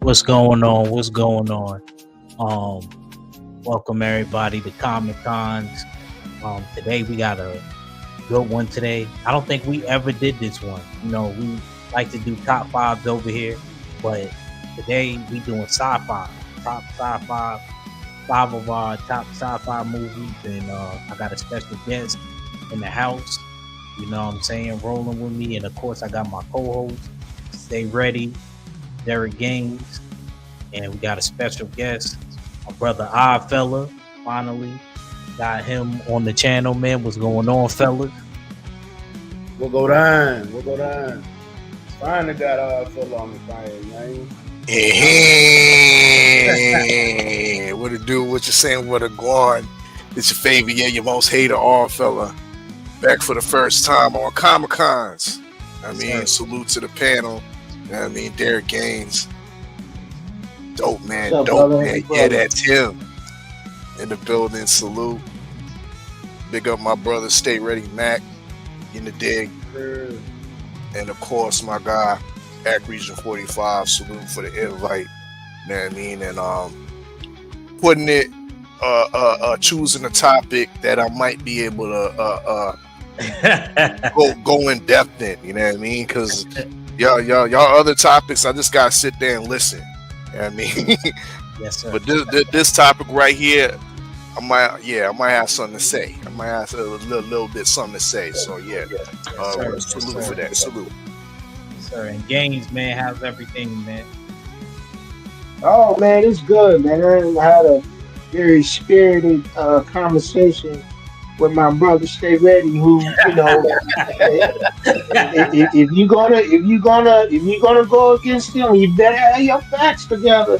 What's going on? What's going on? Um, Welcome everybody to Comic Cons. Today we got a good one today. I don't think we ever did this one. We like to do top fives over here, but today we doing sci-fi, top sci-fi, five of our top sci-fi movies, and I got a special guest in the house. You know what I'm saying, rolling with me, and of course I got my co-host. Stay ready, Derek Gaines. And we got a special guest, my brother Odd Fella. Finally got him on the channel, man. What's going on, fellas? We'll go down. We'll go down. Finally got our fella on the thing, man. Hey, what it do? What you saying? What a guard? It's your favorite, yeah, your most hated all fella. Back for the first time on Comic Cons. Salute to the panel. Derek Gaines. Dope man, What's up, dope brother? man. Hey, Yeah, brother. that's him. In the building, salute. Big up my brother, Stay Ready Mac in the dig. And of course my guy, Act Region 45, salute for the invite. You know what I mean? And putting it choosing a topic that I might be able to go in depth in, you know what I mean? Because y'all other topics, I just gotta sit there and listen. You know what I mean? Yes, sir. But this topic right here, I might have something to say. I might have a little bit something to say. So yeah, sir. salute Yes, for sir. that. Salute. Sir, and Gaines, man, how's everything, man? Oh man, it's good, man. I had a very spirited conversation with my brother. Stay ready, who if you gonna go against him, you better have your facts together.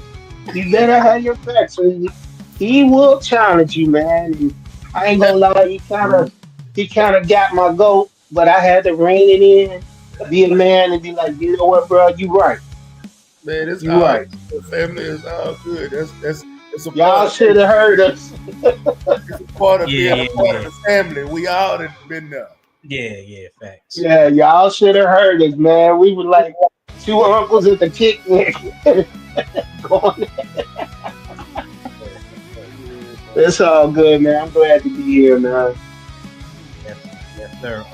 You better have your facts. So he will challenge you, man. And I ain't gonna lie, he kind of got my goat, but I had to rein it in, be a man, and be like, you know what, bro, you right, Man, it's you all right. good. Family is all good. That's it's a part Y'all of should have heard us. it's a part of Yeah, being a part of the family. We all have been there. yeah, facts. Yeah, y'all should have heard us, man. We were like two uncles at the picnic. Going, it's all good, man. I'm glad to be here, man. Yes, yes, sir.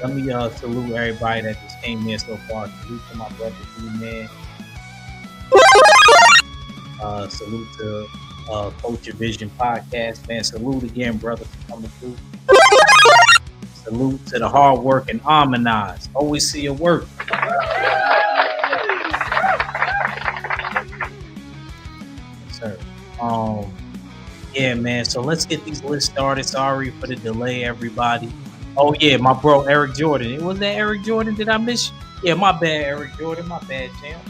Let me salute everybody that just came in so far. Salute to my brother D man. Salute to Culture Vision Podcast, man. Salute again, brother, for coming through. Salute to the hard work and Harmonize. Always see your work. Yes, sir. Yeah, man. So let's get these lists started. Sorry for the delay, everybody. Oh yeah, my bro Eric Jordan. Was that Eric Jordan? Did I miss you? Yeah, my bad, Eric Jordan. My bad, champ.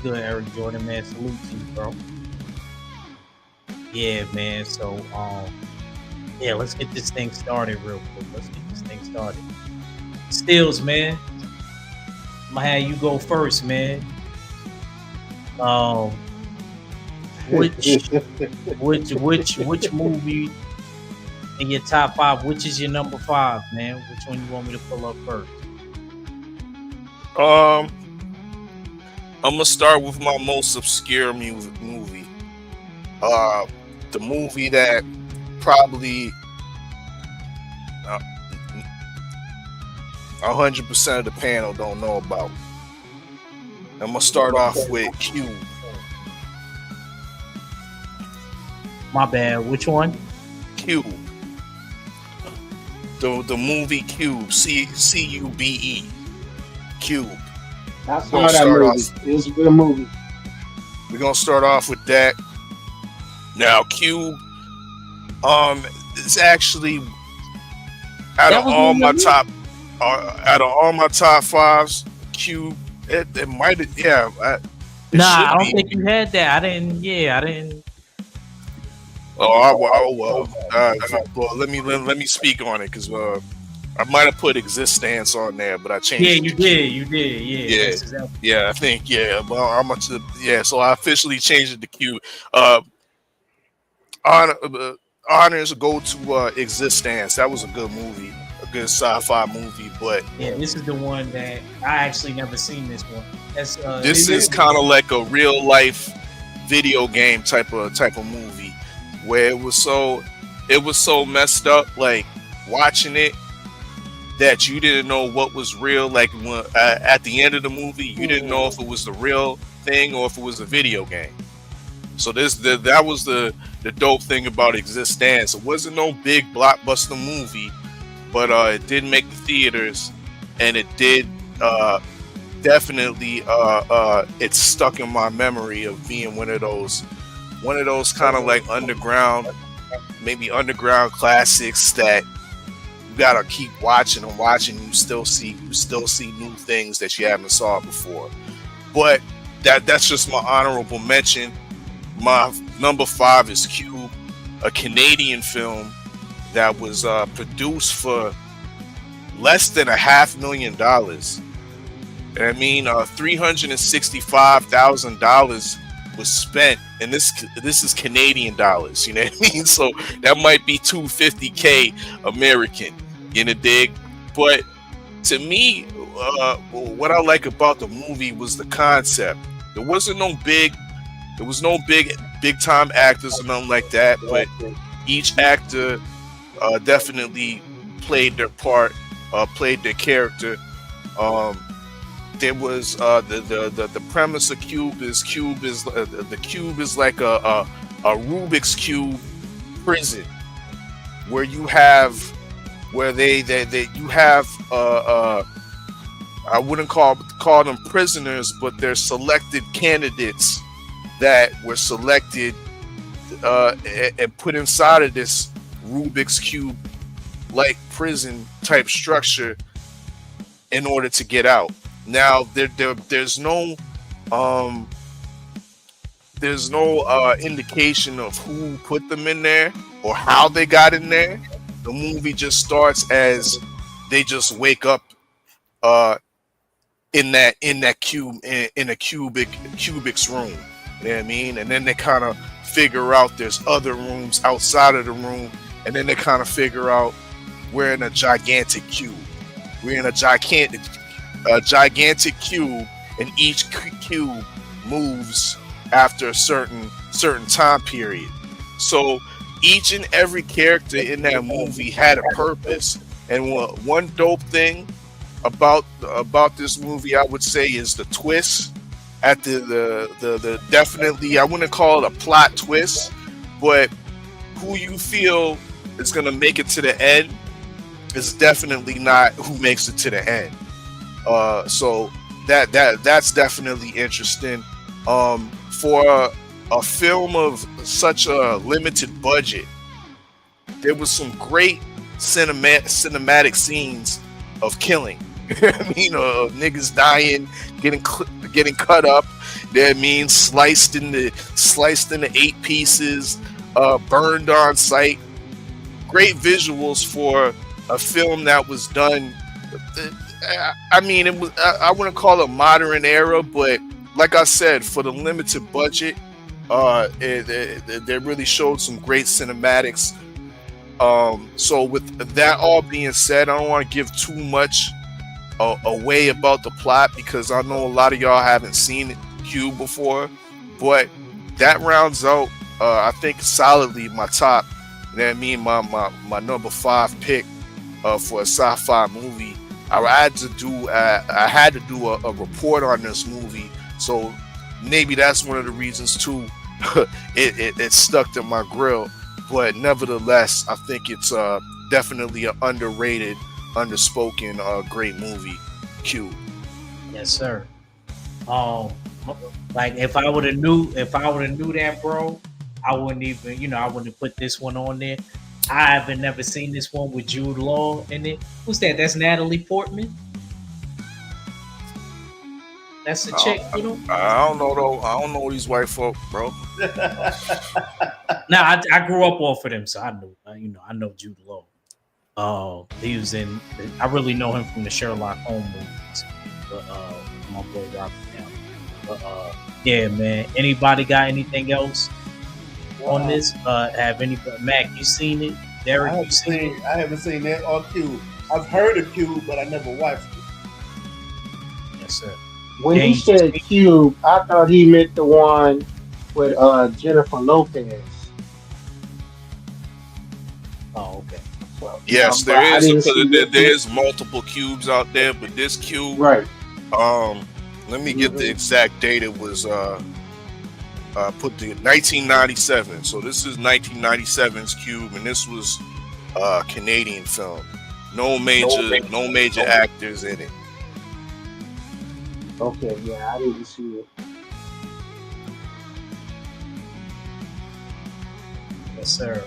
Good, Eric Jordan, man. Salute to you, bro. Yeah, man. So yeah, let's get this thing started real quick. Let's get this thing started. Stills, man. I'm gonna have you go first, man. Um, which which movie in your top five? Which is your number five, man? Which one you want me to pull up first? Um, I'm gonna start with my most obscure movie. Uh, the movie that probably 100% of the panel don't know about. I'm gonna start off with Cube. My bad. Which one? Cube. The movie Cube. Cube. Cube. I We're saw gonna that start movie. off. It was a good movie. We're gonna start off with that. Now, Cube. It's actually out That of was all one my of you? top, fives. Cube. It might have. Yeah. It Nah, should I don't be. think you had that. I didn't. Yeah, I didn't. Well, let me speak on it because I might have put Existence on there, but I Yeah, changed it you to did. Cube. You did. Yeah, Yeah, that's exactly. yeah, I think Well, so I officially changed it to Cube. Uh, honor, honors go to Existence. That was a good movie. good sci-fi movie, but Yeah, this is the one that I actually never seen this one. That's this is kind of like a real life video game type of movie where it was so messed up, like watching it, that you didn't know what was real. Like when, at the end of the movie, you didn't know if it was the real thing or if it was a video game. So that was the dope thing about Existence. It wasn't no big blockbuster movie, but it did make the theaters, and it did definitely it's stuck in my memory of being one of those kind of like maybe underground classics that you gotta keep watching and watching. You still see new things that you haven't saw before. But that's just my honorable mention. My number 5 is Cube, a Canadian film that was produced for less than $500,000. I mean, $365,000 was spent, and this is Canadian dollars. You know what I mean? So that might be $250K American. You know, dig? But to me, what I like about the movie was the concept. There was no big time actors or nothing like that, but each actor definitely played their part, played their character. There was the premise of Cube is the cube is like a Rubik's cube prison where you have you have I wouldn't call them prisoners, but they're selected candidates that were selected and put inside of this Rubik's cube like prison type structure in order to get out. Now there's no indication of who put them in there or how they got in there. The movie just starts as they just wake up in that cube in a cubic's room. You know what I mean? And then they kind of figure out there's other rooms outside of the room, and then they kind of figure out we're in a gigantic cube. We're in a gigantic cube, and each cube moves after a certain time period. So each and every character in that movie had a purpose. And one dope thing about this movie, I would say, is the twist at the definitely, I wouldn't call it a plot twist, but who you feel is gonna make it to the end is definitely not who makes it to the end. So that's definitely interesting. For a film of such a limited budget, there was some great cinematic scenes of killing. I mean, niggas dying, getting cut up. That means sliced into 8 pieces, burned on sight. Great visuals for a film that was done. I mean, it was. I wouldn't call it modern era, but like I said, for the limited budget, they really showed some great cinematics. So with that all being said, I don't want to give too much away about the plot because I know a lot of y'all haven't seen Cube before, but that rounds out, I think, solidly my top. You know what I mean? My number 5 pick for a sci-fi movie. I had to do a report on this movie, so maybe that's one of the reasons too. it stuck to my grill, but nevertheless, I think it's definitely an underrated, underspoken, great movie. Cube. Yes, sir. Like if I would have knew that, bro, I wouldn't even, I wouldn't have put this one on there. I haven't never seen this one with Jude Law in it. Who's that? That's Natalie Portman. That's the chick, I don't know though. I don't know these white folk, bro. Nah, I grew up off of them, so I know, I know Jude Law. He was in. I really know him from the Sherlock Holmes movies, but my boy Robert Downey. But yeah, man. Anybody got anything else on this? Have anybody? Mac, you seen it? Derek, you seen it? I haven't seen that or Cube. I've heard of Cube, but I never watched it. Yes, sir. When he Games. said Cube, I thought he meant the one with Jennifer Lopez. Oh, okay. So, Yes, there but I is didn't because see there, this. there is multiple cubes out there, but this cube, Right. um, let me get the Mhm. exact date. It was put the 1997. So this is 1997's cube, and this was Canadian film. No major actors in it. Okay, yeah, I didn't see it. Yes, sir.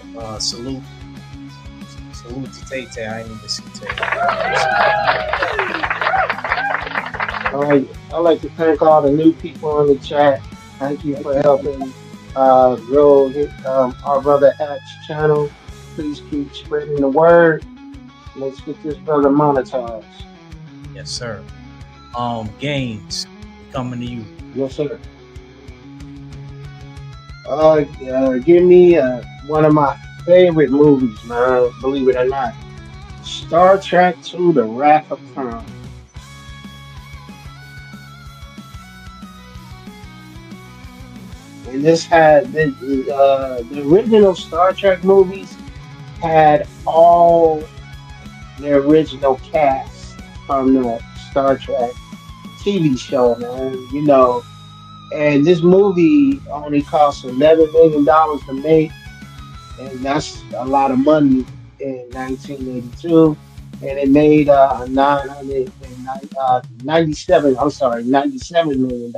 Salute to Tay Tay. I ain't even see Tay. I'd like to thank all the new people in the chat. Thank you for helping grow our brother X channel. Please keep spreading the word. Let's get this brother monetized. Yes, sir. Games. Coming to you. Yes, sir. Give me one of my favorite movies, man. Believe it or not, Star Trek II: The Wrath of Khan. And this had the original Star Trek movies had all the original cast from the Star Trek TV show, man. And this movie only cost $11 million to make, and that's a lot of money in 1982. And it made 97. I'm sorry, $97 million.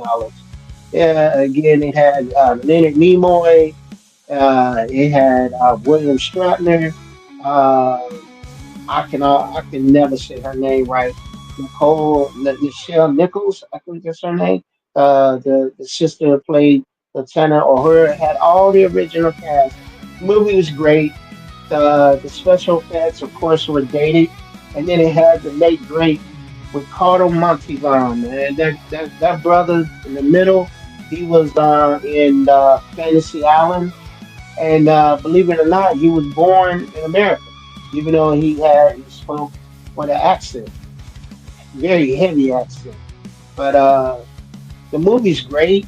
Yeah, again, it had Leonard Nimoy. It had William Shatner. Uh, I can never say her name right. Nichelle Nichols, I think that's her name. The sister who played Lieutenant O'Hara had all the original cast. The movie was great. The special effects, of course, were dated, and then it had the late great Ricardo Montalban, man. That brother in the middle, he was in Fantasy Island, and believe it or not, he was born in America, even though he spoke with an accent, very heavy accent. But the movie's great.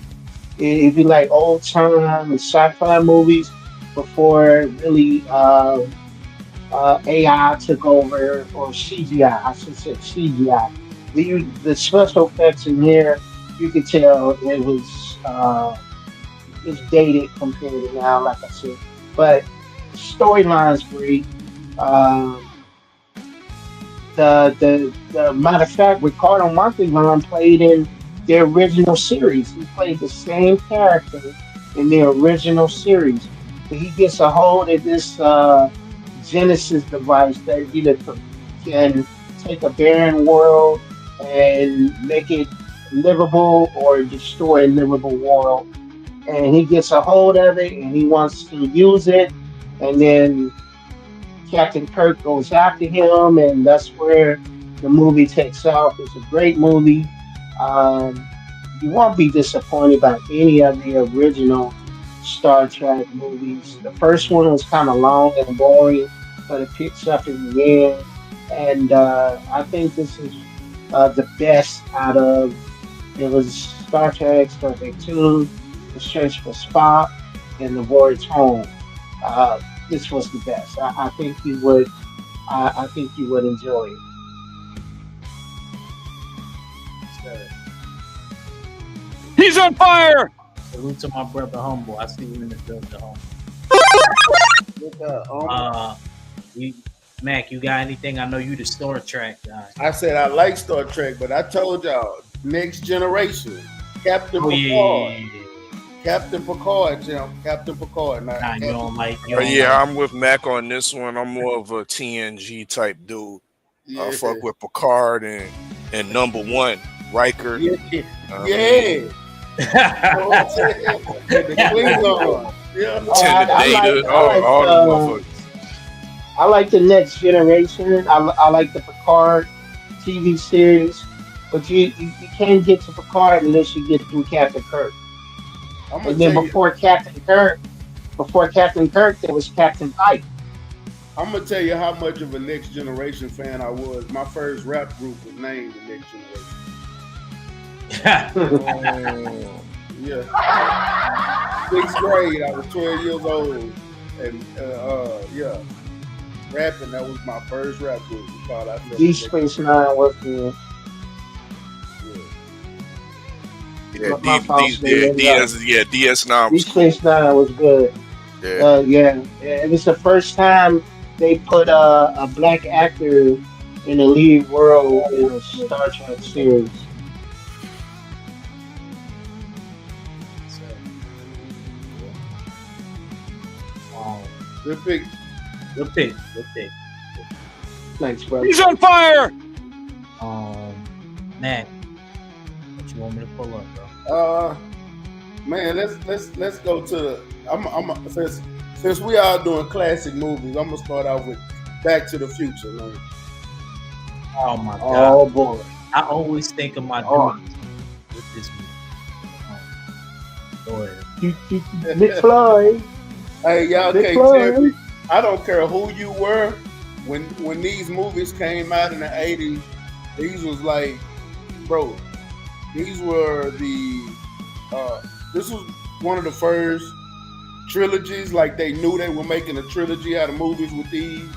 If you like old time sci-fi movies before really AI took over, or CGI, I should say CGI. The special effects in here, you could tell it's dated compared to now, like I said. But storyline's great. Um, the matter of fact, Ricardo Montalban played in the original series. He played the same character in the original series, but he gets a hold of this Genesis device that either can take a barren world and make it livable or destroy a livable world. And he gets a hold of it and he wants to use it, and then Captain Kirk goes after him, and that's where the movie takes off. It's a great movie. Um, you won't be disappointed by any of the original Star Trek movies. The first one was kind of long and boring, but it picks up in the end. And I think this is the best out of it was Star Trek 2, The Search for Spock, and The Voyage Home. This was the best. I think you would. I think you would enjoy it. Yes, sir. He's on fire! Salute to my brother Humble. I see you in the building, Humble. Look up, You, Mac, you got anything? I know you the Star Trek guy. I said I like Star Trek, but I told y'all Next Generation, Captain Oh, Picard, yeah. Captain Picard, Jim, Captain Picard. Not Nah, you Captain. don't like. You But don't yeah, like. I'm with Mac on this one. I'm more of a TNG type dude. Yeah, Fuck with Picard and number one Riker. yeah, I yeah. mean, The Klingon. Yeah. Lieutenant I like Data, all the motherfuckers. I like the Next Generation. I like the Picard TV series, but you can't get to Picard unless you get through Captain Kirk. I'm gonna And then tell you. before Captain Kirk, there was Captain Pike. I'm gonna tell you how much of a Next Generation fan I was. My first rap group was named the Next Generation. Oh, Yeah, sixth grade. I was 12 years old, and yeah, rapping. That was my first rap group. We called ourselves D the Next Space Nine was the Generation. yeah, my fault. yeah, DS9 D was cool. Space Nine was good. Yeah, Yeah, it was the first time they put a black actor in the lead role in a Star Trek series. So, um, Good pick. good pick. Good pick. Thanks, brother. He's on fire! Matt, what you want me to pull up, bro? Man, let's go to the. Since we are doing classic movies, I'm gonna start off with Back to the Future, man. Oh my god! Oh boy. I always think of my Oh. dudes with this movie. Go ahead. McFly. Hey, y'all can't McFly. tell me. I don't care who you were. When these movies came out in the '80s, these was like, bro, these were the. This was one of the first trilogies. Like they knew they were making a trilogy out of movies with these.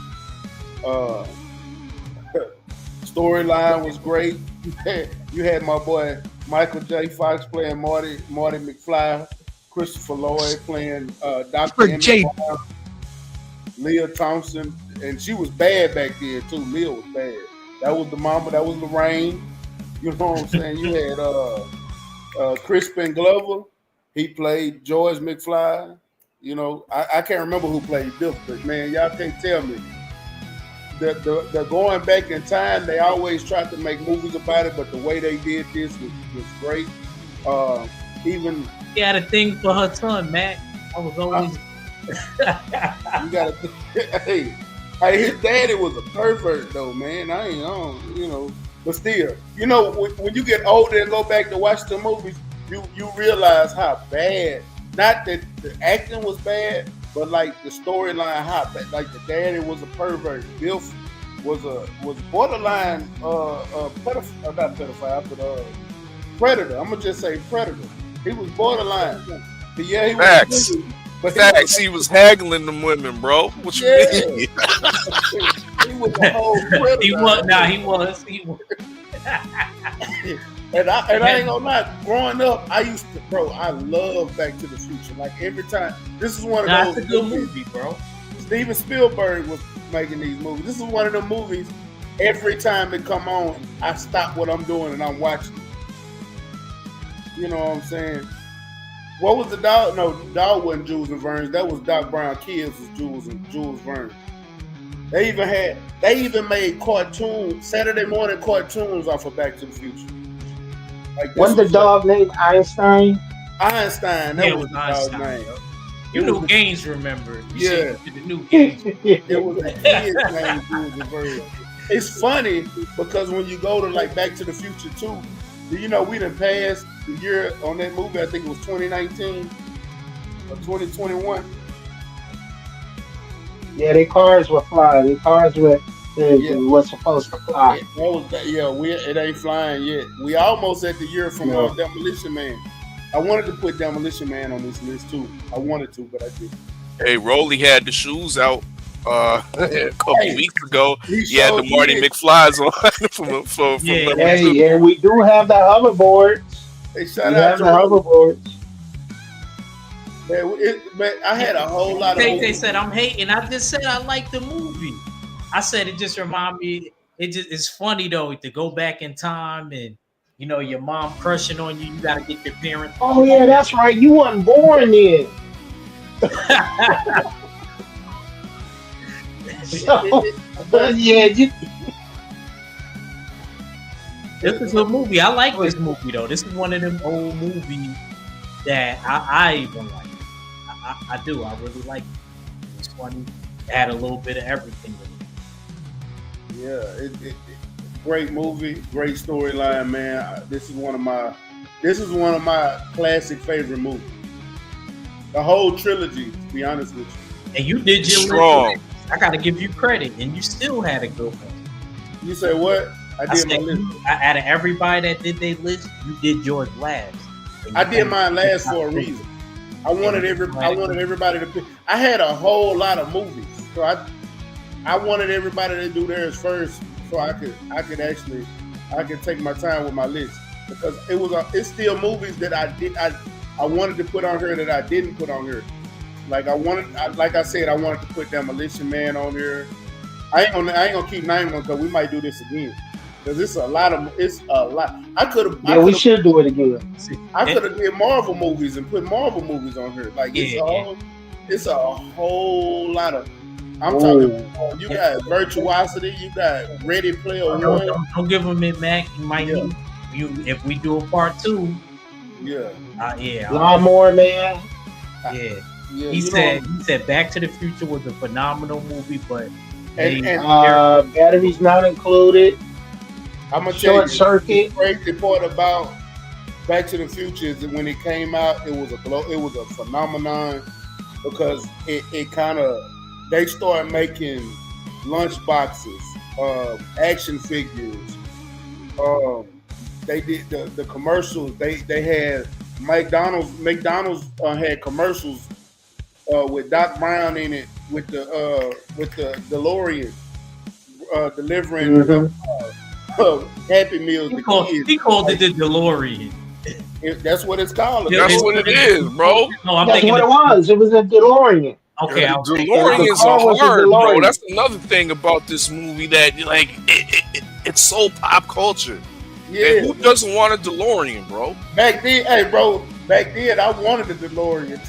Uh, Storyline was great. You had my boy Michael J. Fox playing Marty McFly, Christopher Lloyd playing Dr. Emmett J. Brown, Leah Thompson, and she was bad back then too. Leah was bad. That was the mama. That was Lorraine. You know what I'm saying? You had Crispin Glover. He played George McFly. You know, I can't remember who played Bill, but man, y'all can't tell me. The going back in time, they always tried to make movies about it, but the way they did this was great. Even She had a thing for her son, Matt. I was always. you gotta, hey, his daddy was a pervert though, man. I ain't on, you know, but still, you know, when you get older and go back to watch the movies, you realize how bad. Not that the acting was bad, but like the storyline, how bad. Like the daddy was a pervert. Bill was borderline pedophile, not pedophile, but predator. I'm gonna just say predator. He was borderline. But yeah, he Facts. was. But Facts. He was haggling them women, bro. What you Yeah. mean? He was a whole predator. He was. Nah, he was. And I ain't gonna lie, growing up, I love Back to the Future. Like every time, this is one of Nah, those. it's a good movie, bro. Steven Spielberg was making these movies. This is one of the movies. Every time it come on, I stop what I'm doing and I'm watching it. You know what I'm saying? What was the dog? No, the dog wasn't Jules and Verne's. That was Doc Brown. Kids was Jules Verne. They even made cartoons, Saturday morning cartoons off of Back to the Future. Like Wasn't the dog named Einstein? Einstein. That Yeah, it was was the dog's Einstein. name. You It knew was Gaines, remember? You Yeah. see the new Gaines. It was a kid's name, Jules and Verne. It's funny because when you go to like Back to the Future 2, you know we done passed the year on that movie. I think it was 2019 or 2021. Yeah, their cars were flying. Their cars were Yeah. was supposed to fly. It ain't flying yet. We almost at the year from No. Demolition Man. I wanted to put Demolition Man on this list too. I wanted to, but I didn't. Hey, Rolly had the shoes out a couple weeks ago. He had the Marty McFly's on from Yeah. number Hey, 2. and we do have the hoverboards. Hey, We shout have out the to Rolly. hoverboards. Man, I had a whole lot of. They said I'm hating. I just said I like the movie. I said it just remind me. It's funny though to go back in time and you know your mom crushing on you. You got to get your parents. Oh yeah, that's right. You wasn't born then. So, yeah, This is a movie. I like this movie though. This is one of them old movies that I even like. I do. I really like it. It's funny. It had a little bit of everything in it. Yeah, great movie, great storyline, man. This is one of my classic favorite movies. The whole trilogy, to be honest with you. And you did your Strong. I gotta give you credit, and you still had a good one. You say what? I I did my said list. out of everybody that did their list, you did yours last. I did mine last for a reason. I wanted everybody to pick. I had a whole lot of movies, so I wanted everybody to do theirs first, so I could take my time with my list, because it's still movies that I wanted to put on here that I didn't put on here. Like like I said, I wanted to put Demolition Man on here. I ain't gonna keep naming them because we might do this again. Because it's a lot. I could have. Yeah, we should do it again. I could have did Marvel movies and put Marvel movies on here. Like it's a whole lot of. I'm talking. You got Virtuosity. You got Ready Player One. Don't give them it, Mac. You might need you if we do a part 2. Yeah. Lawnmower Man. Yeah. He said Back to the Future was a phenomenal movie, but batteries not included. I'm gonna tell you, Circuit. The crazy part about Back to the Future is that when it came out, it was a phenomenon, because it kind of, they started making lunch boxes, action figures. They did the commercials. They had McDonald's had commercials with Doc Brown in it, with the DeLorean delivering Happy Meals. He called it the DeLorean. That's what it's called. That's what it is, bro. No, that's what it was. It was a DeLorean. Okay, DeLoreans are hard, bro. That's another thing about this movie, that like it's so pop culture. Yeah, and who doesn't want a DeLorean, bro? Back then, I wanted a DeLorean.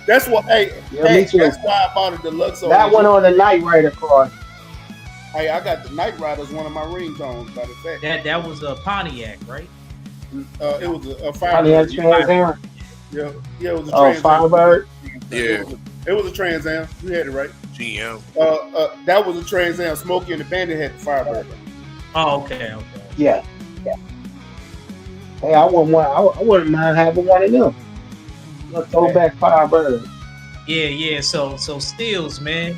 That's what. That's why I bought a deluxe. That one on the Knight Rider car. Hey, I got the Knight Rider as one of my ringtones. By the fact that was a Pontiac, right? It was a Pontiac Trans Am. Yeah, it was a Trans Am. Firebird. Yeah, it was a Trans Am. You had it right. GM. That was a Trans Am. Smokey and the Bandit had the Firebird. Oh, okay. Yeah. Hey, I wouldn't mind having one of them. A throwback Firebird. Yeah. So Steels, man.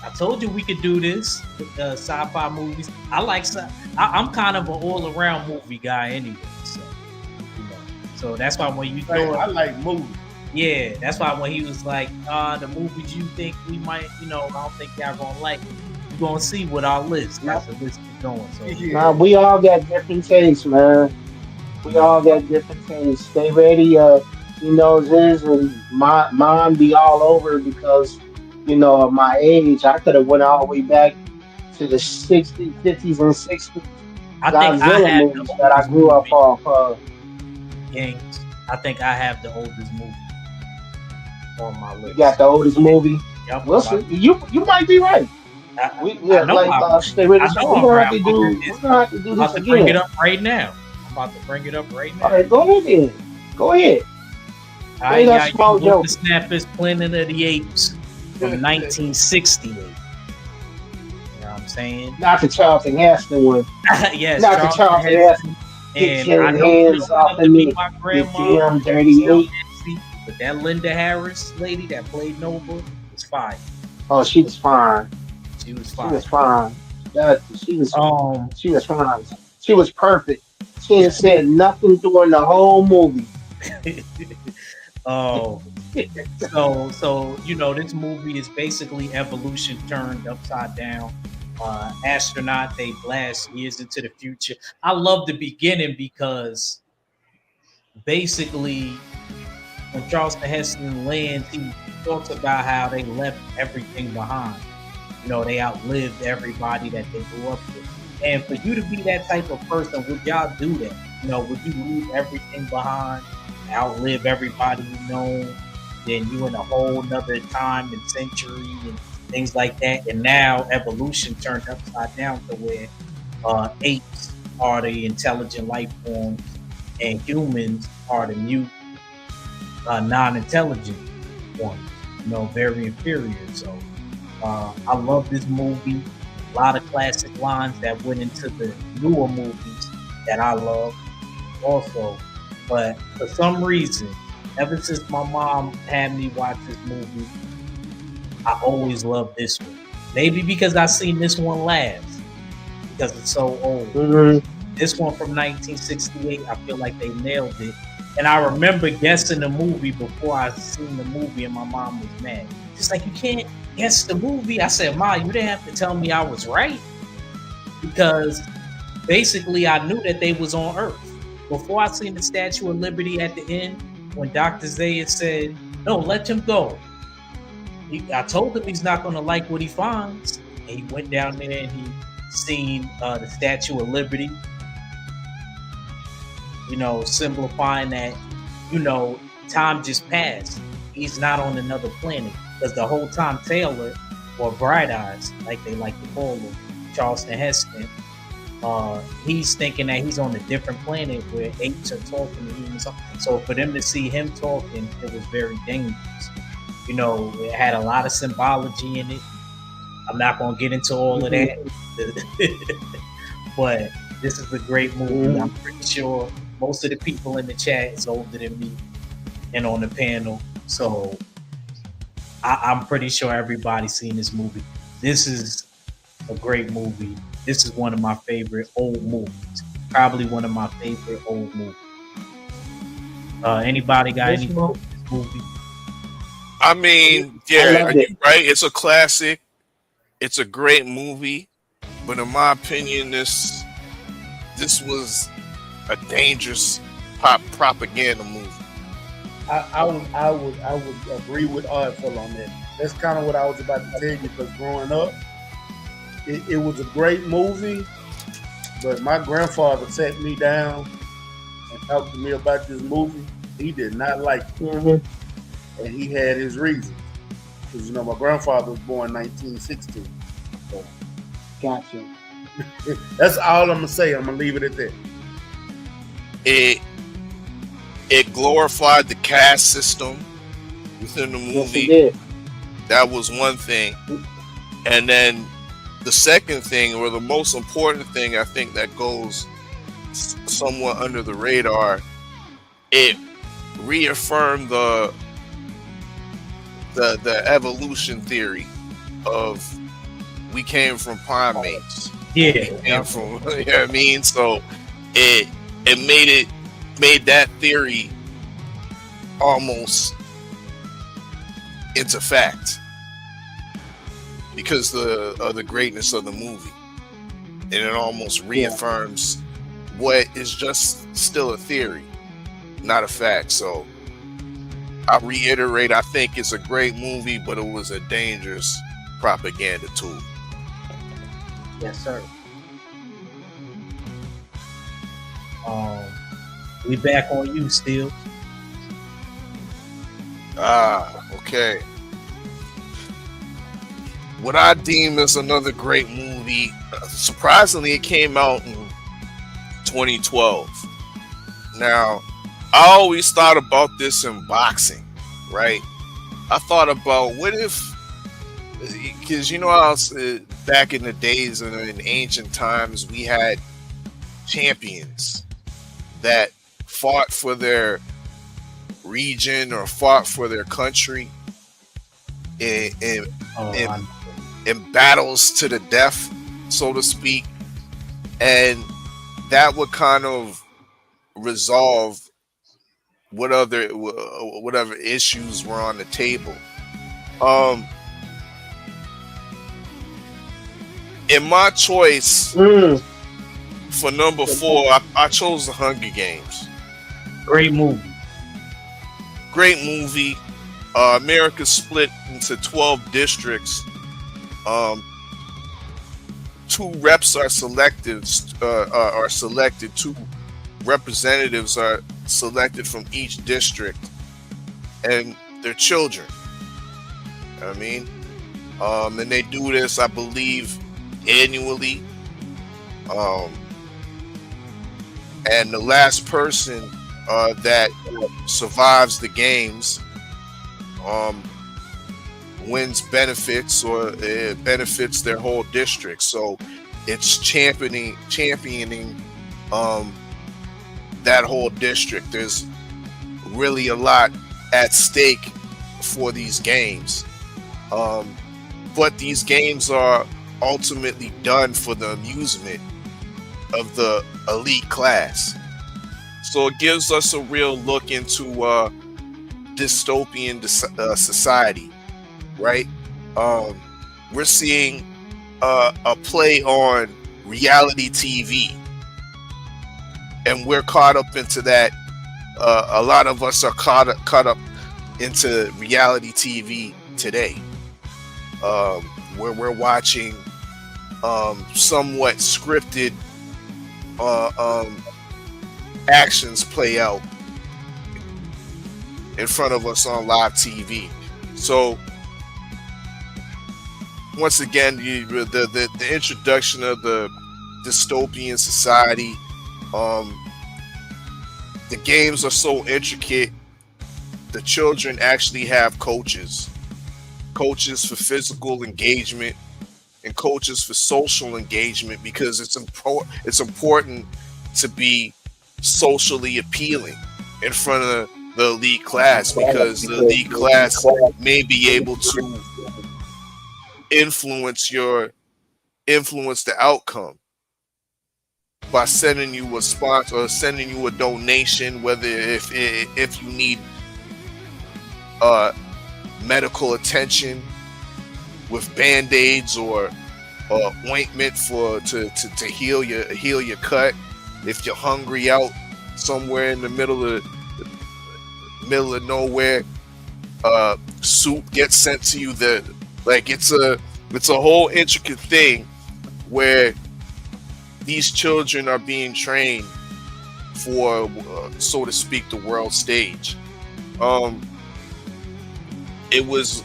I told you we could do this with sci-fi movies. I'm kind of an all-around movie guy anyway. So that's why when you throw I like movies. Yeah, that's why when he was like, the movies you think we might, I don't think y'all gonna like it. You're gonna see what our list. That's the list is going. So Nah, we all got different tastes, man. We all got different tastes. Stay ready, his and mine be all over because, of my age. I could have went all the way back to the 60s, 50s, and 60s. Godzilla movies that I grew up off games. I think I have the oldest movie on my list. You got the oldest movie? Yep. Listen, you might be right. Stay ready. We're gonna have to do this again. Bring it up right now. I'm about to bring it up right now. All right, go ahead. Go ahead. The Snappers Planet of the Apes from 1968. You know what I'm saying? Not the Charlton Heston one. Yes, not the Charlton Heston. And your hands off of me, my grandma. Dirty but that Linda Harris lady that played Nova was fine. Oh, she was fine. She was fine. She was fine. She was fine. She was perfect. She ain't said nothing during the whole movie. So this movie is basically evolution turned upside down. Astronaut, they blast years into the future. I love the beginning because basically when Charlton Heston lands, he talks about how they left everything behind. They outlived everybody that they grew up with. And for you to be that type of person, would y'all do that? Would you leave everything behind, outlive everybody you know, then you in a whole nother time and century and things like that? And now evolution turned upside down to where apes are the intelligent life forms and humans are the mute, non-intelligent ones, very inferior. So I love this movie. A lot of classic lines that went into the newer movies that I love also. But for some reason, ever since my mom had me watch this movie, I always loved this one. Maybe because I seen this one last, because it's so old. Mm-hmm. This one from 1968, I feel like they nailed it. And I remember guessing the movie before I seen the movie, and my mom was mad. She's like, "You can't guess the movie." I said, "Ma, you didn't have to tell me I was right, because basically I knew that they was on Earth before I seen the Statue of Liberty at the end when Dr. Zayas said, 'No, let him go.' I told him he's not going to like what he finds." And he went down there and he seen the Statue of Liberty, simplifying that, time just passed. He's not on another planet, because the whole time Taylor, or Bright Eyes, like they like to call him, Charleston Heston, he's thinking that he's on a different planet where apes are talking to humans. So for them to see him talking, it was very dangerous. It had a lot of symbology in it. I'm not going to get into all of that. But this is a great movie. I'm pretty sure most of the people in the chat is older than me and on the panel. So I'm pretty sure everybody's seen this movie. This is a great movie. This is one of my favorite old movies. Probably one of my favorite old movies. Anybody got any this movie? I mean, yeah, you're right. It's a classic. It's a great movie, but in my opinion, this was a dangerous propaganda movie. I would agree with Artful on that. That's kind of what I was about to tell you, because growing up, it was a great movie, but my grandfather sat me down and talked to me about this movie. He did not like it. Mm-hmm. And he had his reasons. Because, my grandfather was born in 1916. So. Gotcha. That's all I'm going to say. I'm going to leave it at that. It glorified the caste system within the movie. Yes, it did. That was one thing. And then the second thing, or the most important thing, I think that goes somewhat under the radar, it reaffirmed the evolution theory of we came from primates. Yeah. We came from, you know what I mean? So it made that theory almost into fact because of the greatness of the movie. And it almost reaffirms what is just still a theory, not a fact. So I reiterate, I think it's a great movie, but it was a dangerous propaganda tool. Yes, sir. We back on you still. Okay. What I deem as another great movie, surprisingly, it came out in 2012. Now, I always thought about this in boxing, right? I thought about what if, because how back in the days and in ancient times, we had champions that fought for their region or fought for their country in battles to the death, so to speak, and that would kind of resolve whatever issues were on the table. In my choice for number 4, I chose The Hunger Games. Great movie. America split into 12 districts. 2 reps are selected. 2 representatives are selected from each district, and they're children. And they do this, I believe, annually. And the last person that survives the games wins benefits, or it benefits their whole district. So it's championing that whole district. There's really a lot at stake for these games. But these games are ultimately done for the amusement of the elite class. So it gives us a real look into dystopian society, right? We're seeing a play on reality TV, and we're caught up into that. A lot of us are caught up into reality TV today, where we're watching somewhat scripted actions play out in front of us on live TV. So once again, the introduction of the dystopian society. The games are so intricate. The children actually have coaches for physical engagement and coaches for social engagement, because it's important to be socially appealing in front of the elite class, because the elite class may be able to influence the outcome by sending you a sponsor or sending you a donation, whether if you need medical attention with band-aids or ointment to heal your cut. If you're hungry out somewhere in the middle of nowhere, soup gets sent to you. It's a whole intricate thing where these children are being trained for, so to speak, the world stage. It was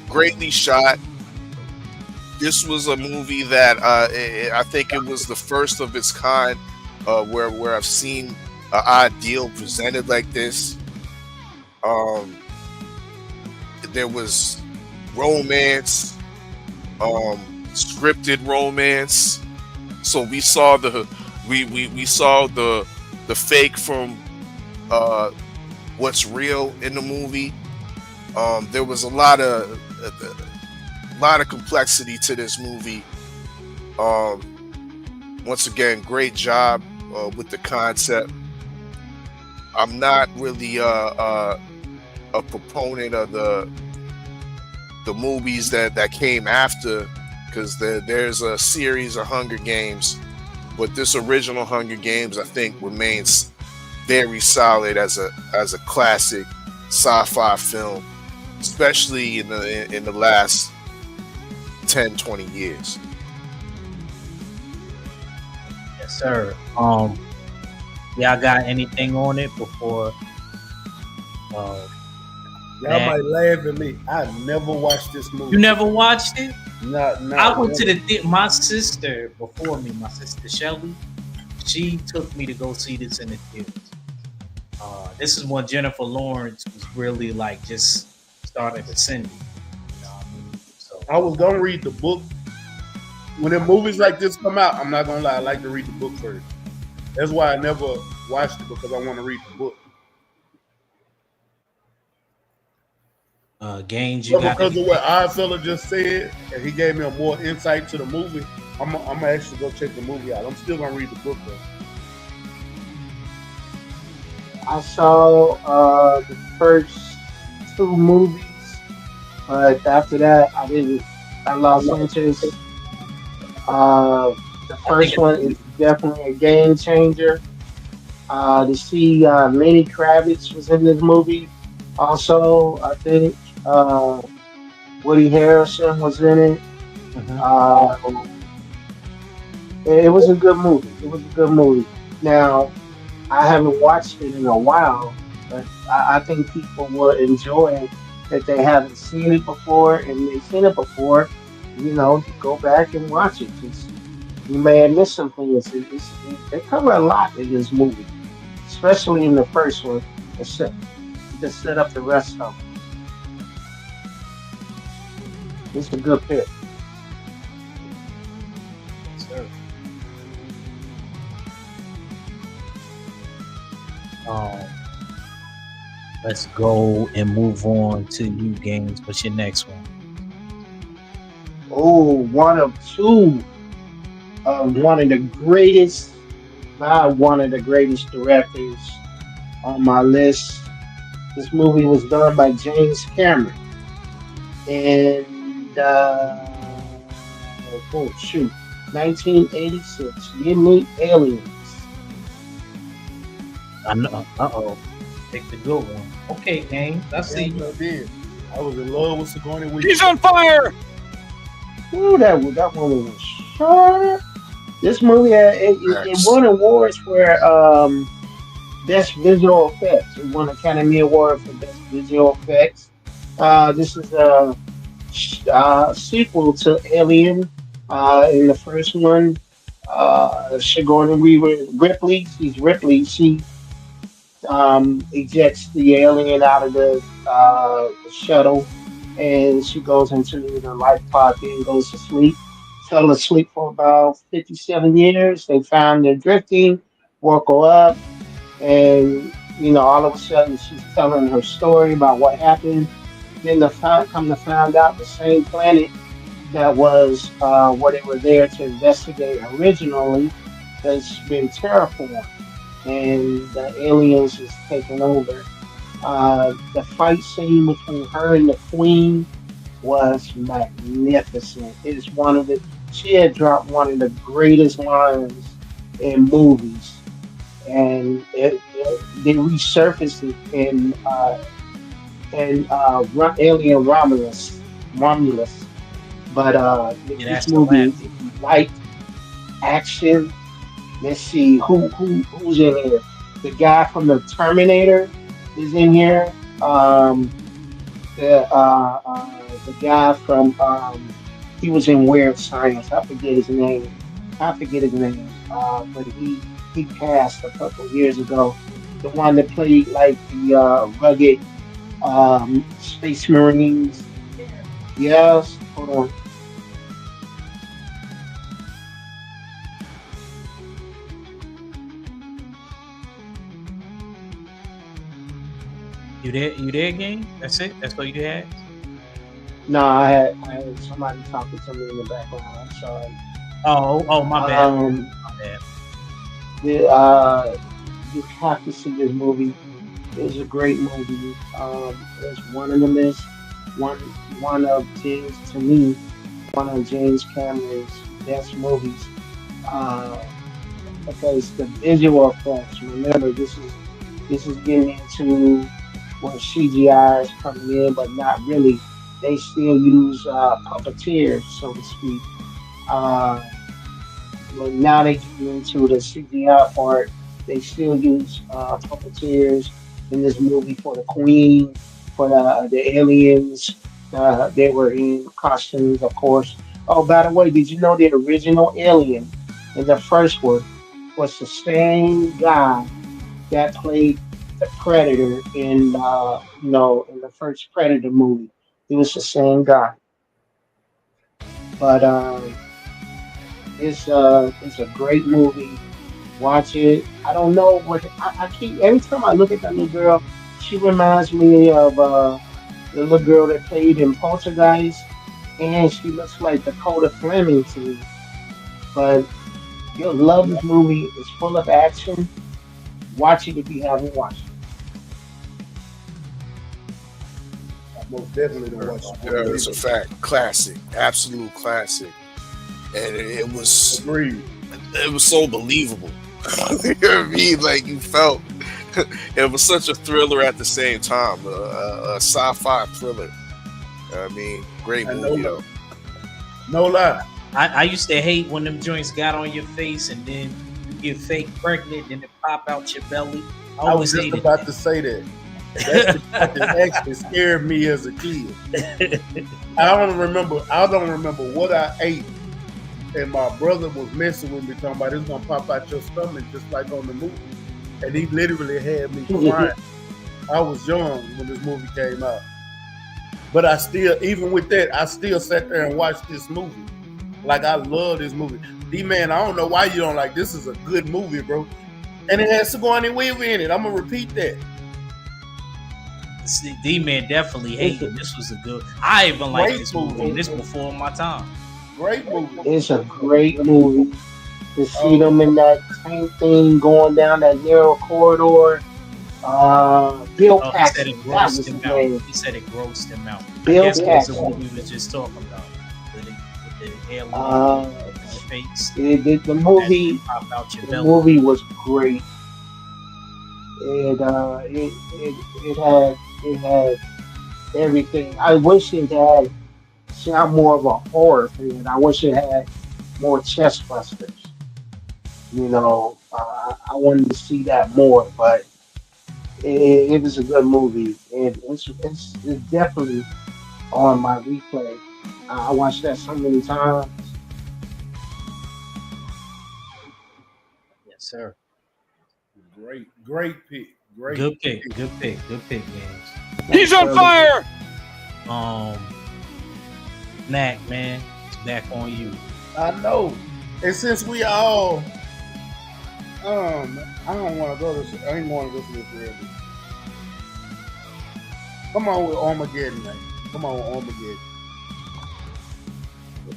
greatly shot. This was a movie that I think it was the first of its kind where I've seen an ideal presented like this. There was romance, scripted romance. So we saw the fake from what's real in the movie. There was a lot of complexity to this movie. Once again, great job with the concept. I'm not really a proponent of the movies that came after, because there's a series of Hunger Games, but this original Hunger Games, I think, remains very solid as a classic sci-fi film, especially in the last 10-20 years. Yes, sir. Y'all got anything on it before? Y'all might laugh at me. I never watched this movie. You never watched it? No. I went to the my sister before me, my sister Shelly. She took me to go see this in the theaters. This is when Jennifer Lawrence was really like just started ascending. You know what I mean? So I was gonna read the book. When the movies like this come out, I'm not gonna lie, I like to read the book first. That's why I never watched it, because I want to read the book. Gaines, you got because of what our fella just said, and he gave me a more insight to the movie, I'm gonna actually go check the movie out. I'm still gonna read the book though. I saw the first two movies, but after that, I lost interest. The first one is definitely a game changer. To see Lenny Kravitz was in this movie. Also, I think Woody Harrelson was in it. It was a good movie. Now, I haven't watched it in a while, but I think people will enjoy it that they haven't seen it before, and they've seen it before. Go back and watch it. You may have missed some things. They cover a lot in this movie, especially in the first one, to set up the rest of them. It's a good pick. Yes, sir. Let's go and move on to you games. What's your next one? Oh, one of two one of the greatest, not one of the greatest directors on my list. This movie was done by James Cameron, and oh shoot, 1986. Give me Aliens. I know. Uh-oh. Pick the good one. Okay, games. I see Yes, you. I did. I was in love with Sigourney Weaver. He's on fire! Ooh, that one was short. This movie it Facts. won awards for best visual effects. It won Academy Award for best visual effects. This is a sequel to Alien. In the first one, Sigourney Weaver Ripley. She's Ripley. She ejects the alien out of the shuttle, and she goes into the life pod and goes to sleep. Fell asleep for about 57 years. They found her drifting, woke her up, and all of a sudden she's telling her story about what happened. Then come to find out the same planet that was where they were there to investigate originally has been terraformed, and the aliens is taking over. The fight scene between her and the Queen was magnificent. It is one of the She had dropped one of the greatest lines in movies, and they resurfaced it in Alien Romulus. But Yeah, this that's the movie, last. if you like action, let's see who's in here. The guy from the Terminator is in here. The guy from he was in Weird Science. I forget his name. But he passed a couple of years ago. The one that played like the rugged space marines. Yes, hold on. You there? You there, game? That's it. That's all you had. No, I had somebody talking to me in the background. I'm sorry. Oh, my bad. Um, My bad. the, you have to see this movie. It's a great movie. It's one on the list. One one of James to me, one of James Cameron's best movies. Uh, because the visual effects. Remember, this is getting into where CGI is coming in, but not really. They still use puppeteers, so to speak. Uh, but now they get into the CGI part. They still use puppeteers in this movie for the Queen, for the aliens. They were in costumes, of course. Oh, by the way, did you know the original alien in the first one was the same guy that played the Predator in the first Predator movie? He was the same guy, but it's a great movie. Watch it. I don't know what I keep every time I look at that little girl, she reminds me of the little girl that played in Poltergeist, and she looks like Dakota Fleming to me. But you'll love this movie. It's full of action. Watch it if you haven't watched it. I most definitely don't watch Yeah, Sigourney it's a Weaver. fact. Classic. Absolute classic. And Agreed. it was so believable. You know what I mean? Like you felt it was such a thriller at the same time, a sci-fi thriller. I mean, great I movie know. though. No lie. I used to hate when them joints got on your face and then you get fake pregnant and it pop out your belly. I I was always just hated about to say that. That's the part that actually scared me as a kid. that. I don't remember what I ate, and my brother was messing with me, talking about it's gonna pop out your stomach just like on the movie. And he literally had me crying. I was young when this movie came out. But I still, even with that, I still sat there and watched this movie. Like I love this movie. D-Man, I don't know why you don't like this. Is a good movie, bro. And it has Sigourney Weaver in it. I'm gonna repeat that. D-Man definitely It's a, hating. This was a good. I even like Great this movie. movie. This before my time. Great movie. it's a great movie to see Oh, them in that tank thing going down that narrow corridor. Bill Oh, he said it Paxton, that grossed was him his out. name. He said it grossed him out. I Bill guess because of yeah. what Paxton. we was just talking about. With the alien Uh, in your face the that movie, pop out your the belly. movie was great. It had everything. I wish it had. See, I'm more of a horror fan. I wish it had more chest busters. I wanted to see that more, but it was a good movie. It's definitely on my replay. I watched that so many times. Yes, sir. Great pick. Great Good pick. pick. Good pick. Good pick, games. He's on Brother. fire! Um, Knack, man, it's back on you. I know. And since we all, I don't want to go to. I ain't want to go to this forever. Come on with Armageddon, man. Come on with Armageddon.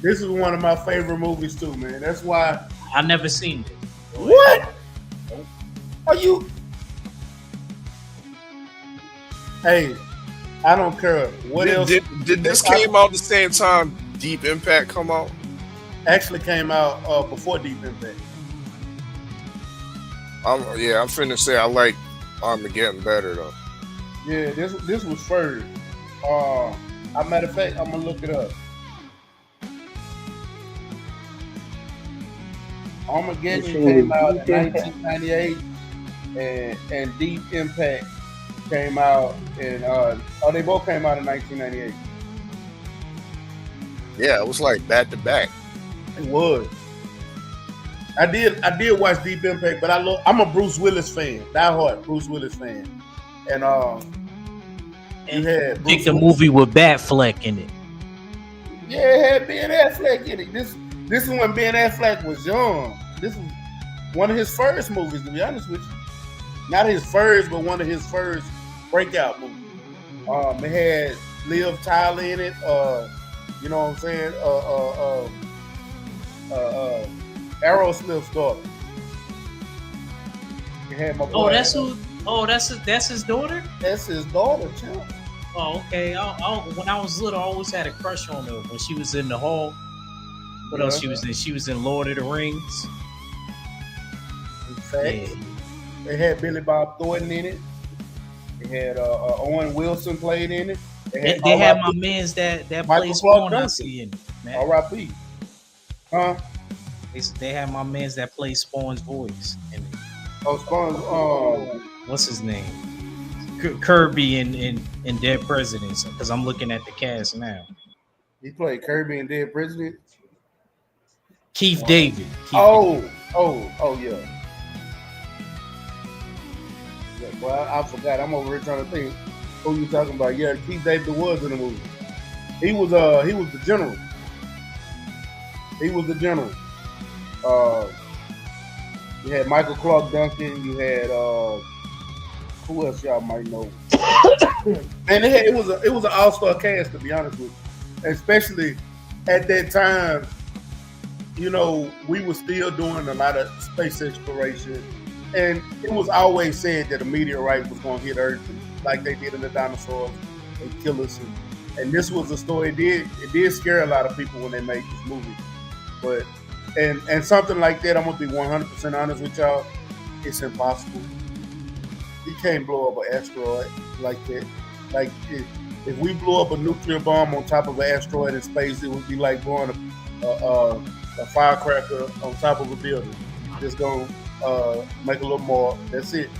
This is one of my favorite movies too, man. That's why. I never seen it. What? Are you? Hey, I don't care what else. Did this came out the same time Deep Impact come out? Actually came out before Deep Impact. I'm finna say I like Armageddon better though. Yeah, this was first. As a matter of fact, I'm gonna look it up. Armageddon came out in 1998, and Deep Impact came out in. They both came out in 1998. Yeah, it was like back to back. It was. I did watch Deep Impact, but I'm a Bruce Willis fan, diehard Bruce Willis fan, and you had I think Bruce the Willis. movie with Batfleck in it. Yeah, it had Ben Affleck in it. This is when Ben Affleck was young. This was one of his first movies, to be honest with you. Not his first, but one of his first breakout movies. It had Liv Tyler in it. You know what I'm saying? Aerosmith's daughter. It had my boy. Oh, that's who. Oh, that's his daughter. That's his daughter, champ. Oh, okay. When I was little, I always had a crush on her when she was in the hall. What else she was in? She was in Lord of the Rings. In fact, Yeah. it had Billy Bob Thornton in it. It had Owen Wilson played in it. They had my mans that Michael plays Clark Spawn. I Duncan. see in it, man. R.I.P. Huh? They had my mans that play Spawn's voice in it. Oh, Spawn's. What's his name? Kirby in Dead Presidents. Because I'm looking at the cast now. He played Kirby in Dead President. Keith David. Oh, yeah. Well, I forgot. I'm over here trying to think who you talking about. Yeah, Keith David was in the movie. He was the general. He was the general. You had Michael Clark Duncan. You had who else y'all might know? And it was an all-star cast, to be honest with you. Especially at that time, you know, we were still doing a lot of space exploration, and it was always said that a meteorite was going to hit Earth, like they did in the dinosaurs, and kill us. And this was a story. It did scare a lot of people when they made this movie. But and something like that, I'm gonna be 100% honest with y'all. It's impossible. You can't blow up an asteroid like that. Like if we blew up a nuclear bomb on top of an asteroid in space, it would be like blowing a firecracker on top of a building. Just gonna make a little more. That's it.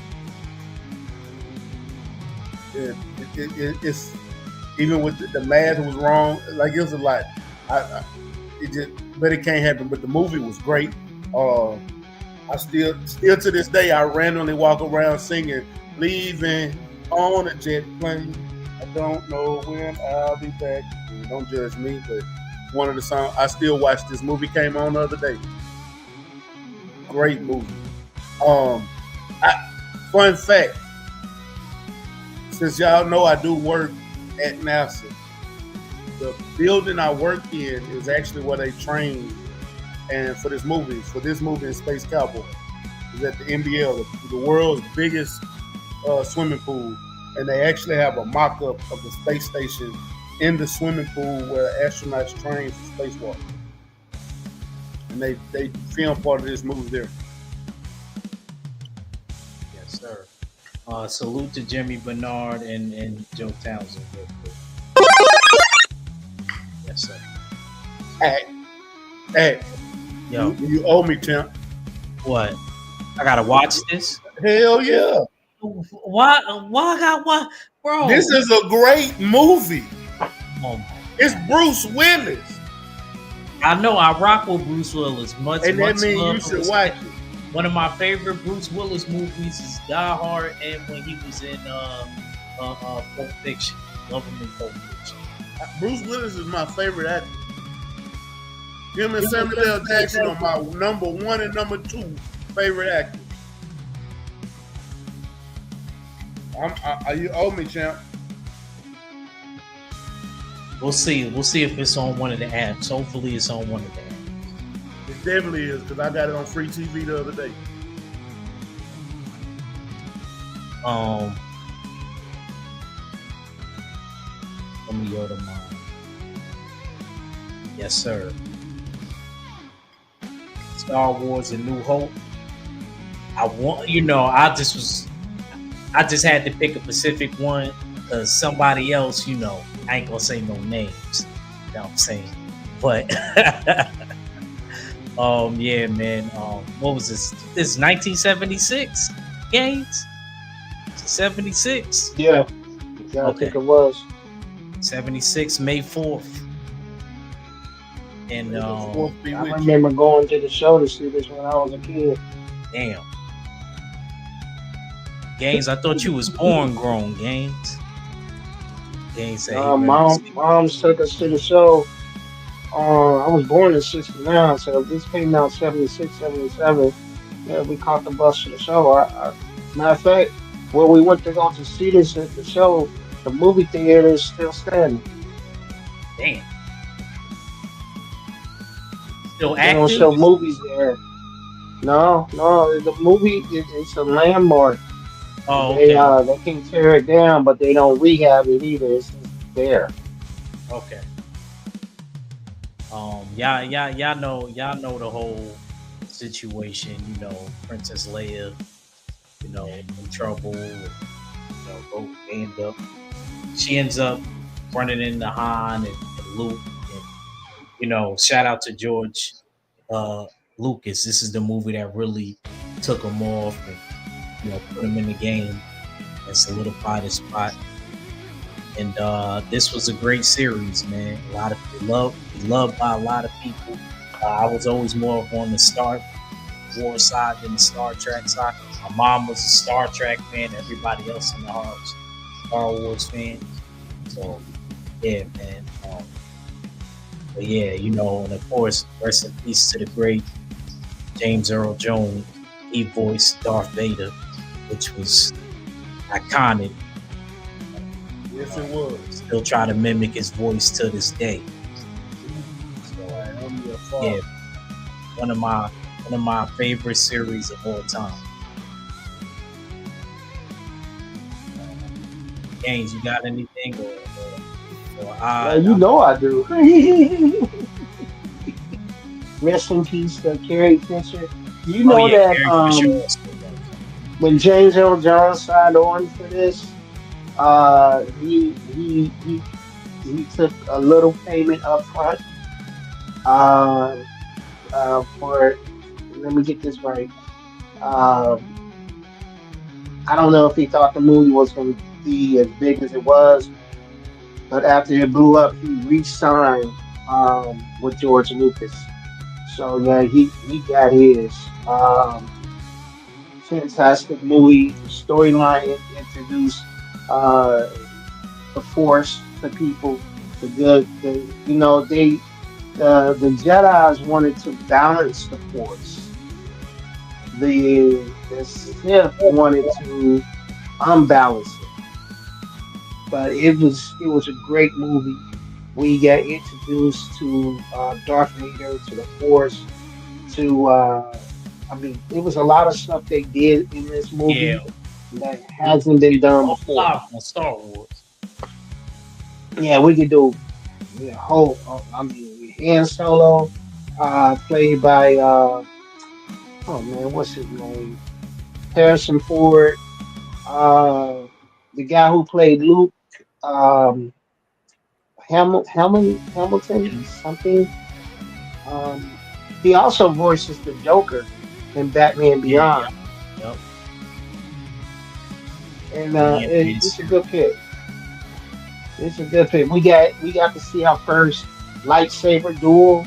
It's even with the math was wrong. Like it was a lot. But it can't happen. But the movie was great. I still to this day, I randomly walk around singing "Leaving on a Jet Plane." I don't know when I'll be back. Don't judge me, but one of the songs I still watch. This movie came on the other day. Great movie. Fun fact: since y'all know I do work at NASA, the building I work in is actually where they train. And for this movie in Space Cowboy, is at the NBL, the world's biggest swimming pool. And they actually have a mock-up of the space station in the swimming pool where astronauts train for spacewalk. And they film part of this movie there. Yes, sir. Salute to Jimmy Bernard and Joe Townsend. Real quick. Yes, sir. Hey, Yo, you owe me, Tim. what? I gotta watch this. Hell yeah. Why? Why I got what, bro? This is a great movie. Oh, It's Bruce Willis. I know I rock with Bruce Willis. And that much means love you for should his- watch it. One of my favorite Bruce Willis movies is Die Hard, and when he was in Pulp Fiction, Love Him in Pulp Fiction. Bruce Willis is my favorite actor. Him and Samuel L. Jackson are my number 1 and number 2 favorite actors. You owe me, champ. We'll see. We'll see if it's on one of the apps. Hopefully, it's on one of the apps. It definitely is because I got it on free TV the other day. Let me go to mine. Yes, sir. Star Wars: A New Hope. I just had to pick a specific one because somebody else, I ain't gonna say no names. You know what I'm saying? But yeah, man. What was this? This is 1976 games. 76. Yeah, I Okay. think it was. 76 May 4th. And Fourth be I with you. remember going to the show to see this when I was a kid. damn. Gaines, I thought you was born grown, Gaines. Gaines said he remembers me. Mom took us to the show. I was born in '69, so if this came out '76, '77, yeah, we caught the bus to the show. Matter of fact, where we went to go to see this at the show, the movie theater is still standing. Damn. Still They don't active? show movies there. No, the movie it's a landmark. Oh, They okay. they can tear it down, but they don't rehab it either. It's just there. Okay. Y'all know the whole situation. Princess Leia, in trouble. She ends up running into Han and Luke, and shout out to George Lucas. This is the movie that really took him off and put him in the game and solidified his spot. And this was a great series, man. A lot of people loved by a lot of people. I was always more of on the Star Wars side than the Star Trek side. My mom was a Star Trek fan. Everybody else in the house, Star Wars fan. So yeah, man. But yeah, and of course, rest in peace to the great James Earl Jones. He voiced Darth Vader, which was iconic. Yes, it was. Still try to mimic his voice to this day. So yeah, one of my favorite series of all time. Gaines, you got anything? Or Yeah, you know I do. Rest in peace, Carrie Fisher. You know that Carrie Fisher also. when James Earl Jones signed on for this, he took a little payment up front for. Let me get this right. I don't know if he thought the movie was going to be as big as it was, but after it blew up, he re-signed with George Lucas. So yeah, he got his. Fantastic movie. The storyline introduced the Force to people. The Jedi's wanted to balance the Force. The Sith wanted to unbalance it. but it was a great movie. We got introduced to Darth Vader, to the Force, to I mean, it was a lot of stuff they did in this Yeah, movie that we hasn't been did a done whole before. lot on Star Wars. Yeah, we could do whole. I mean, Han Solo, played by oh man, what's his name? Harrison Ford. Uh, the guy who played Luke, um, Hamilton And something. Um, he also voices the Joker in Batman yeah, Beyond, yep. and Liam it's a Neeson. good pick. It's a good pick. We got to see our first lightsaber duel.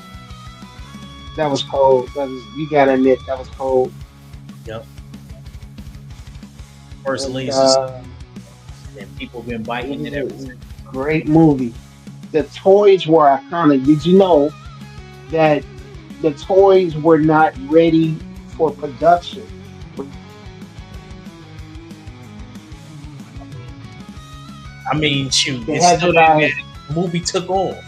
That was cold. That was, you gotta admit, that was cold. Yep. First And lasers, and people been it biting was it ever a since. great movie. The toys were iconic. Did you know that the toys were not ready for production? I mean, shoot, They it had still to didn't buy. matter. The movie took off.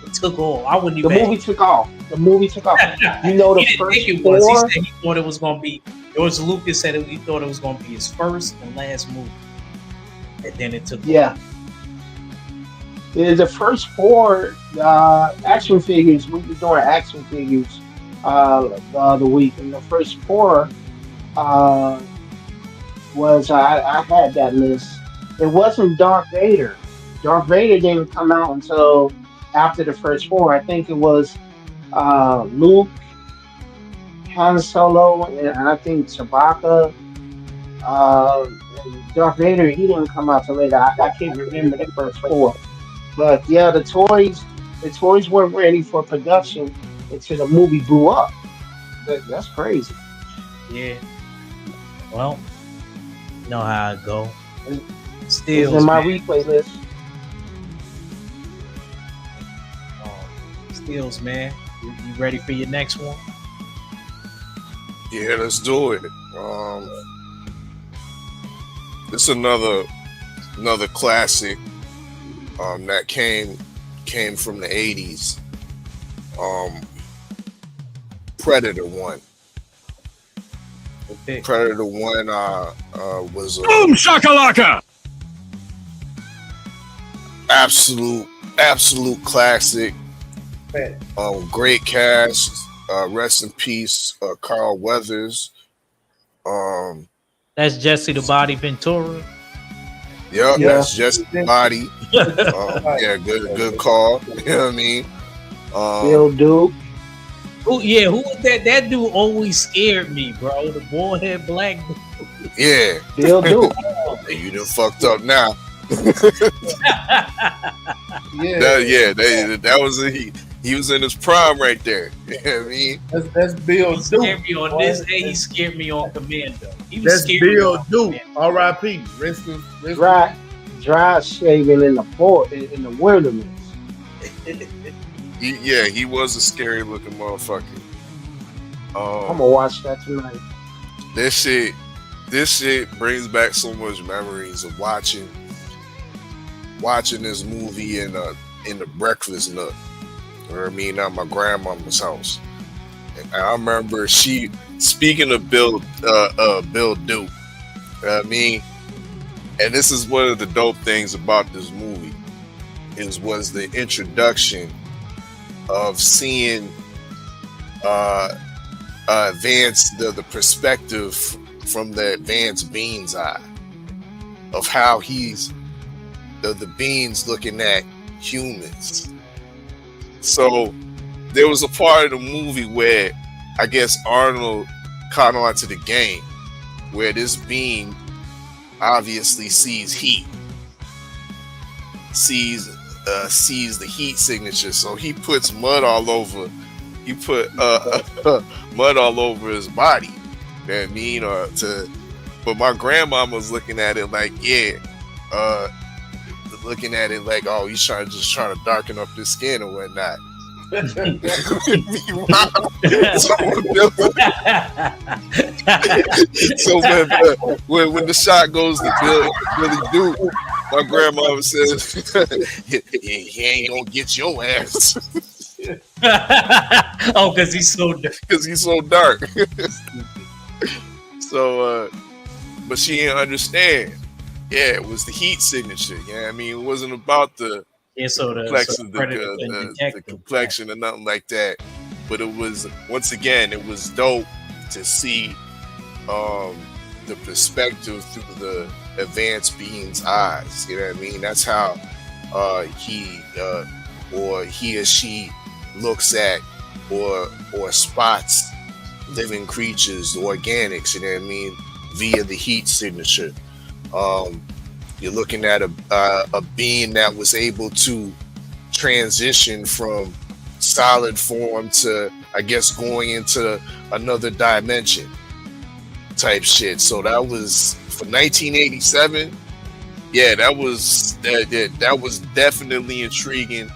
It took off. I wasn't The even. movie took off. The movie took off. You know, He the didn't think first it was. He four. said he thought it was gonna be. George Lucas said he thought it was gonna be his first and last movie, and then it took off. Yeah, the first four action figures. We were doing action figures the other week, and the first four uh, was I had that list. It wasn't Darth Vader. Darth Vader didn't come out until after the first four. I think it was Luke, Han Solo, and I think Chewbacca. And Darth Vader, he didn't come out till later. I can't remember the first four. But yeah, the toys weren't ready for production until the movie blew up. That's crazy. Yeah. Well, you know how it go. It's, it's in Steals, my man. replay list. Steals, man. You ready for your next one? Yeah, let's do it. This is another classic that came from the 80s. Um, Predator 1. Okay. Predator 1 was a Boom shakalaka! absolute classic. Fat. Great cast. Rest in peace, Carl Weathers. That's Jesse the Body Ventura. Yep, Yeah. that's just Body. Yeah, good call. You know what I mean? Bill Duke. Who was that? That dude always scared me, bro. The bald head black dude. Yeah, Bill Duke. you done fucked up now. Yeah, That was he was in his prime right there. You know what I mean? that's Bill He scared Duke. me on this day. He scared me on Commando. He was That's scared me Bill on Duke. Commando. R.I.P. Rest in Dry shaving in the in the wilderness. He was a scary looking motherfucker. I'm gonna watch that tonight. This shit brings back so much memories of watching this movie in the breakfast nook. You know what I mean? At my grandmama's house. And I remember speaking of Bill Duke. You know what I mean? And this is one of the dope things about this movie was the introduction of seeing Vance the perspective from the Vance Bean's eye of how he's the Beans looking at humans. So there was a part of the movie where I guess Arnold caught on to the game where this Bean obviously sees heat, sees the heat signature, so he puts mud all over. He put mud all over his body. You know what I mean? But my grandmama was looking at it like, looking at it like, oh, he's trying to darken up his skin or whatnot. So when the shot goes to Billy Duke, My grandmother says he ain't gonna get your ass Oh, because he's so because he's so dark. So, but she didn't understand. Yeah, it was the heat signature. Yeah, I mean, it wasn't about yeah. the So the complexion, predator couldn't the detect him. complexion or nothing like that. But it was once again, it was dope to see um, the perspective through the advanced being's eyes. You know what I mean? That's how he or he or she looks at or spots living creatures, organics. You know what I mean? Via the heat signature. Um, you're looking at a being that was able to transition from solid form to, I guess, going into another dimension type shit. So that was for 1987. Yeah, that was definitely intriguing.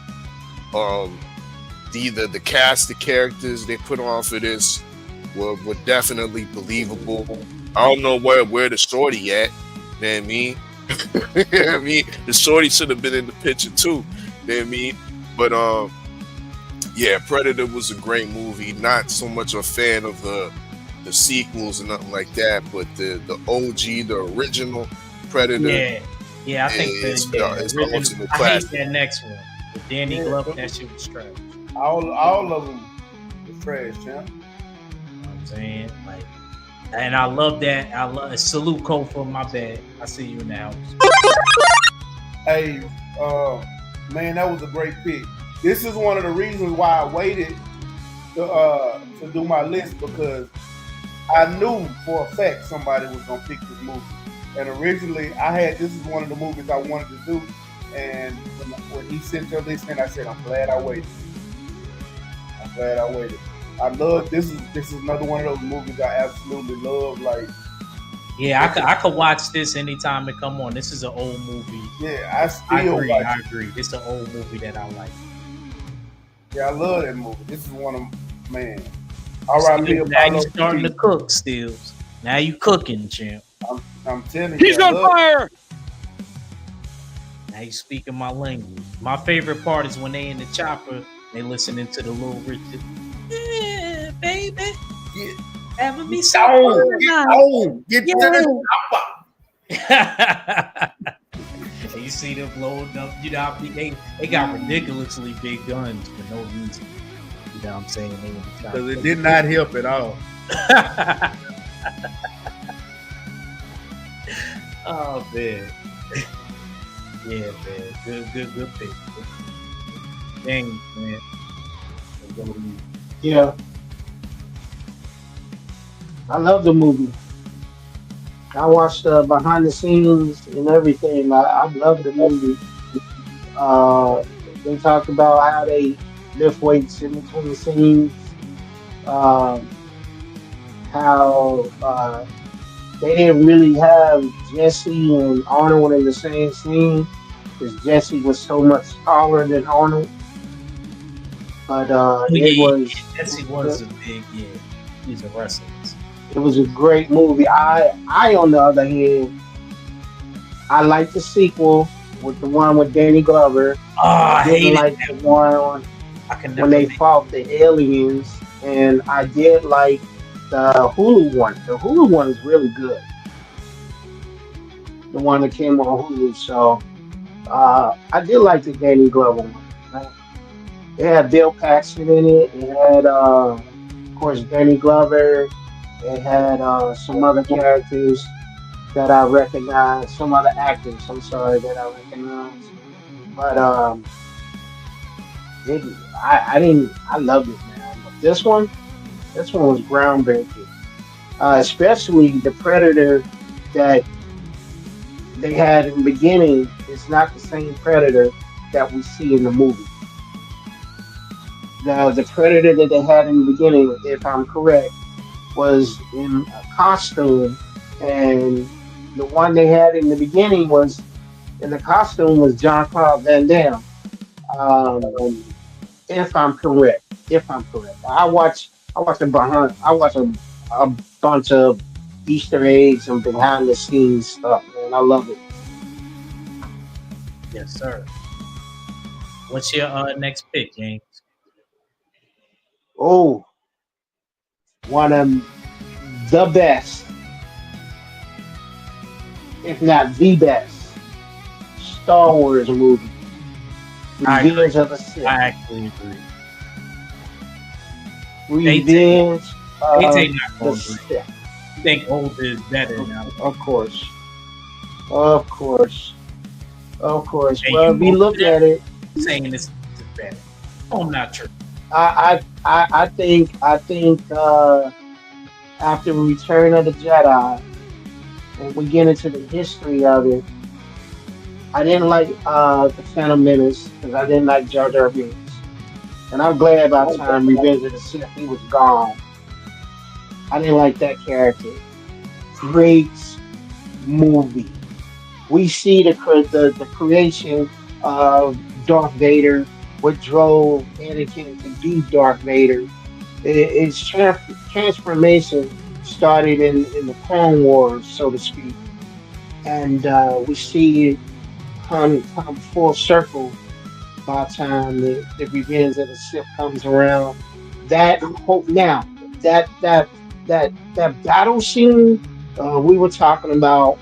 Um, the cast of characters they put on for this were definitely believable. I don't know where the shorty at. You know what I mean? I mean, the shorty should have been in the picture too. You know what I mean? But yeah, Predator was a great movie. Not so much a fan of the sequels and nothing like that, but the OG, the original Predator Yeah. I think is the the original. ultimate I hate classic. that next one with Danny Yeah, Glover. That shit was trash. all of them was trash, champ. You know what I'm saying? Like, and I love that. I love salute Kofa. My bad. I see you in the house. Hey, man, that was a great pick. This is one of the reasons why I waited to do my list because I knew for a fact somebody was gonna pick this movie. And originally, this is one of the movies I wanted to do. And when he sent your list in, I said, I'm glad I waited. I'm glad I waited. I love this is another one of those movies I absolutely love. Like, Yeah, I could watch this anytime it come on. This is an old movie. yeah, I I still agree. watch I it. agree. It's an old movie that I like. Yeah, I love that movie. This is one of man. Still, R.I.P. now you Apollo starting to 13. cook, Steels. Now you cooking, champ. I'm telling you, He's I on love fire! Now you speaking my language. My favorite part is when they in the chopper, they listening to the Little Richard. Yeah, baby, Get having me so on, get nice. on, get to the chopper. And you see them blowing up. You know, I mean, they got ridiculously big guns for no reason. You know what I'm saying? They in the chopper. Because it did not help at all. Oh man. Yeah, man. Good pick. Dang, man. Yeah, I love the movie. I watched behind the scenes and everything. I love the movie. Uh, they talked about how they lift weights in between scenes. Um, how they didn't really have Jesse and Arnold in the same scene because Jesse was so much taller than Arnold. But it Yeah, was Jesse was a big, he's a wrestler. it was a great movie. I on the other hand, I liked the sequel with the one with Danny Glover. Oh, I I didn't hated like the one on I can when never they make fought the aliens, and I did like the Hulu one. The Hulu one is really good. The one that came on Hulu. So I did like the Danny Glover one. It had Bill Paxton in it. It had, of course, Danny Glover. It had some other characters that I recognize, some other actors, I'm sorry, that I recognize. But it, I didn't, I loved it, man. But this one was groundbreaking. Especially the Predator that they had in the beginning is not the same Predator that we see in the movie. The Predator that they had in the beginning, if I'm correct, was in a costume, and the one they had in the beginning was in the costume was John Claude Van Damme. If I'm correct, I watch a bunch of Easter eggs and behind the scenes stuff, man. I love it. Yes, sir. What's your next pick, James? Oh, one of the best, if not the best, Star Wars movie, I agree. Revenge of the Sith. I actually agree. They say Revenge they of not the gonna agree. Sith. You think older is better Of, now? of course, of course, of course. And Well, you if we most look at it, definitely saying this is better. Oh, I'm not true. I think after Return of the Jedi, and we get into the history of it, I didn't like the Phantom Menace because I didn't like Jar Jar Binks, and I'm glad by the time Revenge of the Sith he was gone. I didn't like that character. Great movie. We see the creation of Darth Vader, what drove Anakin to be Darth Vader. Transformation started in the Clone Wars, so to speak, and we see it come full circle by the time the Revenge of the Sith comes around. That hope now that battle scene we were talking about.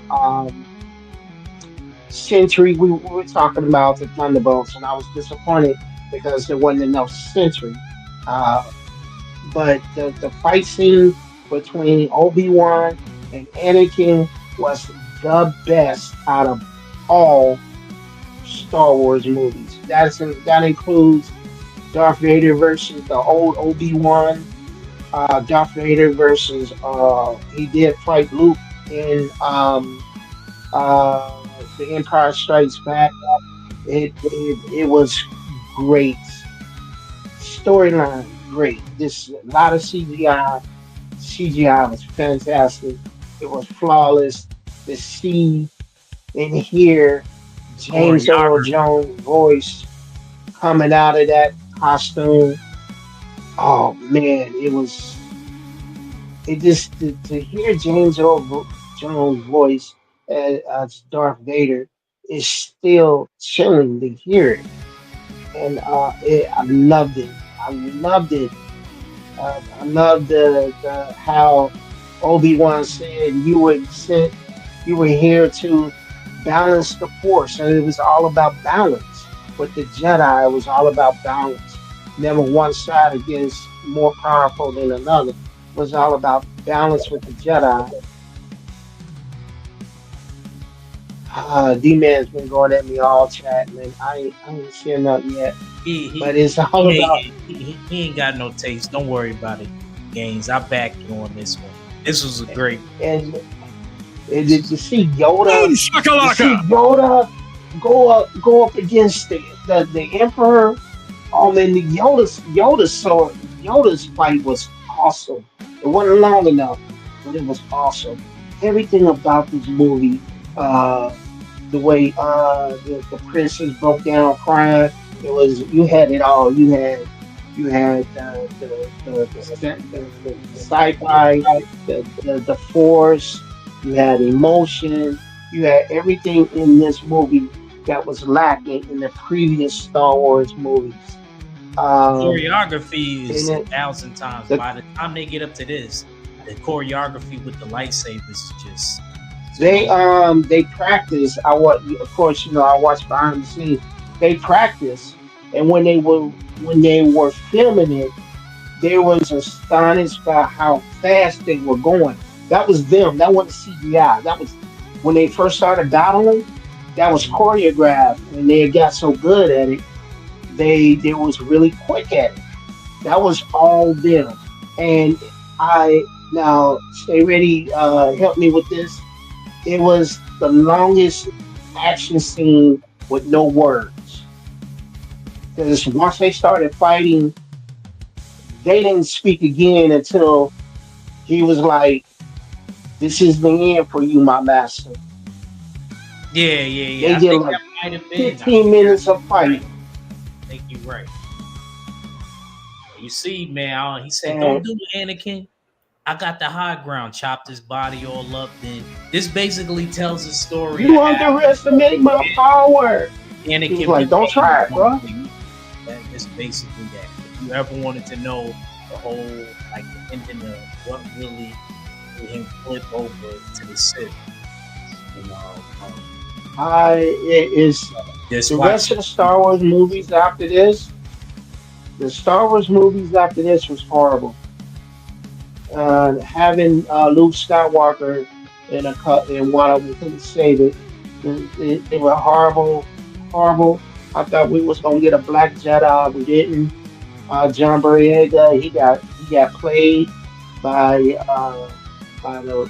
Century, we were talking about the Thunderbolts, and I was disappointed because there wasn't enough Century. Uh, but the fight scene between Obi-Wan and Anakin was the best out of all Star Wars movies. That includes Darth Vader versus the old Obi-Wan, Darth Vader versus he did fight Luke in The Empire Strikes Back. It was great. Storyline, great. This a lot of CGI. CGI was fantastic. It was flawless. To see and hear James Earl Choreography. Jones' voice coming out of that costume. Oh man, it just to hear Jones' voice as Darth Vader is still chilling to hear it, and I loved it. I loved it. I loved the how Obi-Wan said you were here to balance the Force, and it was all about balance. With the Jedi, it was all about balance. Never one side against more powerful than another. It was all about balance with the Jedi. D-Man's been going at me all chat, man. I ain't seen nothing yet, He but he it's all about he ain't got no taste. Don't worry about it, Gaines. I back you on this one. This was a great. and to see Yoda, Boom to see shakalaka! Yoda go up against the Emperor. Oh man, Yoda's fight was awesome. It wasn't long enough, but it was awesome. Everything about this movie, uh, the way the princess broke down crying, you had it all. You had the sci-fi, the force. You had emotion. You had everything in this movie that was lacking in the previous Star Wars movies. Um, Choreography and is it, 1,000 times. the, By the time they get up to this, the choreography with the lightsabers is just it's they practice. Of course, I watch behind the scenes. They practice, and when they were filming it, they was astonished by how fast they were going. That was them. That wasn't CGI. That was when they first started battling. That was choreographed, and they got so good at it. They was really quick at it. That was all them. And I now stay ready. Help me with this. It was the longest action scene with no words. Because once they started fighting, they didn't speak again until he was like, "This is the end for you, my master." yeah. They I did think like that might have been. I 15 think minutes of you're right. fighting, I think you're right. You see, man, he said, "Don't and do it, Anakin. I got the high ground." Chopped his body all up. Then this basically tells the story of you how underestimate my power. and He it was can be like, "Don't made try it, one bro." for you. That is basically that. If you ever wanted to know the whole like the ending of what really made him flip over to the Sith, you know, It is just the watch rest of the Star Wars movies after this. The Star Wars movies after this was horrible. Having Luke Skywalker in a cut in one of them couldn't save it. They were horrible, horrible. I thought we was gonna get a Black Jedi. We didn't. John Boyega, he got played by the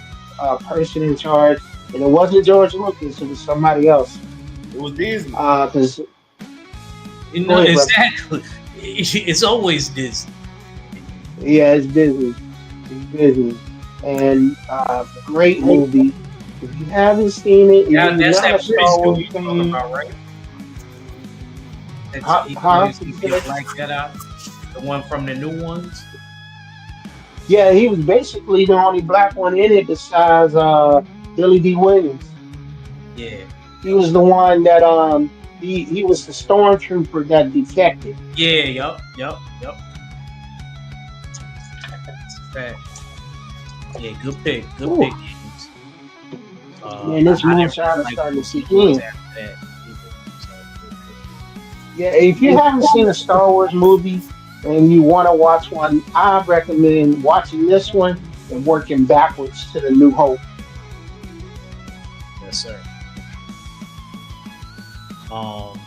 person in charge, and it wasn't George Lucas. It was somebody else. It was Disney. Because you go know ahead, brother. exactly. It's always this. Yeah, it's Disney. It's Disney, and great movie. If you haven't seen it, if Yeah, you're that's not a that British Star dude Wars you talking fan, about, right? That's huh? he Huh? plays You he be a said? Black Jedi, the one from the new ones. Yeah, he was basically the only black one in it besides Billy D. Williams. Yeah, He was the one that he was the stormtrooper that defected. yeah, yup. That's a fact. Yeah, good Ooh, pick, James. man, this I didn't moonshine really is like starting the to kick sequels in. after that either. So good. Yeah, if you haven't seen a Star Wars movie and you want to watch one, I recommend watching this one and working backwards to the New Hope. Yes, sir. Um,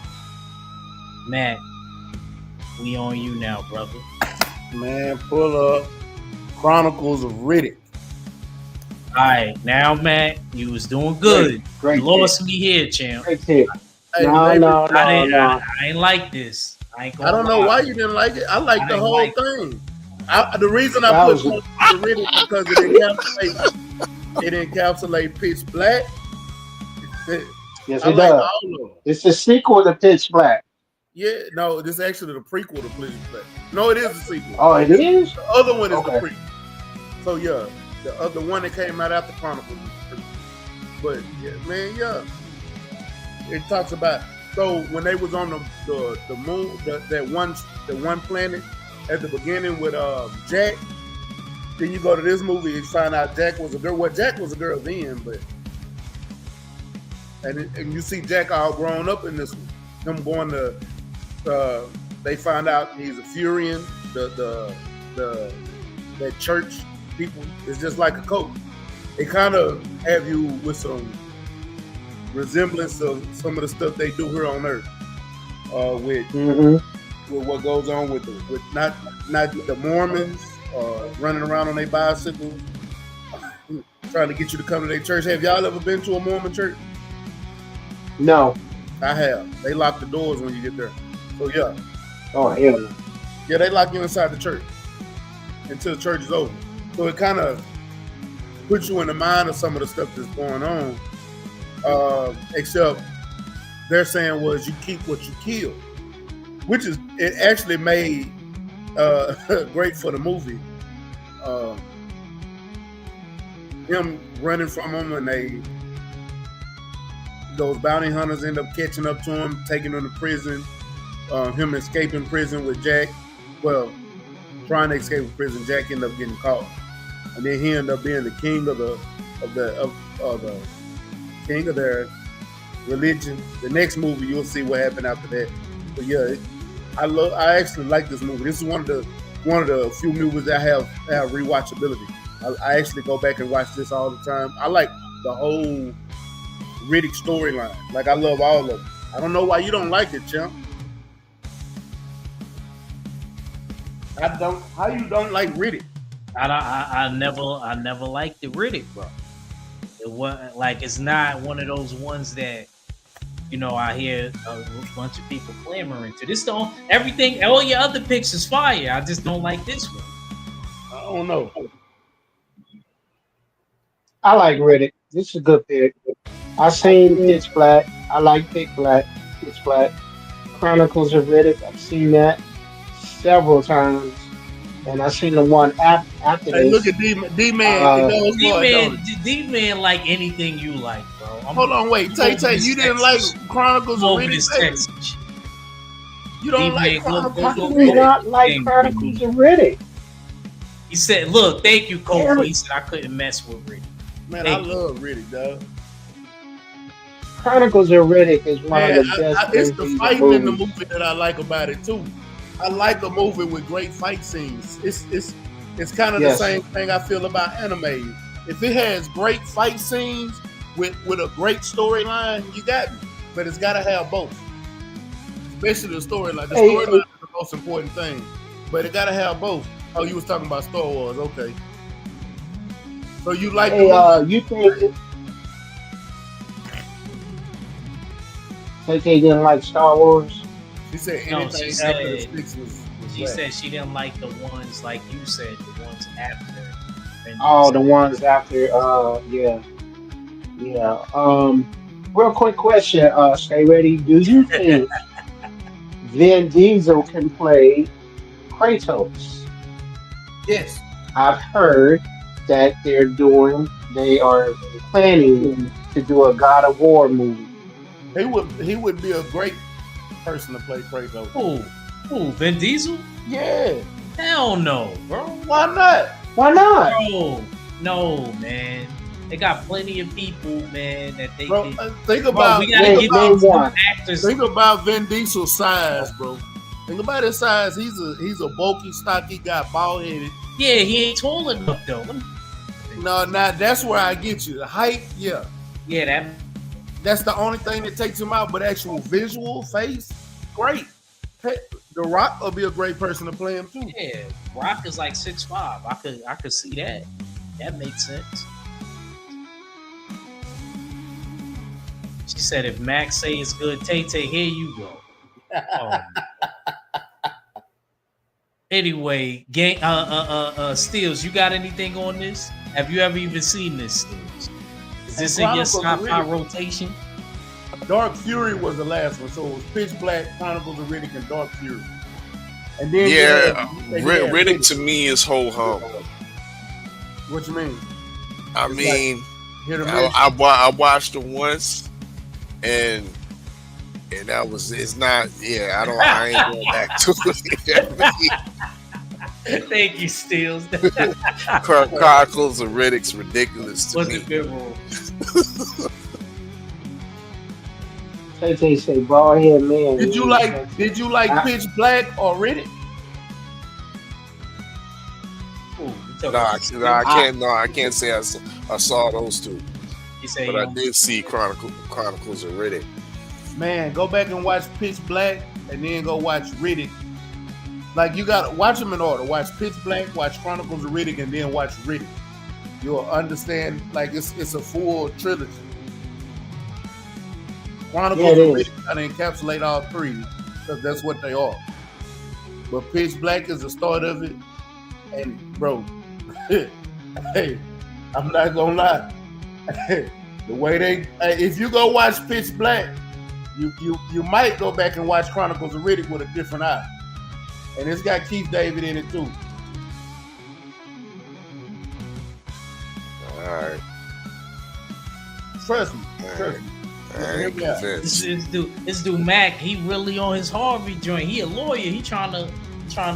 Matt, we on you now, brother. Man, pull up Chronicles of Riddick. All right, now Matt, you was doing good. You Great pick. lost me here, champ. Great pick. Hey, No, maybe, no, no, no. I ain't like this. I ain't gonna I don't know lie. why you didn't like it. I liked I the didn't whole like thing. The reason I That put was Chronicles of Riddick because it encapsulates Pitch Black. yes, I it like does. all of them. It's a sequel to Pitch Black. Yeah, no, this is actually the prequel to Pitch Black. No, it is a sequel. Oh, it is. The other one is Okay. the prequel. So yeah, the other one that came out after Chronicles is the prequel. But yeah, man, yeah, it talks about so when they was on the moon, the one planet at the beginning with Jack. Then you go to this movie and find out Jack was a girl. Well, Jack was a girl then, but and you see Jack all grown up in this one. Him going to they find out he's a Furian. That church people is just like a cult. They kind of have you with some resemblance of some of the stuff they do here on Earth. With what goes on with not the Mormons running around on their bicycles, trying to get you to come to their church. Have y'all ever been to a Mormon church? No. I have. They lock the doors when you get there. So yeah. Oh, hell no. Yeah, they lock you inside the church until the church is over. So it kind of puts you in the mind of some of the stuff that's going on. Except they're saying was you keep what you kill, which is it actually made great for the movie. Him running from them and those bounty hunters end up catching up to him, taking him to prison. Him escaping prison with Jack. Well, trying to escape from prison, Jack ended up getting caught, and then he ended up being the king of the king of their religion. The next movie, you'll see what happened after that. But yeah, I actually like this movie. This is one of the few movies that have rewatchability. I actually go back and watch this all the time. I like the whole Riddick storyline. Like, I love all of it. I don't know why you don't like it, champ. How you don't like Riddick? I never liked the Riddick, bro. It was like it's not one of those ones that I hear a bunch of people clamoring to. This don't everything. All your other picks is fire. I just don't like this one. I don't know. I like Riddick. This is a good pick. I seen Pitch Black. I like Pitch Black. Chronicles of Riddick. I've seen that several times. and I seen the one after Hey, look this. at D-Man. It Uh, goes hard, don't it? D-Man like anything you like, bro. Hold on, wait. Tay, you didn't like Chronicles of Riddick, baby? You don't like how Chronicles of can you Riddick? not like Chronicles of Riddick? He said, "Look, thank you, Kofi." Eric- He said I couldn't mess with Riddick. Man, I love Riddick, dog. Chronicles of Riddick is one of the best it's the Vin Diesel fighting in the movies. movie that I like about it too. I like a movie with great fight scenes. It's kind of the same thing I feel about anime. If it has great fight scenes with a great storyline, you got me. But it's got to have both, especially the storyline. The storyline is the most important thing, but it got to have both. Oh, you was talking about Star Wars, okay? So you like? You think? KK didn't like Star Wars? She said anything she after the six was she said she didn't like the ones like you said, the ones after. Oh, the ones after. Yeah. Real quick question. Stay ready. Do you think Vin Diesel can play Kratos? Yes. I've heard that they are planning to do a God of War movie. He would be a great person to play Kratos. Who? Vin Diesel? Yeah. Hell no, bro. Why not? Why not? Bro, no, man. They got plenty of people, man, that they can. Think about. We gotta get these actors. Think about Vin Diesel's size, bro. Think about his size. He's a bulky, stocky guy, bald headed. Yeah, he ain't tall enough though. No, now that's where I get you. The height, yeah. Yeah, that's the only thing that takes him out. But actual visual face, great. Hey, The Rock will be a great person to play him too. Yeah, Rock is like 6'5". I could see that. That makes sense. She said, "If Max say it's good, Tay, here you go." Anyway, gang, Steels, you got anything on this? Have you ever even seen this, Steels? Is this in your sci-fi rotation? Dark Fury was the last one, so it was Pitch Black, Chronicles of Riddick, and Dark Fury. And then Riddick to me is ho hum. What you mean? I mean, I watched it once, and that was it's not. Yeah, I ain't going back to it. Thank you, Steels. Chronicles of Riddick's ridiculous to me. What's a good rule? Tay say bald head man. Did you like Pitch Black or Riddick? I can't say I saw those two. But I did see Chronicles of Riddick. Man, go back and watch Pitch Black and then go watch Riddick. Like, you gotta watch them in order. Watch Pitch Black, watch Chronicles of Riddick, and then watch Riddick. You'll understand, like, it's a full trilogy. Chronicles of Riddick kind of encapsulate all three, because that's what they are. But Pitch Black is the start of it. And, bro, hey, I'm not gonna lie. The way if you go watch Pitch Black, you might go back and watch Chronicles of Riddick with a different eye. And it's got Keith David in it too. All right. Trust me. This dude Mac, he really on his Harvey joint. He a lawyer. He trying to,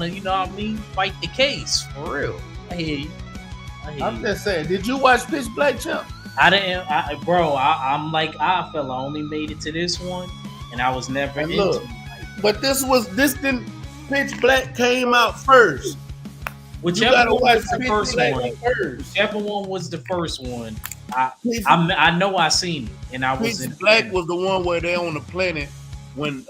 you know what I mean, fight the case for real. I hear you. I'm just saying. Did you watch Pitch Black, Champ? I didn't, I'm like I only made it to this one, and I was never into it. But this didn't. Pitch Black came out first. Whichever one was the first one. Whichever one was the first one. I know I seen it, and I was in. Pitch Black was the one where they're on the planet when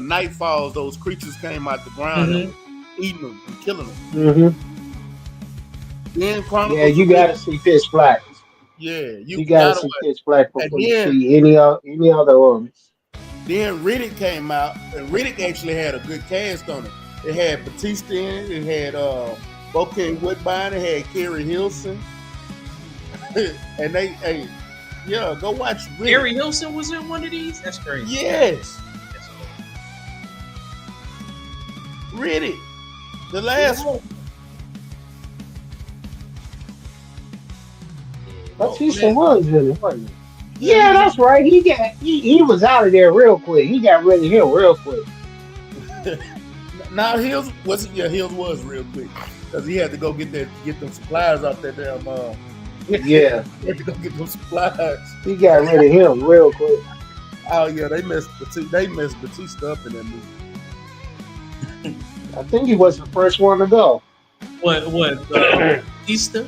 night falls. Those creatures came out the ground and eating them and killing them. Mm-hmm. Then you gotta see Pitch Black. Yeah, you gotta see Pitch Black before you see any other ones. Then Riddick came out, and Riddick actually had a good cast on it. It had Batista in it. It had Bouquet Woodbine. It had Kerry Hilson. And go watch Riddick. Kerry Hilson was in one of these? That's crazy. Yes. Riddick. The last one. Batista man, was in it, wasn't he? yeah, Yeah, that's right. He was out of there real quick. He got rid of him real quick. now Hills was real quick because he had to go get them supplies off that damn. Yeah, he had to go get them supplies. he got rid of him real quick. Oh yeah, they messed Batista up in that movie. I think he was the first one to go. What Easter?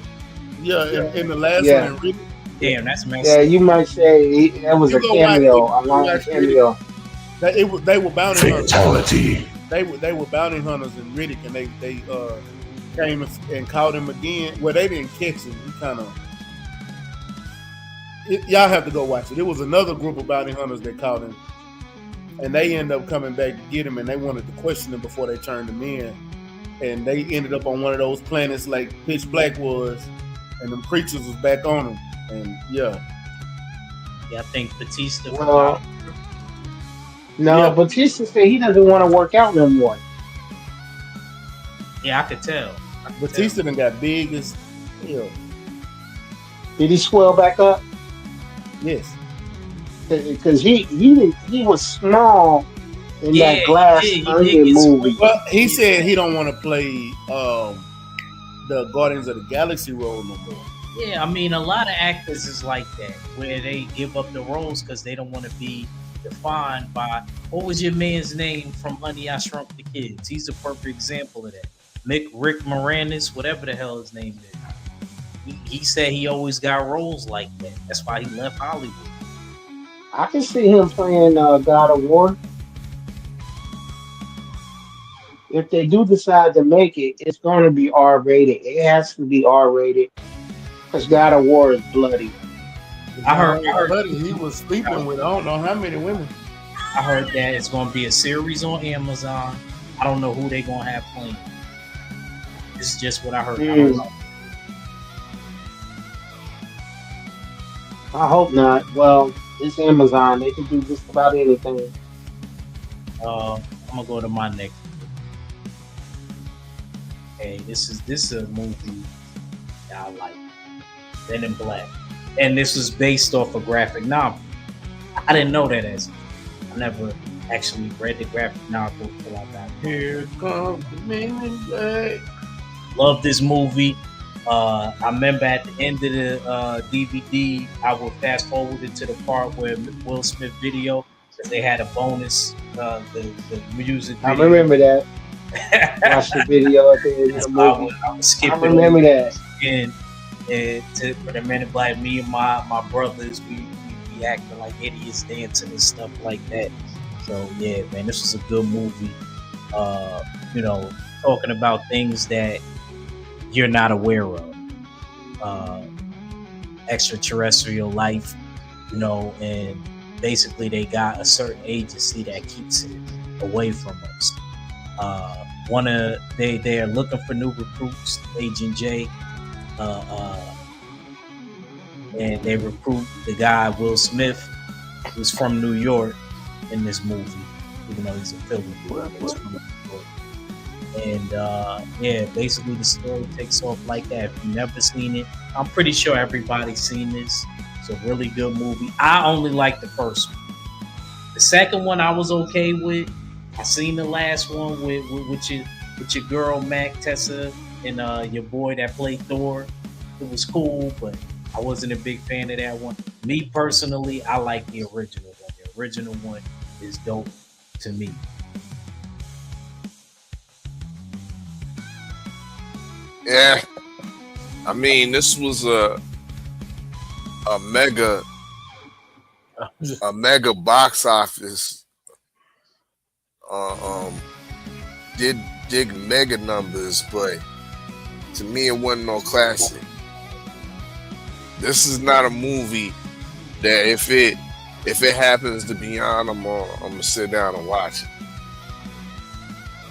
Yeah, in the last one, Yeah, and really, Damn, that's yeah. messed up. You might say that was you a go watch cameo, a you go long watch Riddick. cameo. They were bounty hunters. Fatality. They were bounty hunters in Riddick, and they came and caught him again. Well, they didn't catch him. He kind of. Y'all have to go watch it. It was another group of bounty hunters that caught him, and they ended up coming back to get him, and they wanted to question him before they turned him in. And they ended up on one of those planets like Pitch Black was, and them creatures was back on him. And yeah, Yeah, I think Batista. Well, no, Yeah. Batista said he doesn't want to work out no more. Yeah, I could tell. Batista done got big as hell. Did he swell back up? Yes. Because he was small in Yeah, that Glass he did Onion get movie. Well, he said he don't want to play the Guardians of the Galaxy role no more. Yeah, I mean, a lot of actors is like that, where they give up the roles because they don't want to be defined by what was your man's name from Honey I Shrunk the Kids. He's a perfect example of that. Rick Moranis, whatever the hell his name is. He said he always got roles like that. That's why he left Hollywood. I can see him playing God of War. If they do decide to make it, it's going to be R rated. It has to be R rated because God of War is bloody. I heard Buddy, he was sleeping with I don't know how many women. I heard that it's going to be a series on Amazon. I don't know who they going to have playing. This is just what I heard. I don't know. I hope not. Well, it's Amazon. They can do just about anything. I'm gonna go to my next. Okay, this is a movie that I like. Men in Black, and this was based off a graphic novel. I didn't know that I never actually read the graphic novel until I got here. Here comes the Men in Black. Love this movie. I remember at the end of the DVD, I would fast forward it to the part where Will Smith video, because they had a bonus, the music I video. remember that. Watch the video at the end of That's the why I movie. would skip I it remember that. and for the Men in Black, me and my brothers, we be acting like idiots, dancing and stuff like that. So yeah, man, this was a good movie. Talking about things that you're not aware of, extraterrestrial life, and basically they got a certain agency that keeps it away from us. They're looking for new recruits, Agent J, and they recruit the guy Will Smith, who's from New York in this movie, even though he's a villain. He's from New York. And basically the story takes off like that. If you've never seen it, I'm pretty sure everybody's seen this. It's a really good movie. I only like the first one. The second one I was okay with. I seen the last one with your girl Mac Tessa and your boy that played Thor. It was cool, but I wasn't a big fan of that one. Me personally, I like the original one. The original one is dope to me. Yeah, I mean, this was a mega box office. Did mega numbers, but to me, it wasn't no classic. This is not a movie that if it happens to be on, I'm gonna sit down and watch it.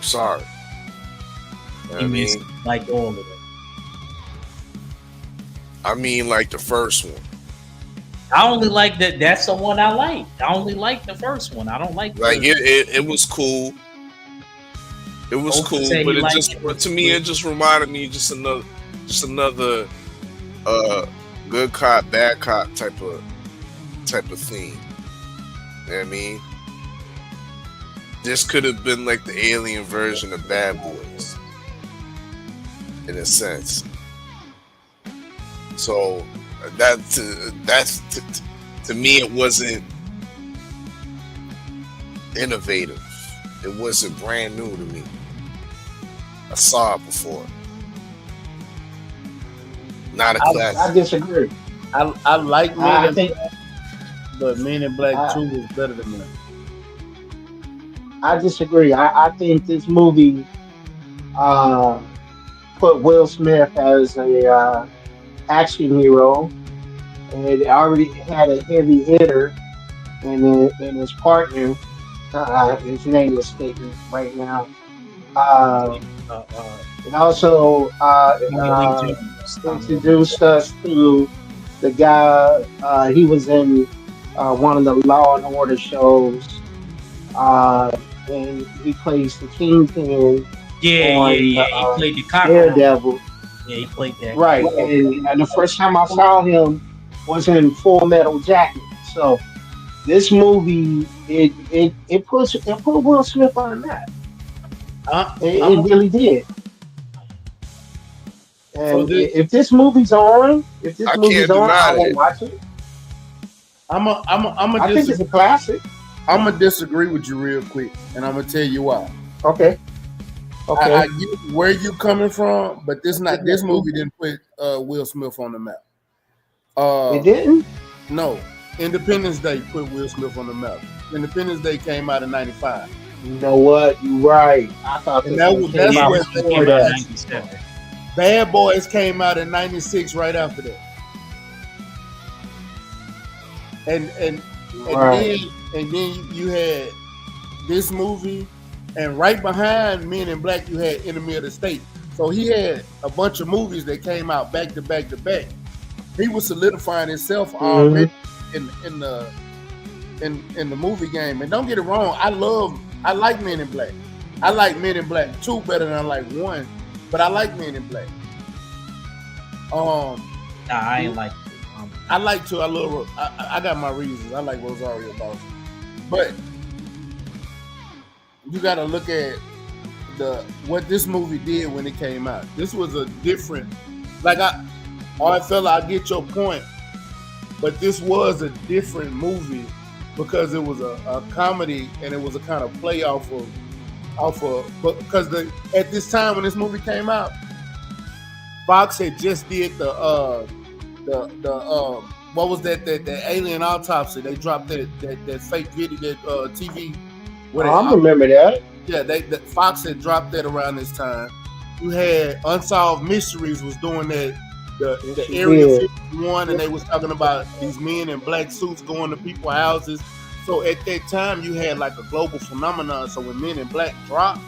Sorry. You know what I mean? Like all of them. I mean, like the first one. I only like that. That's the one I like. I only like the first one. I don't like it was cool. It was cool, but to me it just reminded me just another good cop, bad cop type of theme. You know what I mean? This could have been like the alien version of Bad Boys, in a sense. So to me, it wasn't innovative. It wasn't brand new to me. I saw it before. Not a classic. I disagree. I like Men I in think Black, but Men in Black 2 is better than that. I disagree. I think this movie put Will Smith as a action hero, and it already had a heavy hitter in his partner. His name is escaping right now. Uh, Uh, uh, and also Tommy Lee Jones. introduced us to the guy. He was in one of the Law and Order shows, and he plays the Kingpin on Yeah. He played the cockroach. Daredevil. Yeah, he played that. Right, and the first time I saw him was in Full Metal Jacket. So this movie, it put Will Smith on the map. It really did. And if this movie's on, I can't deny I will it. watch it. I think it's a classic. I'm gonna disagree with you real quick, and I'm gonna tell you why. Okay. I get where you coming from, but this movie didn't put Will Smith on the map. It didn't? No. Independence Day put Will Smith on the map. Independence Day came out in '95. You know what? You're right. I thought And that's that's out what before that. 97. Bad Boys came out in '96 right after that. And Right. then you had this movie, and right behind Men in Black you had Enemy of the State. So he had a bunch of movies that came out back to back to back. He was solidifying himself already in the movie game. And don't get it wrong, I like Men in Black. I like Men in Black 2 better than I like 1, but I like Men in Black. Nah, I ain't like it. I like to. I got my reasons. I like Rosario Dawson, but you got to look at what this movie did when it came out. This was a different. All right, fella, I get your point, but this was a different movie because it was a comedy and it was a kind of play off of. But because at this time when this movie came out, Fox had just did the what was that alien autopsy? They dropped that fake video, that TV. I remember that. Yeah, Fox had dropped that around this time. You had Unsolved Mysteries was doing that the Area 51, and they was talking about these men in black suits going to people's houses. So at that time, you had like a global phenomenon. So when Men in Black dropped,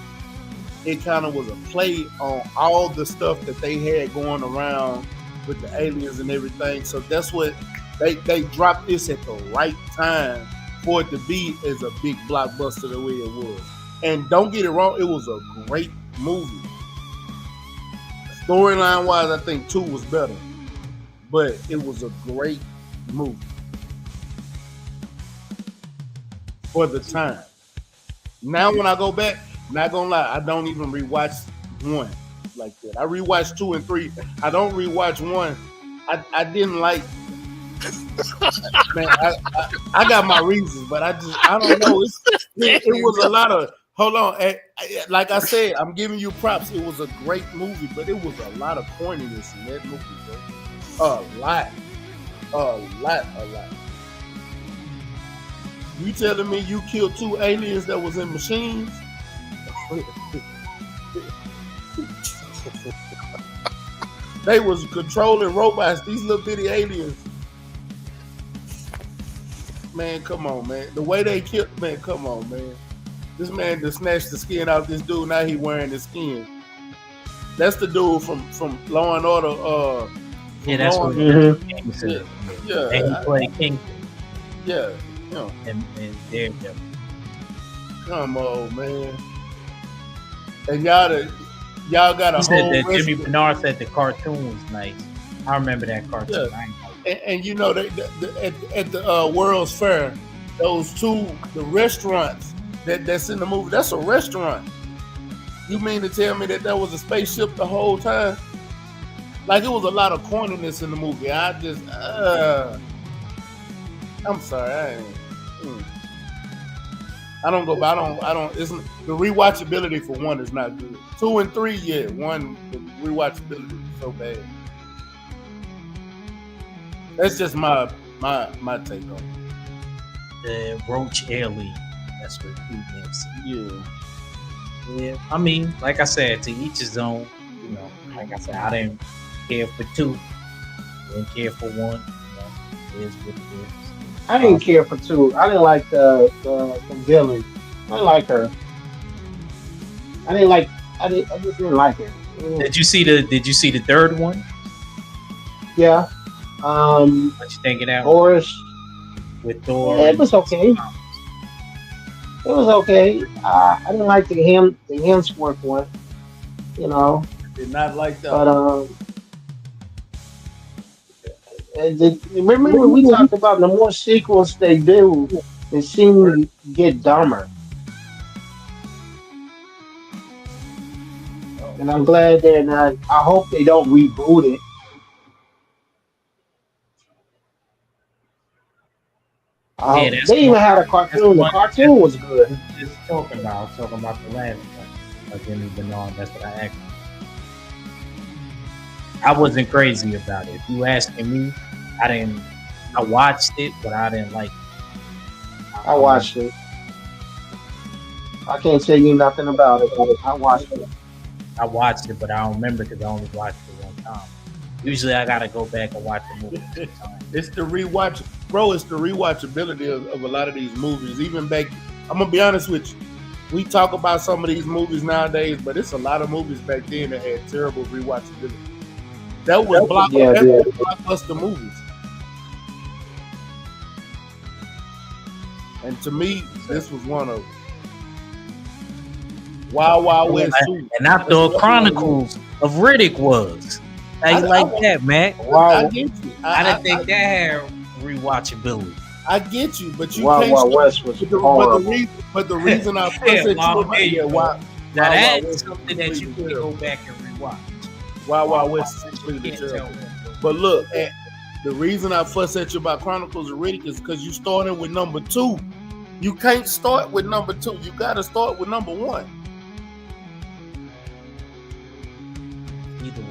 it kind of was a play on all the stuff that they had going around with the aliens and everything. So that's what they dropped this at the right time for it to be as a big blockbuster the way it was. And don't get it wrong, it was a great movie. Storyline wise, I think 2 was better, but it was a great movie for the time. Now when I go back, not gonna lie, I don't even rewatch 1 like that. I rewatch 2 and 3. I don't rewatch 1. I didn't like. Man, I got my reasons, but I don't know. It was a lot of. Hold on, like I said, I'm giving you props. It was a great movie, but it was a lot of corniness in that movie, bro. A lot. You telling me you killed 2 aliens that was in machines? They was controlling robots, these little bitty aliens. Man, come on, man. The way they killed, man, come on, man. This man just snatched the skin out this dude. Now he wearing the skin. That's the dude from Law and Order. Yeah, that's what King said. Yeah. And he played King. Yeah. You know. And Daredevil. Come on, man. And y'all got a He said whole that rest Jimmy of it. Bernard said the cartoon was nice. I remember that cartoon. Yeah. I ain't like and you know at the World's Fair, the restaurants that's in the movie, that's a restaurant. You mean to tell me that was a spaceship the whole time? Like, it was a lot of corniness in the movie. I'm sorry. I don't go. I don't. Isn't the rewatchability for one is not good. 2 and 3, yeah. One, the rewatchability is so bad. That's just my take on it. The Roach Alien. That's what he thinks. Yeah. Yeah. I mean, like I said, to each his own. You know, like I said, I didn't care for 2. Didn't care for 1. You know, it is what it is. I didn't care for 2. I didn't like the villain. I didn't like her. I just didn't like her. Did you see the third one? Yeah. What you think of that? Boris. With Thor. Yeah, it was okay. It was okay. I didn't like the Hemsworth one. You know. Did not like that. But remember we talked about the more sequels they do, they seem to get dumber. And I'm glad they're not. I hope they don't reboot it. They even had a cartoon. The cartoon was good. Just talking about the last one. I didn't even know. That's what I asked. I wasn't crazy about it. If you asking me, I watched it, but I didn't like it. I watched it. I can't tell you nothing about it. I watched it. I watched it, but I don't remember because I only watched it one time. Usually, I gotta go back and watch the movie. It's the rewatch, bro. It's the rewatchability of a lot of these movies. Even back, I'm gonna be honest with you. We talk about some of these movies nowadays, but it's a lot of movies back then that had terrible rewatchability. That was blockbuster movies. And to me, this was one of them. Wild Wild West 2. And I thought Chronicles of Riddick was. How you like that, Mac? I get you. I didn't think that had rewatchability. I get you, but you can't. Wild West was horrible. But the reason I fuss at you, now that's something that you can go back and rewatch. Wild Wild West is completely terrible. But look, the reason I fuss at you about Chronicles of Riddick is because you started with number 2. You can't start with number 2. You got to start with number 1.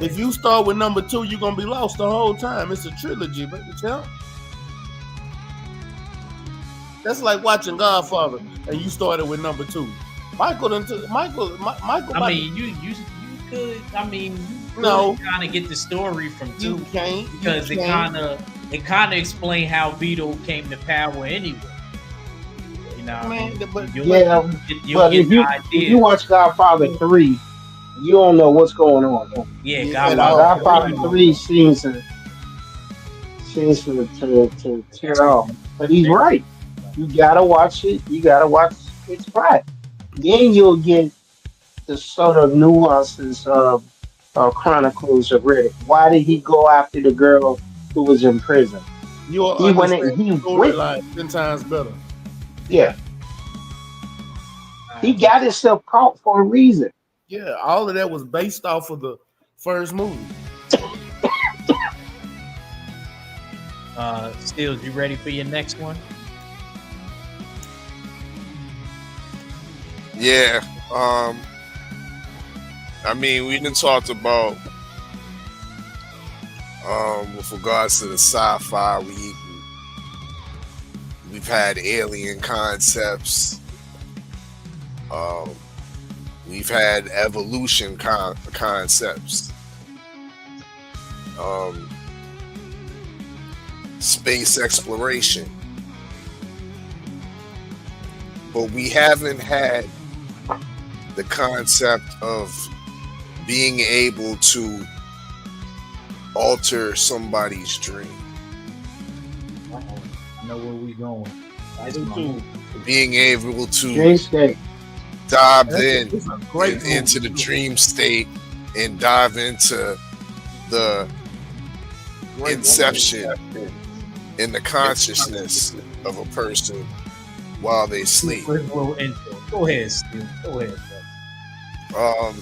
If you start with number 2, you're gonna be lost the whole time. It's a trilogy, baby. That's like watching Godfather, and you started with number 2. Michael. I mean, you could. I mean, you no, kind of get the story from 2. You can't because it kind of explain how Vito came to power anyway. You know, man, but if you watch Godfather 3. You don't know what's going on. Yeah, Godfather 3 seems to tear off. But he's right. You gotta watch it. You gotta watch its plot. Then you'll get the sort of nuances of Chronicles of Riddick. Why did he go after the girl who was in prison? He went storyline 10 times better. Yeah. He got himself caught for a reason. Yeah, all of that was based off of the first movie. Steels, you ready for your next one? Yeah. I mean, we done talked about with regards to the sci-fi, we've had alien concepts. We've had evolution concepts, space exploration, but we haven't had the concept of being able to alter somebody's dream. I know where we're going. Being able to dive into the dream state and dive into the inception in the consciousness of a person while they sleep. Go ahead, Steve. Go ahead, bro.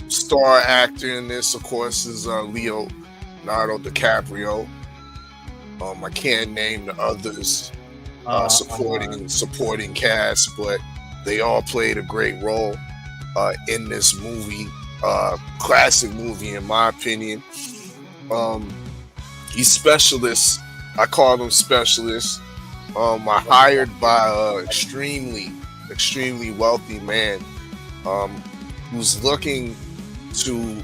Star actor in this, of course, is Leonardo DiCaprio. I can't name the others supporting cast, but they all played a great role in this movie. Classic movie, in my opinion. These specialists, I call them specialists, are hired by an extremely wealthy man who's looking to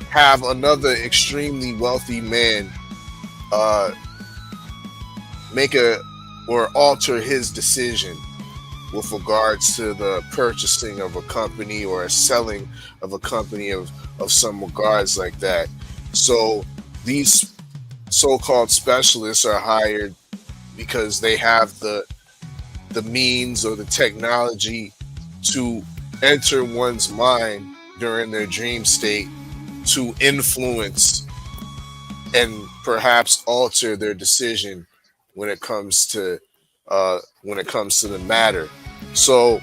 have another extremely wealthy man make or alter his decision with regards to the purchasing of a company or a selling of a company of some regards like that. So these so-called specialists are hired because they have the means or the technology to enter one's mind during their dream state to influence and perhaps alter their decision when it comes to the matter. So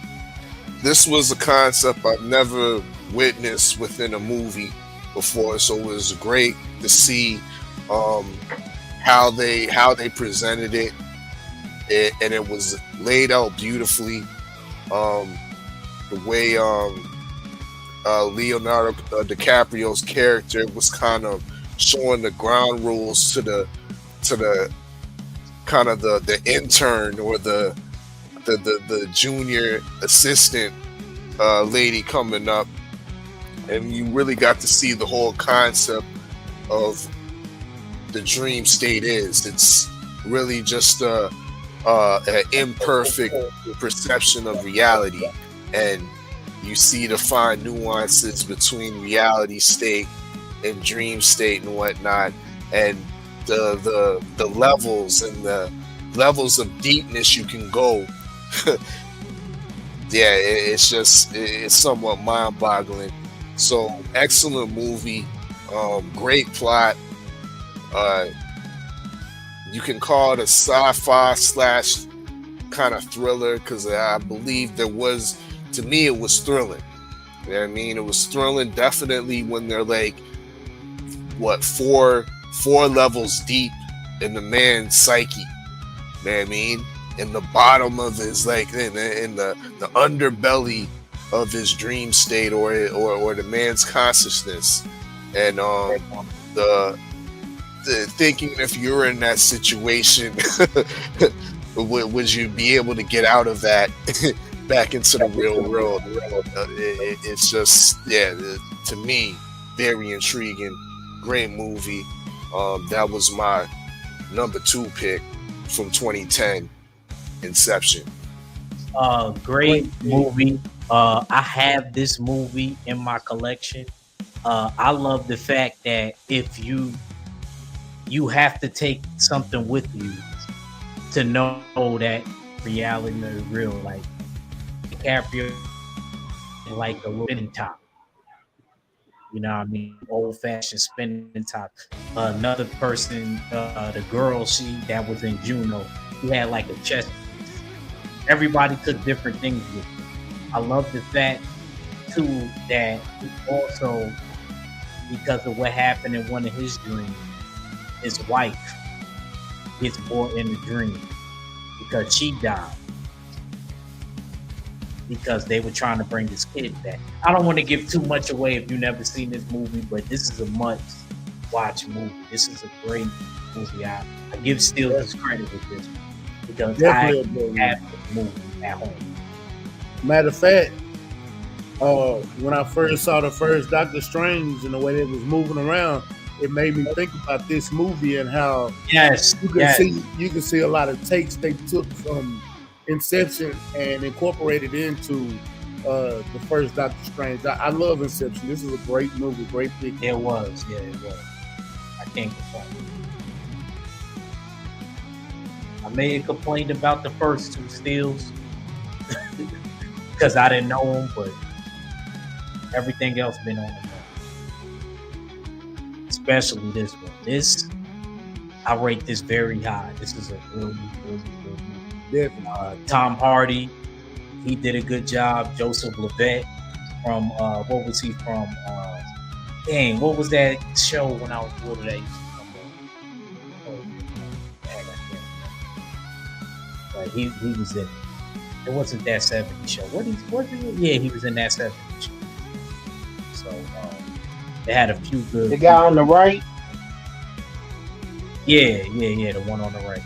this was a concept I've never witnessed within a movie before, so it was great to see how they presented it, and it was laid out beautifully. The way Leonardo DiCaprio's character was kind of showing the ground rules to the kind of the intern or the junior assistant lady coming up, and you really got to see the whole concept of the dream state is. It's really just an imperfect perception of reality, and you see the fine nuances between reality state and dream state and whatnot, and the levels and the levels of deepness you can go. Yeah, it's somewhat mind-boggling. So excellent movie, great plot. You can call it a sci-fi / kind of thriller, because I believe to me it was thrilling. You know what I mean? It was thrilling definitely when they're like four levels deep in the man's psyche. You know what I mean? In the bottom of his, like, in the underbelly of his dream state or the man's consciousness, and the thinking if you're in that situation, would you be able to get out of that back into the real world? It's just, yeah, to me, very intriguing. Great movie. That was my number 2 pick from 2010, Inception. Great movie. I have this movie in my collection. I love the fact that if you have to take something with you to know that reality is real. Like DiCaprio, like a spinning top. You know what I mean? Old fashioned spinning top. Another person, the girl that was in Juno, who had like a chest piece. Everybody took different things with them. I love the fact too that he also, because of what happened in one of his dreams, his wife gets born in the dream because she died. Because they were trying to bring this kid back. I don't want to give too much away if you've never seen this movie, but this is a must-watch movie. This is a great movie. I give Steele his credit with this one because Definitely I have this movie at home. Matter of fact, when I first saw the first Doctor Strange and the way it was moving around, it made me think about this movie and how you can see a lot of takes they took from Inception and incorporated into the first Doctor Strange. I love Inception. This is a great movie, great pick. It was. I can't complain. I may have complained about the first 2 steals because I didn't know them, but everything else been on the especially this one. This I rate this very high. This is a really, really good movie. Definitely. Tom Hardy, he did a good job. Joseph Levitt from what was he from? Dang, what was that show when I was little that used to come on? Oh, dang, I can't remember. But he was in it. It wasn't that 70s show. What is it? Yeah, he was in that 70s show. So they had a few good. The guy on the right. Yeah, the one on the right.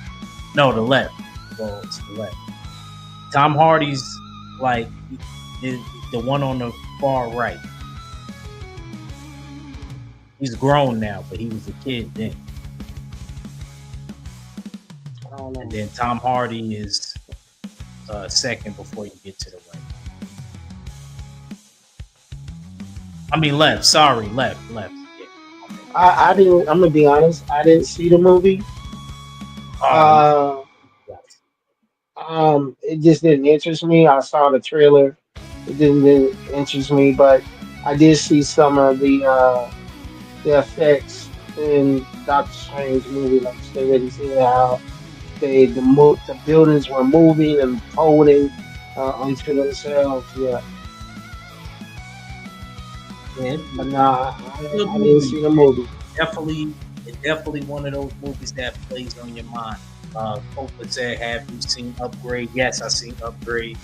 No, the left. Well, it's the left. Tom Hardy's like the one on the far right. He's grown now, but he was a kid then. I don't know. And then Tom Hardy is second before you get to the right. I mean left. Sorry, left. Yeah. I didn't. I'm gonna be honest. I didn't see the movie. Oh, Uh, it just didn't interest me. I saw the trailer. It didn't interest me, but I did see some of the effects in Doctor Strange movie. Like they already see how the buildings were moving and folding onto themselves. Yeah, yeah, but nah, good I didn't movie. see the movie. Definitely one of those movies that plays on your mind. Copa said, "Have you seen Upgrade?" Yes, I seen Upgrade.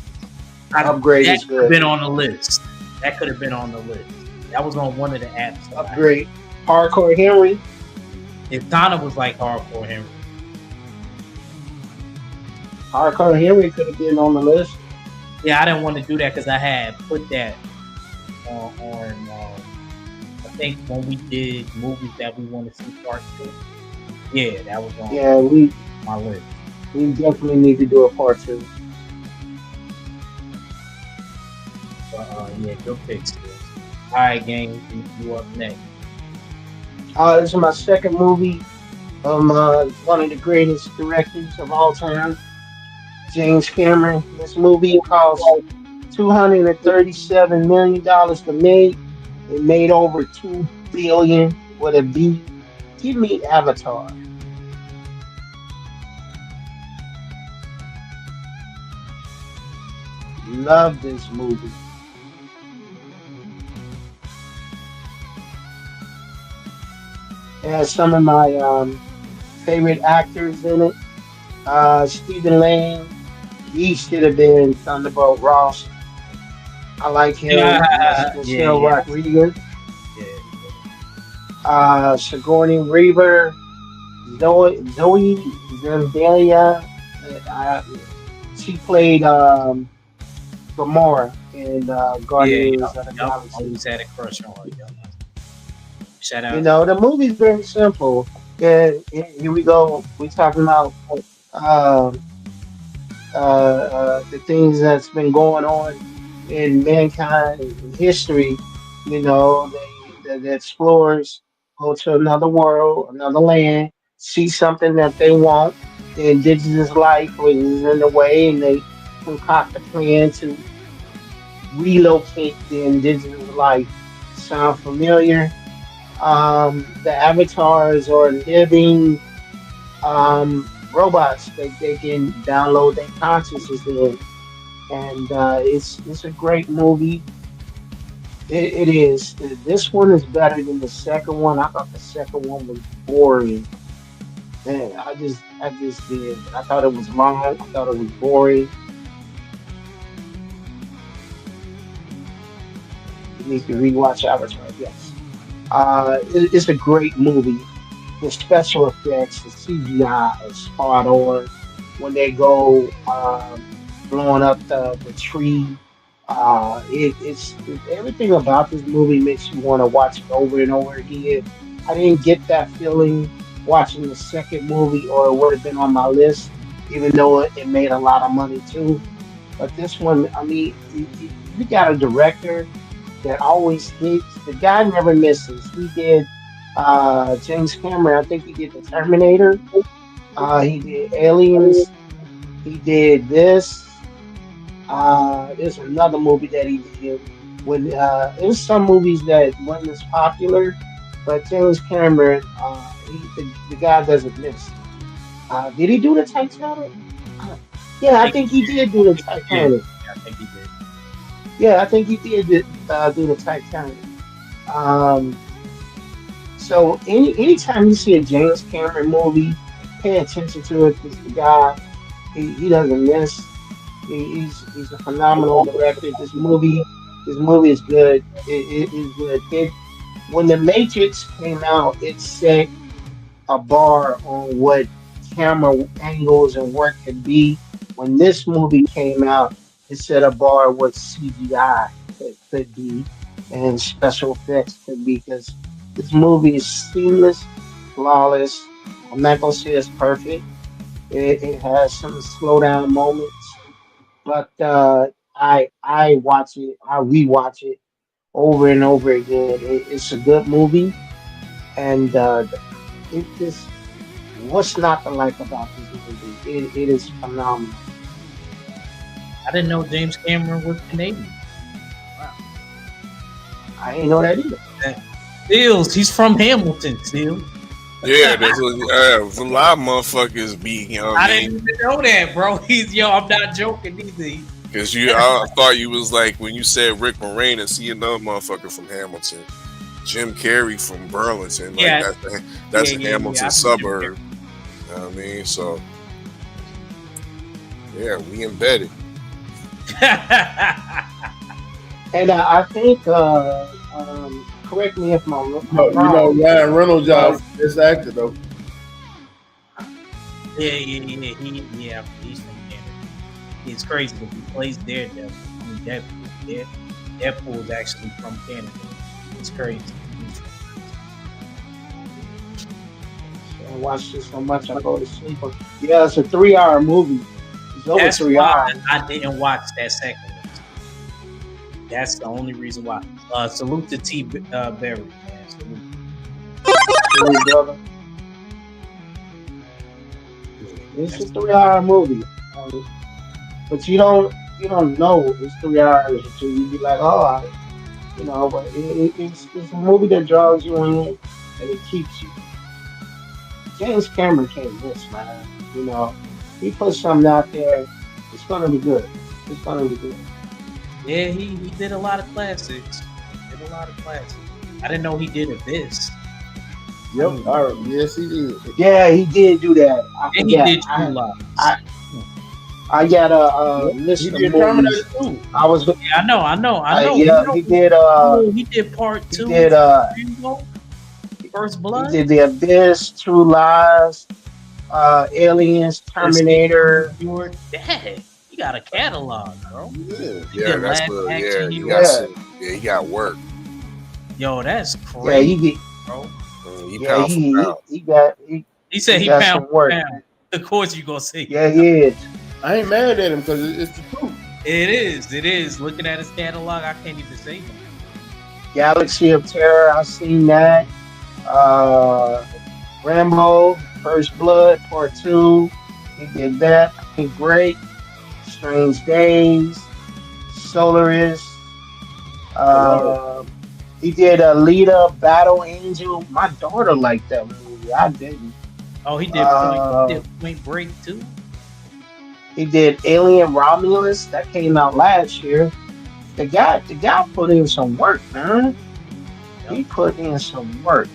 Upgrade That is could have good. been on the list. That could have been on the list. That was on one of the apps. Upgrade. Hardcore Henry. If Donna was like hardcore Henry, Hardcore Henry could have been on the list. yeah, I didn't want to do that because I had put that on I think when we did movies that we want to see part two. Yeah, that was on Yeah, my list. we definitely need to do a part two. But yeah, good picks. Sis. All right, gang, you up next. This is my second movie. One of the greatest directors of all time, James Cameron. This movie cost $237 million to make. It made over 2 billion with a B. Give me Avatar. Love this movie. It has some of my favorite actors in it. Stephen Lang, he should have been Thunderbolt Ross. I like him. Yeah, Michelle Rodriguez, yeah. Sigourney Weaver, Zoe Zendaya. Uh, she played Gamora in Guardians of the Galaxy. Always had a crush on her. Yep. Shout out. You know, the movie's very simple. Yeah, here we go. We talking about um, the things that's been going on in mankind in history. You know, the explorers go to another world, another land, see something that they want. The indigenous life is in the way, and they concoct a plan to relocate the indigenous life. Sound familiar? The avatars are living robots that they can download their consciousness in, and it's a great movie. It is. This one is better than the second one. I thought the second one was boring. Man, I just did. I thought it was long. I thought it was boring. You need to rewatch Avatar. Yes. It's a great movie. The special effects, the CGI is spot on. When they go blowing up the tree, everything about this movie makes you want to watch it over and over again. I didn't get that feeling watching the second movie, or it would have been on my list, even though it made a lot of money too. But this one, I mean, you got a director that always hits. The guy never misses. He did James Cameron. I think he did the Terminator. He did Aliens. He did this. There's another movie that he did. When it was some movies that wasn't as popular, But James Cameron, the guy doesn't miss. Did he do the Titanic? Uh, yeah, I think he did do the Think he did. Titanic. Yeah, I think he did. Yeah, I think he did do the Titanic. Um, so anytime you see a James Cameron movie, pay attention to it because the guy he doesn't miss. He's a phenomenal director. This movie is good. It is good. It when the Matrix came out, it set a bar on what camera angles and work could be. When this movie came out, it set a bar what CGI could be and special effects could be because this movie is seamless, flawless. I'm not gonna say it's perfect. It has some slow down moments, but I watch it, I rewatch it over and over again. It's a good movie, and it just what's not to like about this movie? It is phenomenal. I didn't know James Cameron was Canadian. Wow. I ain't know that either. Stills, he's from Hamilton, Stills. Yeah, there's a lot of motherfuckers be, you know what I I mean? didn't even know that, bro. I'm not joking either. Because I thought you was like, when you said Rick Moranis, see another motherfucker from Hamilton. Jim Carrey from Burlington. Like, Yeah. that's Yeah, a yeah, Hamilton yeah, I know Jim suburb. You know what I mean? So, yeah, we embedded. And I think correct me if I'm You know, wrong. Ryan Reynolds' job is actor though. He's from Canada. It's crazy that he plays Daredevil. I mean, Deadpool is actually from Canada. It's crazy. I watched it so much I go to sleep. Yeah, it's a 3 hour movie. It's over That's 3 hours. why I didn't watch that second one. That's the only reason why. Salute to T. Berry, man. Salute. Really, brother. It's a 3 hour movie. But you don't know it's 3 hours until you be like, oh, but it's a movie that draws you in and it keeps you. James Cameron can't miss, man. He puts something out there. It's gonna be good. It's gonna be good. Yeah, he did a lot of classics. I didn't know he did Abyss. Yep. All right. Yes, he did. Yeah, he did do that. I And he forgot. did True Lies. I got a list He of did movies. Terminator too. I was. Yeah, I know. Yeah, he did. He did part He 2. did. First He Blood. did The Abyss, True Lies, Aliens, Terminator. Your dad. He got a catalog, bro. Yeah. He Yeah, did that's Last the Action he Hero. got he got work. Yo, that's Yeah, crazy, he did. bro. He Yeah, pound for pound. He said he he got pound some for work. pound. Of course you gonna say Yeah, he is. I ain't mad at him because it's the truth. It is. Looking at his catalog, I can't even say that. Galaxy of Terror, I've seen that. Rambo, First Blood, Part 2. He did that. I think great. Strange Days, Solaris. He did Alita, Battle Angel. My daughter liked that movie. I didn't. Oh, he did Point Break too. He did Alien Romulus. That came out last year. The guy put in some work, man. He put in some work.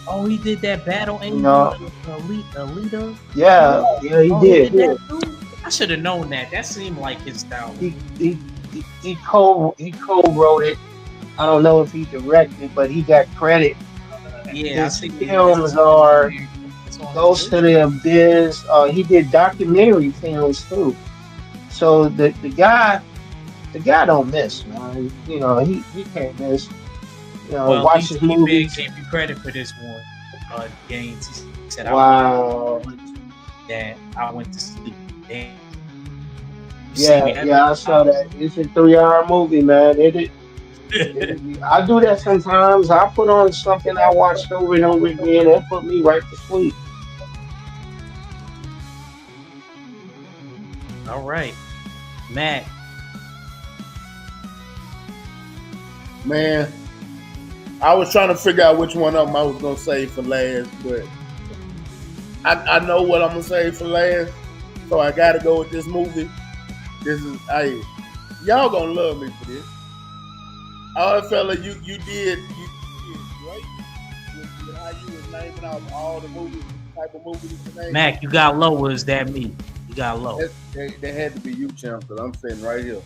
Oh, he did that Battle Angel, Alita. Yeah, he did. That too? I should have known that. That seemed like his style. He co-wrote it. I don't know if he directed, but he got credit. Yeah, His films are Ghost to the Abyss. He did documentary films too. So the guy don't miss, man. He can't miss. Watch his movies. Gave you credit for this one, Gaines. He said, Wow. That I went to sleep. Damn. Yeah, I saw that. It's a 3 hour movie, man. I do that sometimes. I put on something I watched over and over again. That put me right to sleep. All right, Matt. Man, I was trying to figure out which one of them I was gonna save for last, but I know what I'm gonna save for last, so I gotta go with this movie. This is y'all gonna love me for this. Oh, fella, you did great with how you was naming out all the movies, type of movies you name. Mac, you got low, or is that me? You got low. They had to be you, champ, because I'm sitting right here.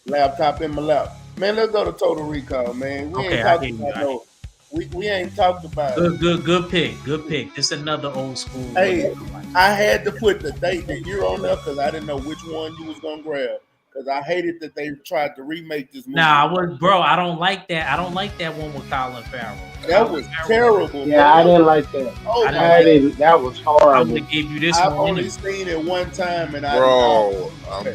Laptop in my lap. Man, let's go to Total Recall, man. We ain't talking about no. We ain't talked about good pick. Good pick. This is another old school. Hey, I had to put the date, the year on there because I didn't know which one you was gonna grab. Because I hated that they tried to remake this movie. Nah, I don't like that. I don't like that one with Colin Farrell. That was terrible. Yeah, I didn't like that. Oh, I didn't. That was horrible. I would have gave you this I've one. only seen it one time, and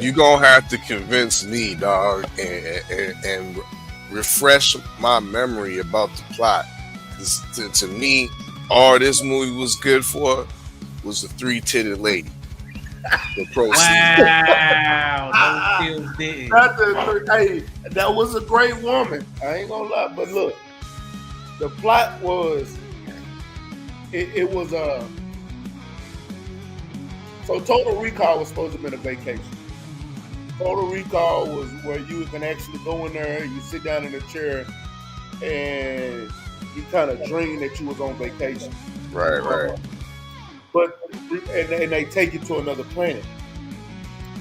you gonna have to convince me, dog, and refresh my memory about the plot. Because to me, all this movie was good for was the three-titted lady. The proceeds. Wow, those feels did. Hey, that was a great woman. I ain't gonna lie, but look, the plot was it was so Total Recall was supposed to have been a vacation. Total Recall was where you can actually go in there, you sit down in a chair, and you kind of dream that you was on vacation. Right. But and they take you to another planet.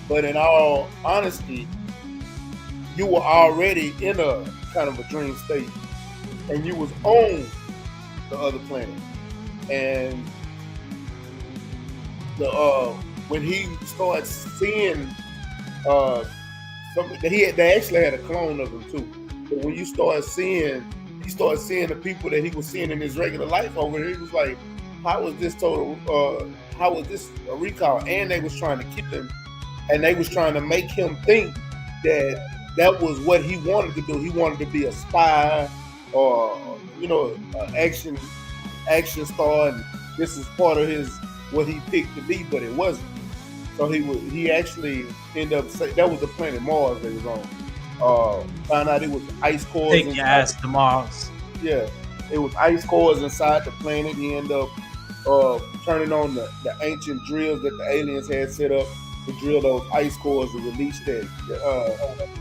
But in all honesty, you were already in a kind of a dream state, and you was on the other planet. And when he started seeing they actually had a clone of him too. But when he started seeing the people that he was seeing in his regular life over here, he was like, how was this a recall? And they was trying to kill him, and they was trying to make him think that was what he wanted to do. He wanted to be a spy or an action star, and this is part of what he picked to be, but it wasn't. So he actually ended up saying that was the planet Mars they was on. Found out it was ice cores. Take your ass to Mars. Yeah, it was ice cores inside the planet. He ended up turning on the ancient drills that the aliens had set up to drill those ice cores to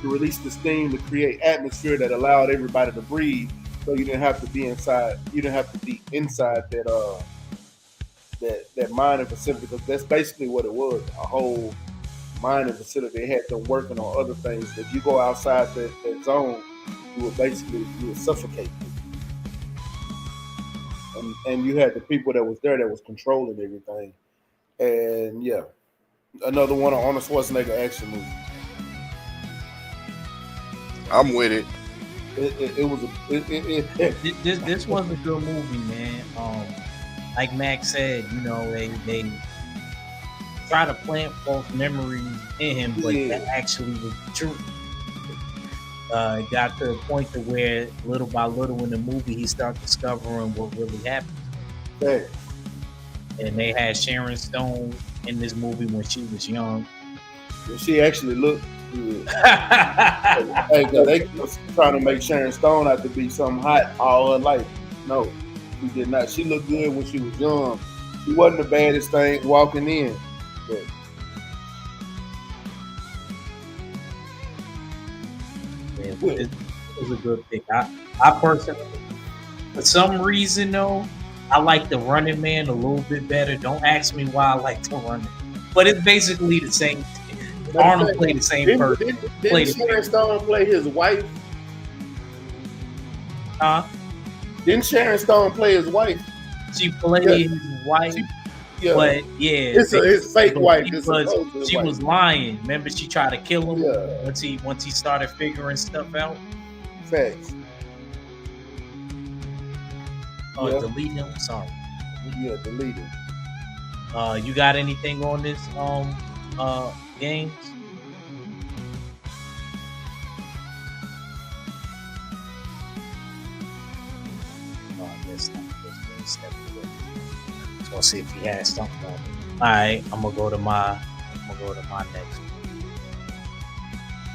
release the steam to create atmosphere that allowed everybody to breathe. So you didn't have to be inside. You didn't have to be inside that mining facility, because that's basically what it was. A whole mining facility. They had them working on other things. If you go outside that zone, you would suffocate. And you had the people that was there that was controlling everything. And yeah, another one of Arnold Schwarzenegger action movie. I'm with it. This was a good movie, man. Like Max said, they try to plant false memories in him, but that actually was true. It got to a point to where little by little in the movie he started discovering what really happened. Hey. And they had Sharon Stone in this movie when she was young. She actually looked good. Hey, they was trying to make Sharon Stone out to be something hot all her life. No, she did not. She looked good when she was young. She wasn't the baddest thing walking in. But it was a good pick. I personally, for some reason though, I like the Running Man a little bit better. Don't ask me why I like the Running, but it's basically the same. Arnold played the same person. Didn't Sharon Stone play his wife? Huh? Didn't Sharon Stone play his wife? She played his wife. But yeah, it's his fake wife. Because she was lying. Remember, she tried to kill him once he started figuring stuff out. Facts. Delete him. Sorry. Yeah, delete him. You got anything on this games? So see if he has something on it. All right, I'm gonna go to my next one.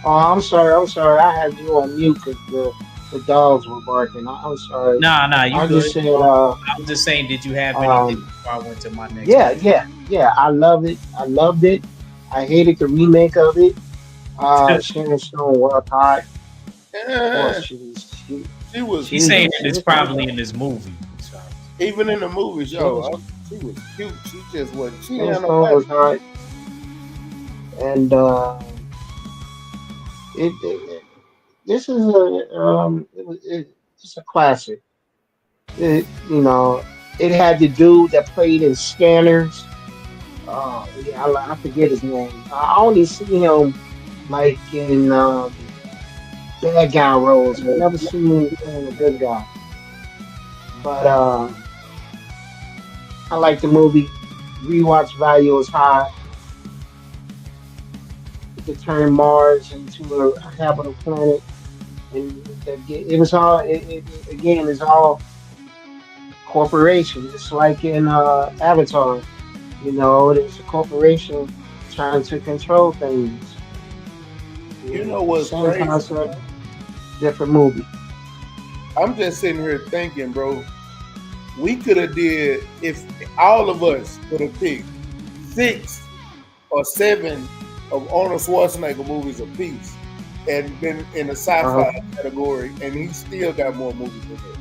Oh, I'm sorry. I had you on mute because The dogs were barking. I'm sorry. Nah, you I good. just said, I was just saying, did you have anything um, before I went to my next yeah, movie? yeah. I love it. I loved it. I hated the remake of it. Sharon Stone was hot. Of course, Eh, she was He's saying cute. that it's probably in this movie. So. Even in the movies, Sharon, she was cute. She just wasn't. She didn't Sharon have no Stone body. was hot, and this is it's a classic. It had the dude that played in Scanners. Yeah, I forget his name. I only see him like in bad guy roles. I never seen him playing a good guy. But I like the movie. Rewatch value is high. It could turn Mars into a habitable planet, and it was all. Again, it's all corporation. It's like in Avatar. There's a corporation trying to control things. You know what's Same crazy? concept, different movie. I'm just sitting here thinking, bro. We could have did if all of us could have picked 6 or 7 of Arnold Schwarzenegger movies apiece, and been in the Uh, sci-fi category, and he still got more movies than that.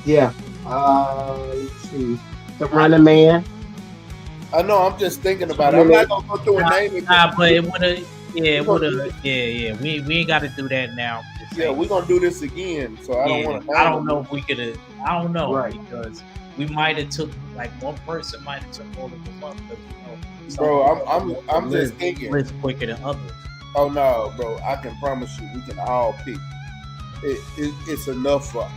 yeah. Let's see. The Running Man. I know. I'm just thinking about it. I'm not Terminator. gonna go through and name it. But it would have, yeah, it We're would gonna do have, this. yeah. We ain't got to do that now. Just Yeah, saying. we're gonna do this again. So I don't Yeah, want to I name don't know them. if we could have. I don't know Right. because we might have took like one person might have took all of them up because some Bro, people I'm just live, thinking. live quicker than others. Oh no, bro! I can promise you, we can all pick. It's enough for.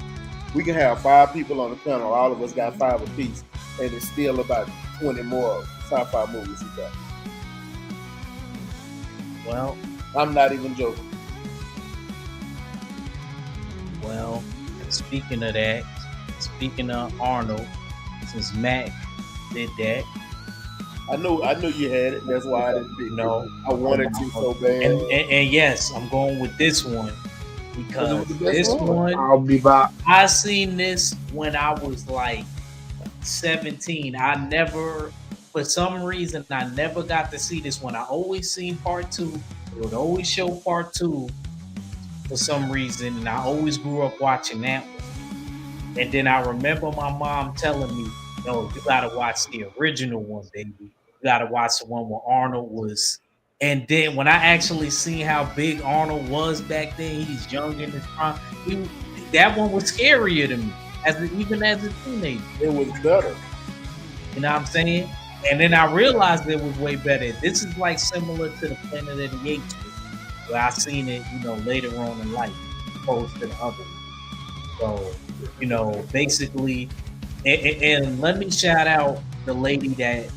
We can have 5 people on the panel. All of us got 5 apiece, and it's still about 20 more sci-fi movies we got. Well, I'm not even joking. well. Speaking of that, speaking of Arnold, since Mac did that, I knew you had it. That's why I didn't pick no, it. I wanted to so bad. and yes, I'm going with this one Because it was because the best this one. I'll be back. I seen this when I was like 17. For some reason, I never got to see this one. I always seen part 2. It would always show part 2 for some reason, and I always grew up watching that one. And then I remember my mom telling me, "No, you gotta watch the original one, baby. You gotta watch the one where Arnold was." And then when I actually seen how big Arnold was back then, he's young in his prime. That one was scarier to me, even as a teenager. It was better. You know what I'm saying? And then I realized it was way better. This is like similar to the Planet of the Apes, where I seen it, later on in life, opposed to the other one. So, basically, and let me shout out the lady that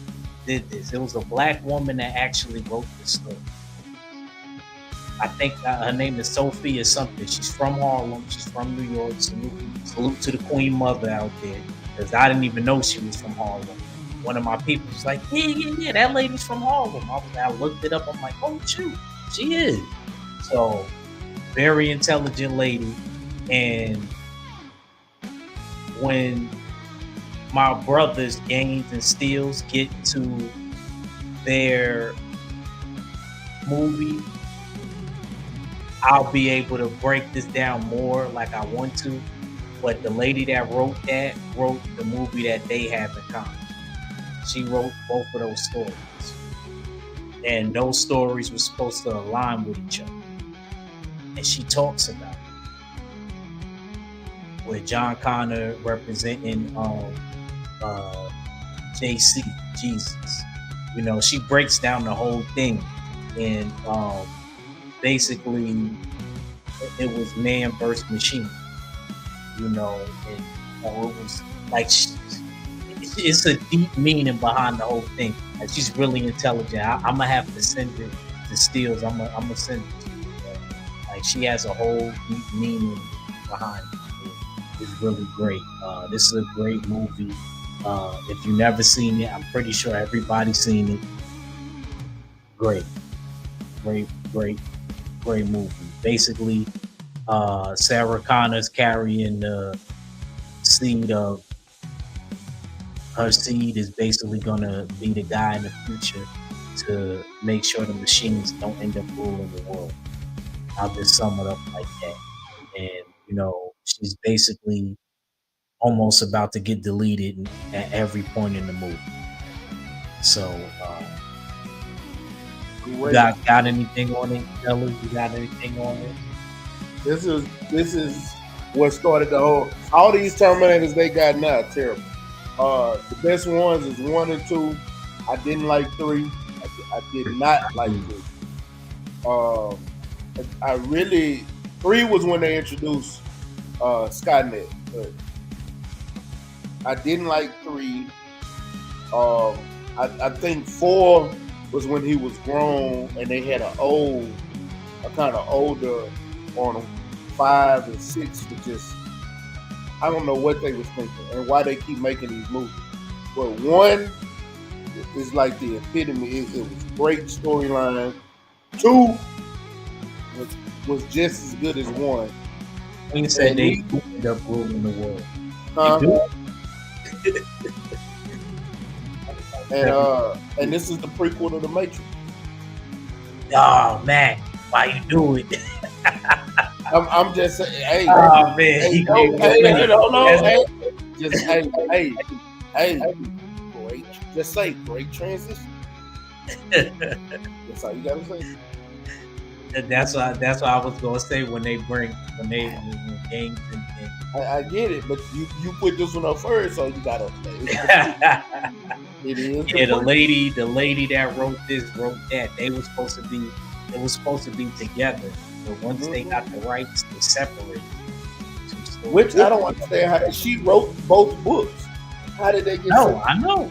did this. It was a black woman that actually wrote this story. I think her name is Sophie or something. She's from Harlem. She's from New York. Salute to the Queen Mother out there, because I didn't even know she was from Harlem. One of my people was like, yeah, that lady's from Harlem. I looked it up. I'm like, oh shoot, she is. So, very intelligent lady. And when my brothers, Gaines and Steels, get to their movie, I'll be able to break this down more like I want to. But the lady that wrote the movie that they have in common. She wrote both of those stories. And those stories were supposed to align with each other. And she talks about it. With John Connor representing JC, Jesus. She breaks down the whole thing. And basically, it was man versus machine. And it was like it's a deep meaning behind the whole thing. Like, she's really intelligent. I'm gonna have to send it to Steels. I'm gonna send it to you. Like, she has a whole deep meaning behind it. It's really great. This is a great movie. If you've never seen it, I'm pretty sure everybody's seen it. Great movie. Basically, Sarah Connor's carrying the seed of her seed is basically gonna be the guy in the future to make sure the machines don't end up ruling the world. I'll just sum it up like that. And she's basically almost about to get deleted at every point in the movie. So, you got anything on it, fellas? You got anything on it? This is what started the whole. All these Terminators they got now are terrible. The best ones is 1 and 2. I didn't like 3. I did not like 3. I really 3 was when they introduced Skynet, but I didn't like 3. I think 4 was when he was grown and they had a kind of older on him. 5 and 6 was just, I don't know what they was thinking and why they keep making these movies. But 1 is like the epitome. It was great storyline. 2 was just as good as 1. When you said they ended up ruling the world, and this is the prequel to The Matrix. Oh man, why you do it? I'm just saying, hey. Oh man, hey, just hey, great. Just say great transition. That's all you gotta say. That's what I was gonna say when they games and I get it, but you put this one up first, so you gotta. It is. Yeah, the lady that wrote that. It was supposed to be together, but once they got the rights, they separated. Which I don't understand how she wrote both books. How did they get? No, I know.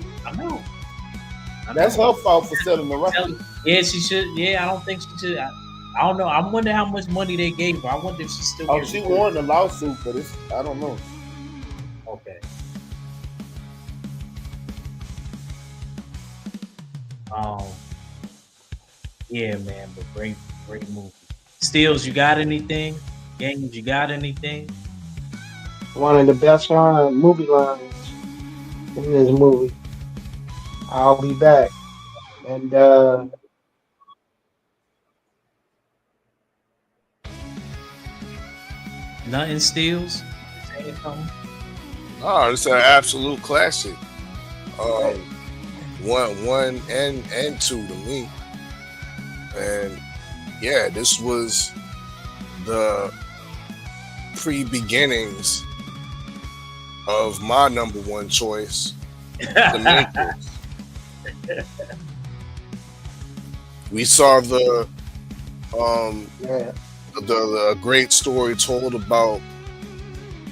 That's her fault for selling the rights. Yeah, she should. Yeah, I don't think she should. I don't know. I wonder how much money they gave her. I wonder if she still. Oh, she won the lawsuit, but I don't know. Okay. Yeah, man, but great movie. Steels, you got anything? Games, you got anything? One of the best movie lines in this movie. I'll be back. And Nothing Steels? Saying something? No, it's an absolute classic. One and 2 to me. And yeah, this was the pre-beginnings of my number 1 choice, The Matrix. We saw the great story told about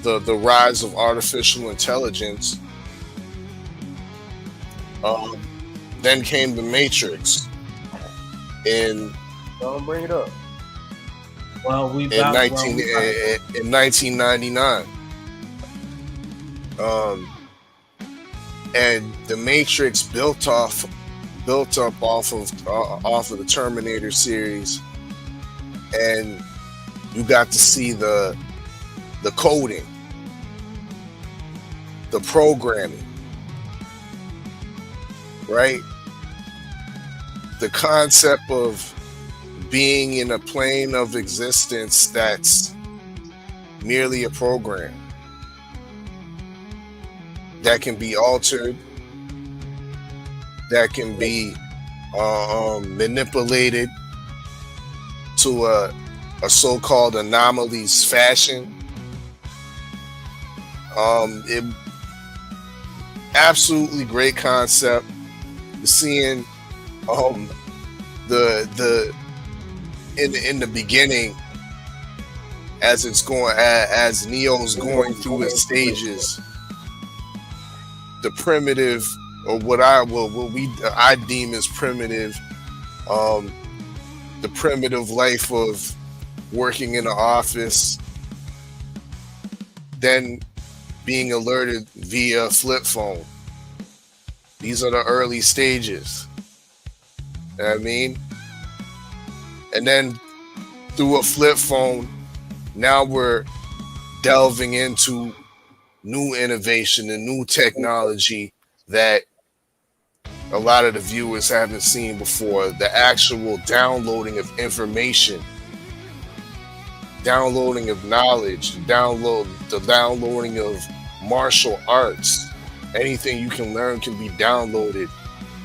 the rise of artificial intelligence. Then came The Matrix Don't bring it up. Well, in 1999. And The Matrix built up off of the Terminator series, and you got to see the coding, the programming, right? The concept of being in a plane of existence that's merely a program that can be altered, that can be manipulated to a so-called anomalies fashion. It absolutely great concept. Seeing the in the beginning, as Neo's going through his stages, the primitive, or what I deem as primitive, the primitive life of working in an office, then being alerted via flip phone. These are the early stages. You know what I mean? And then through a flip phone, Now we're delving into new innovation and new technology that a lot of the viewers haven't seen before. The actual downloading of information, downloading of knowledge, the downloading of martial arts. Anything you can learn can be downloaded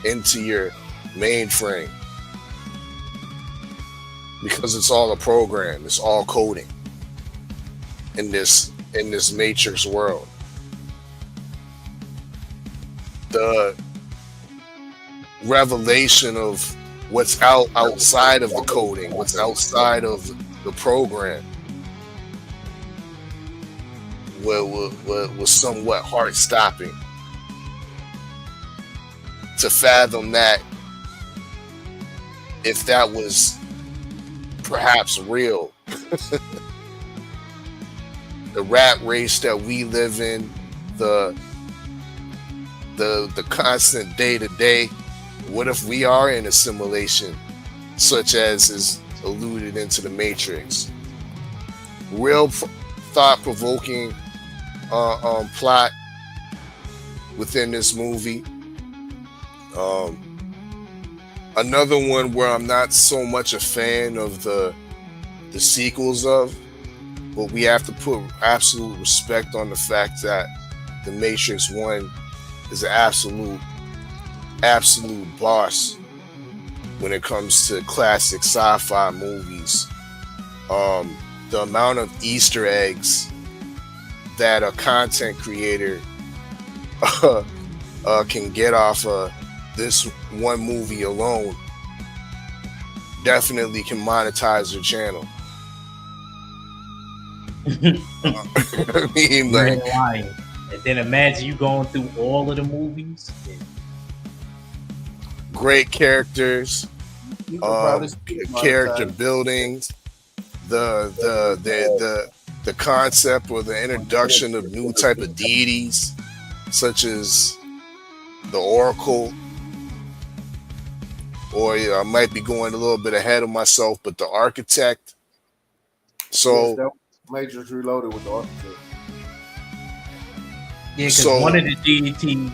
into your mainframe because it's all a program. It's all coding in this matrix world. The revelation of what's outside of the coding, what's outside of the program, was somewhat heart stopping to fathom that if that was perhaps real, the rat race that we live in, the constant day to day. What if we are in a simulation, such as is alluded into the Matrix? Real thought-provoking plot within this movie. Another one where I'm not so much a fan of the sequels of, but we have to put absolute respect on the fact that the Matrix 1 is an absolute boss when it comes to classic sci-fi movies. The amount of Easter eggs that a content creator can get off of this one movie alone definitely can monetize their channel. I mean, You're like, lying. And then imagine you going through all of the movies. great characters, You can probably see it character monetized. buildings, the concept or the introduction of new type of deities, such as the Oracle, or I might be going a little bit ahead of myself, but the Architect. Yes, So, that was Matrix Reloaded with the architect. Yeah, because So- one of the DVDs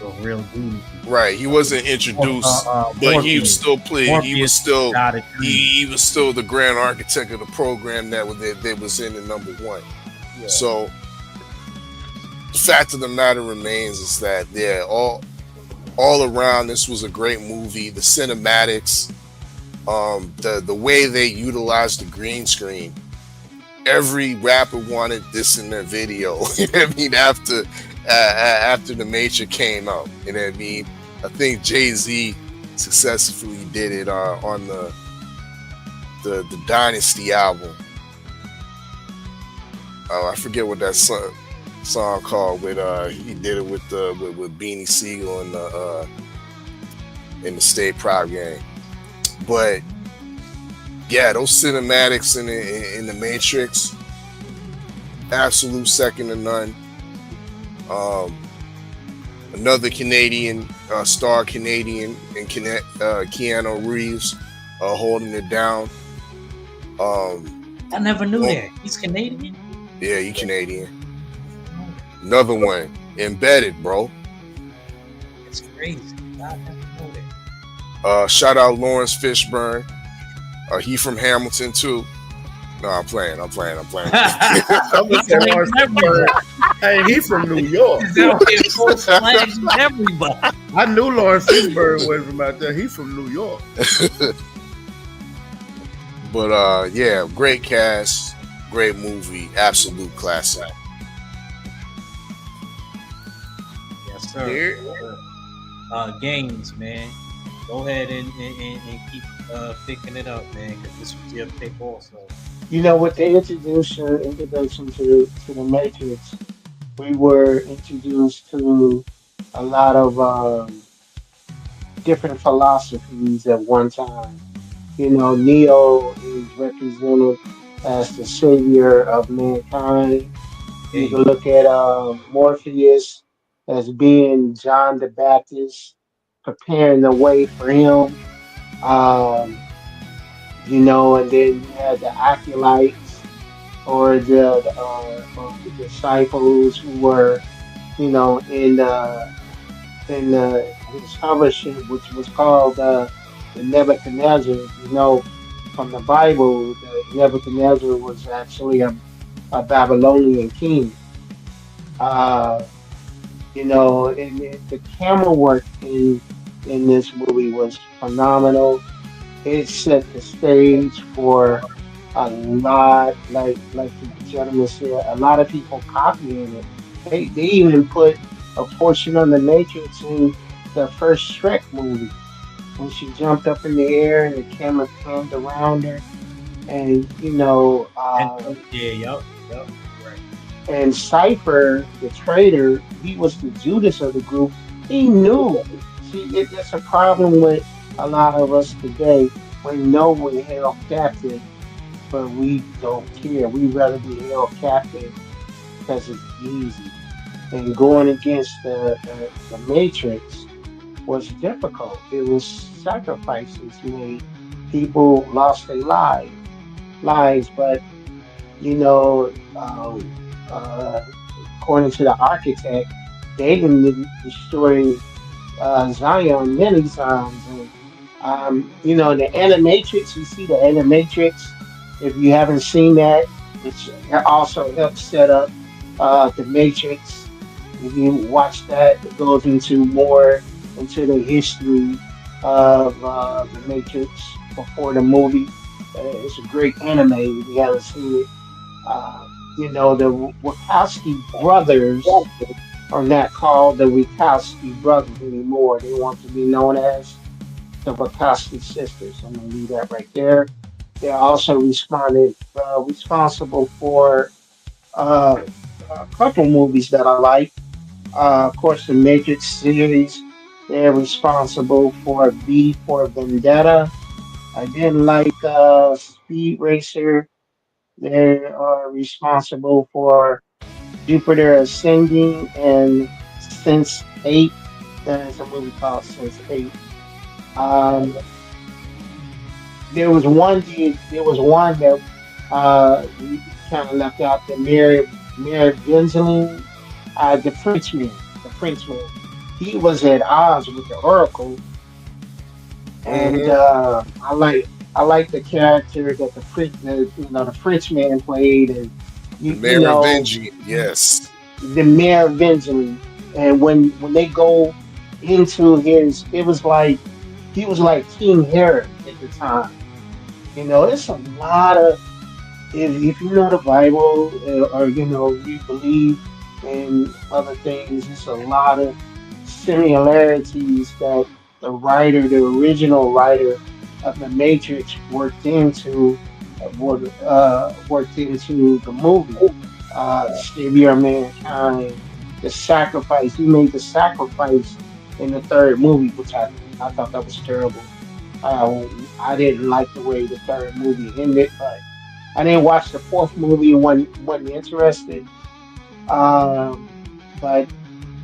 was a real dude. right, he wasn't introduced, but he was still playing. He was still he was still the grand architect of the program that was in the number one. Yeah. So the fact of the matter remains is that all around this was a great movie. The cinematics, the way they utilized the green screen. Every rapper wanted this in their video. You know what I mean? After the Matrix came out, you know what I mean? I think Jay-Z successfully did it on the Dynasty album. I forget what that song called. With he did it with Beanie Siegel in the State Prop game. But yeah, those cinematics in the Matrix, absolute second to none. Another Canadian star, Canadian, and Keanu Reeves holding it down. I never knew that. He's Canadian. Yeah, he Canadian. Another one, Embedded, bro. It's crazy. I never knew that. Shout out Lawrence Fishburne. He from Hamilton too. No, I'm playing. I'm gonna say Lawrence Fishburne. Hey, he from New York. He's out here flashing everybody. I knew Lawrence Fishburne was from out there. He from New York. But yeah, great cast, great movie, absolute classic. Yes, sir. Games, man. Go ahead and keep picking it up, man, because this was your pick also. You know, with the introduction to the Matrix, we were introduced to a lot of different philosophies at one time. You know, Neo is represented as the savior of mankind. You can look at Morpheus as being John the Baptist, preparing the way for him. Um, And then you had the acolytes or the disciples who were, in his fellowship, which was called the Nebuchadnezzar. From the Bible, the Nebuchadnezzar was actually a Babylonian king. Uh, and the camera work in this movie was phenomenal. It set the stage for a lot, like the gentleman said, a lot of people copying it. They even put a portion of the Matrix in the first Shrek movie when she jumped up in the air and the camera panned around her, and And yeah, yup, right. and Cypher, the traitor, he was the Judas of the group. He knew. See, that's a problem with a lot of us today. We know we're held captive, but we don't care. We'd rather be held captive because it's easy. And going against the Matrix was difficult. It was sacrifices made. People lost their lives, but you know, um, uh, according to the architect, they didn't destroy Zion many times. And, the Animatrix, you see the Animatrix, if you haven't seen that, which also helps set up the Matrix. If you watch that, it goes into more into the history of the Matrix before the movie. It's a great anime if you haven't seen it. The Wachowski brothers are not called the Wachowski brothers anymore. They want to be known as the Wachowski sisters. I'm gonna leave that right there. They're also responsible for uh, a couple movies that I like. Of course, the Matrix series. They're responsible for V for Vendetta. I didn't like Speed Racer. They are responsible for Jupiter Ascending and Sense 8. There's a movie called Sense 8. Um, there was one that we kind of left out, the Mary Vingeline, the Frenchman. He was at odds with the Oracle, and Mm-hmm. I like the character that the Frenchman played, and The you you Mayor of know Benji. Yes. the Mayor Benjamin. And when they go into his, it was like he was like King Herod at the time. It's a lot of, if you know the Bible, or you believe in other things, it's a lot of similarities that the original writer of the Matrix worked into the movie. The savior of mankind, the sacrifice. He made the sacrifice in the third movie, which I thought that was terrible. I didn't like the way the third movie ended, but I didn't watch the fourth movie and wasn't interested. Um, but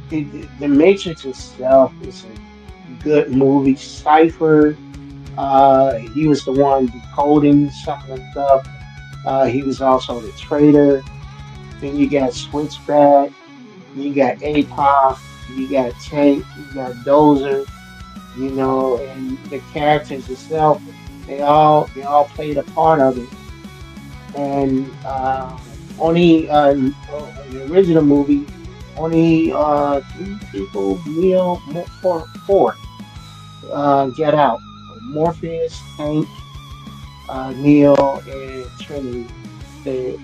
the Matrix itself is a good movie. Cypher, he was the one decoding some of the stuff. He was also the traitor. Then you got Switchback, you got APOC, you got Tank, you got Dozer, and the characters itself, they all played a part of it. And only in the original movie, only three people, four, get out. Morpheus, Tank, Neo, and Trinity.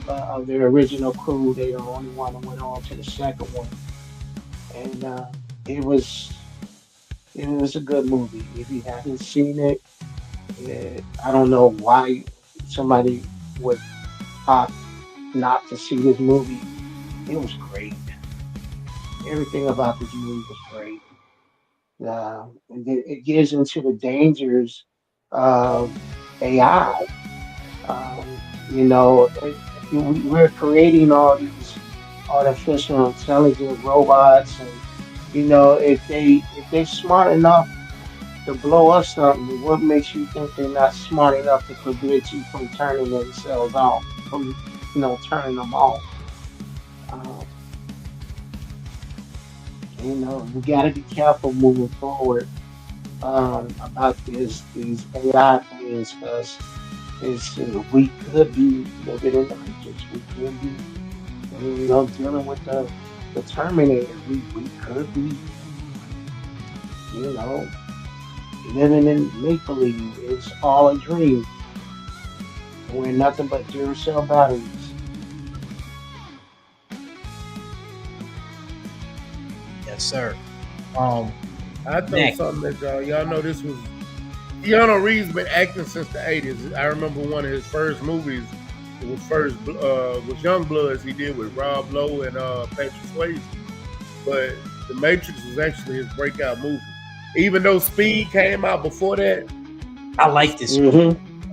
Of their original crew, they the only one that went on to the second one, and it was a good movie. If you haven't seen it, I don't know why somebody would opt not to see this movie. It was great. Everything about this movie was great. And then it gives into the dangers of AI. We're creating all these artificial intelligent robots, and if they're smart enough, to blow up something, what makes you think they're not smart enough to prevent you from turning themselves off, from turning them off? Um, we got to be careful moving forward about these AI things because we could be living in the matrix. We could be, dealing with the Terminator. We could be, you know, living in make believe. It's all a dream. We're nothing but Duracell batteries. Yes, sir. I throw Next. something at y'all. Y'all know this was Keanu Reeves been acting since the '80s. I remember one of his first movies. It was Young Bloods. He did with Rob Lowe and Patrick Swayze. But The Matrix was actually his breakout movie. Even though Speed came out before that, I like this.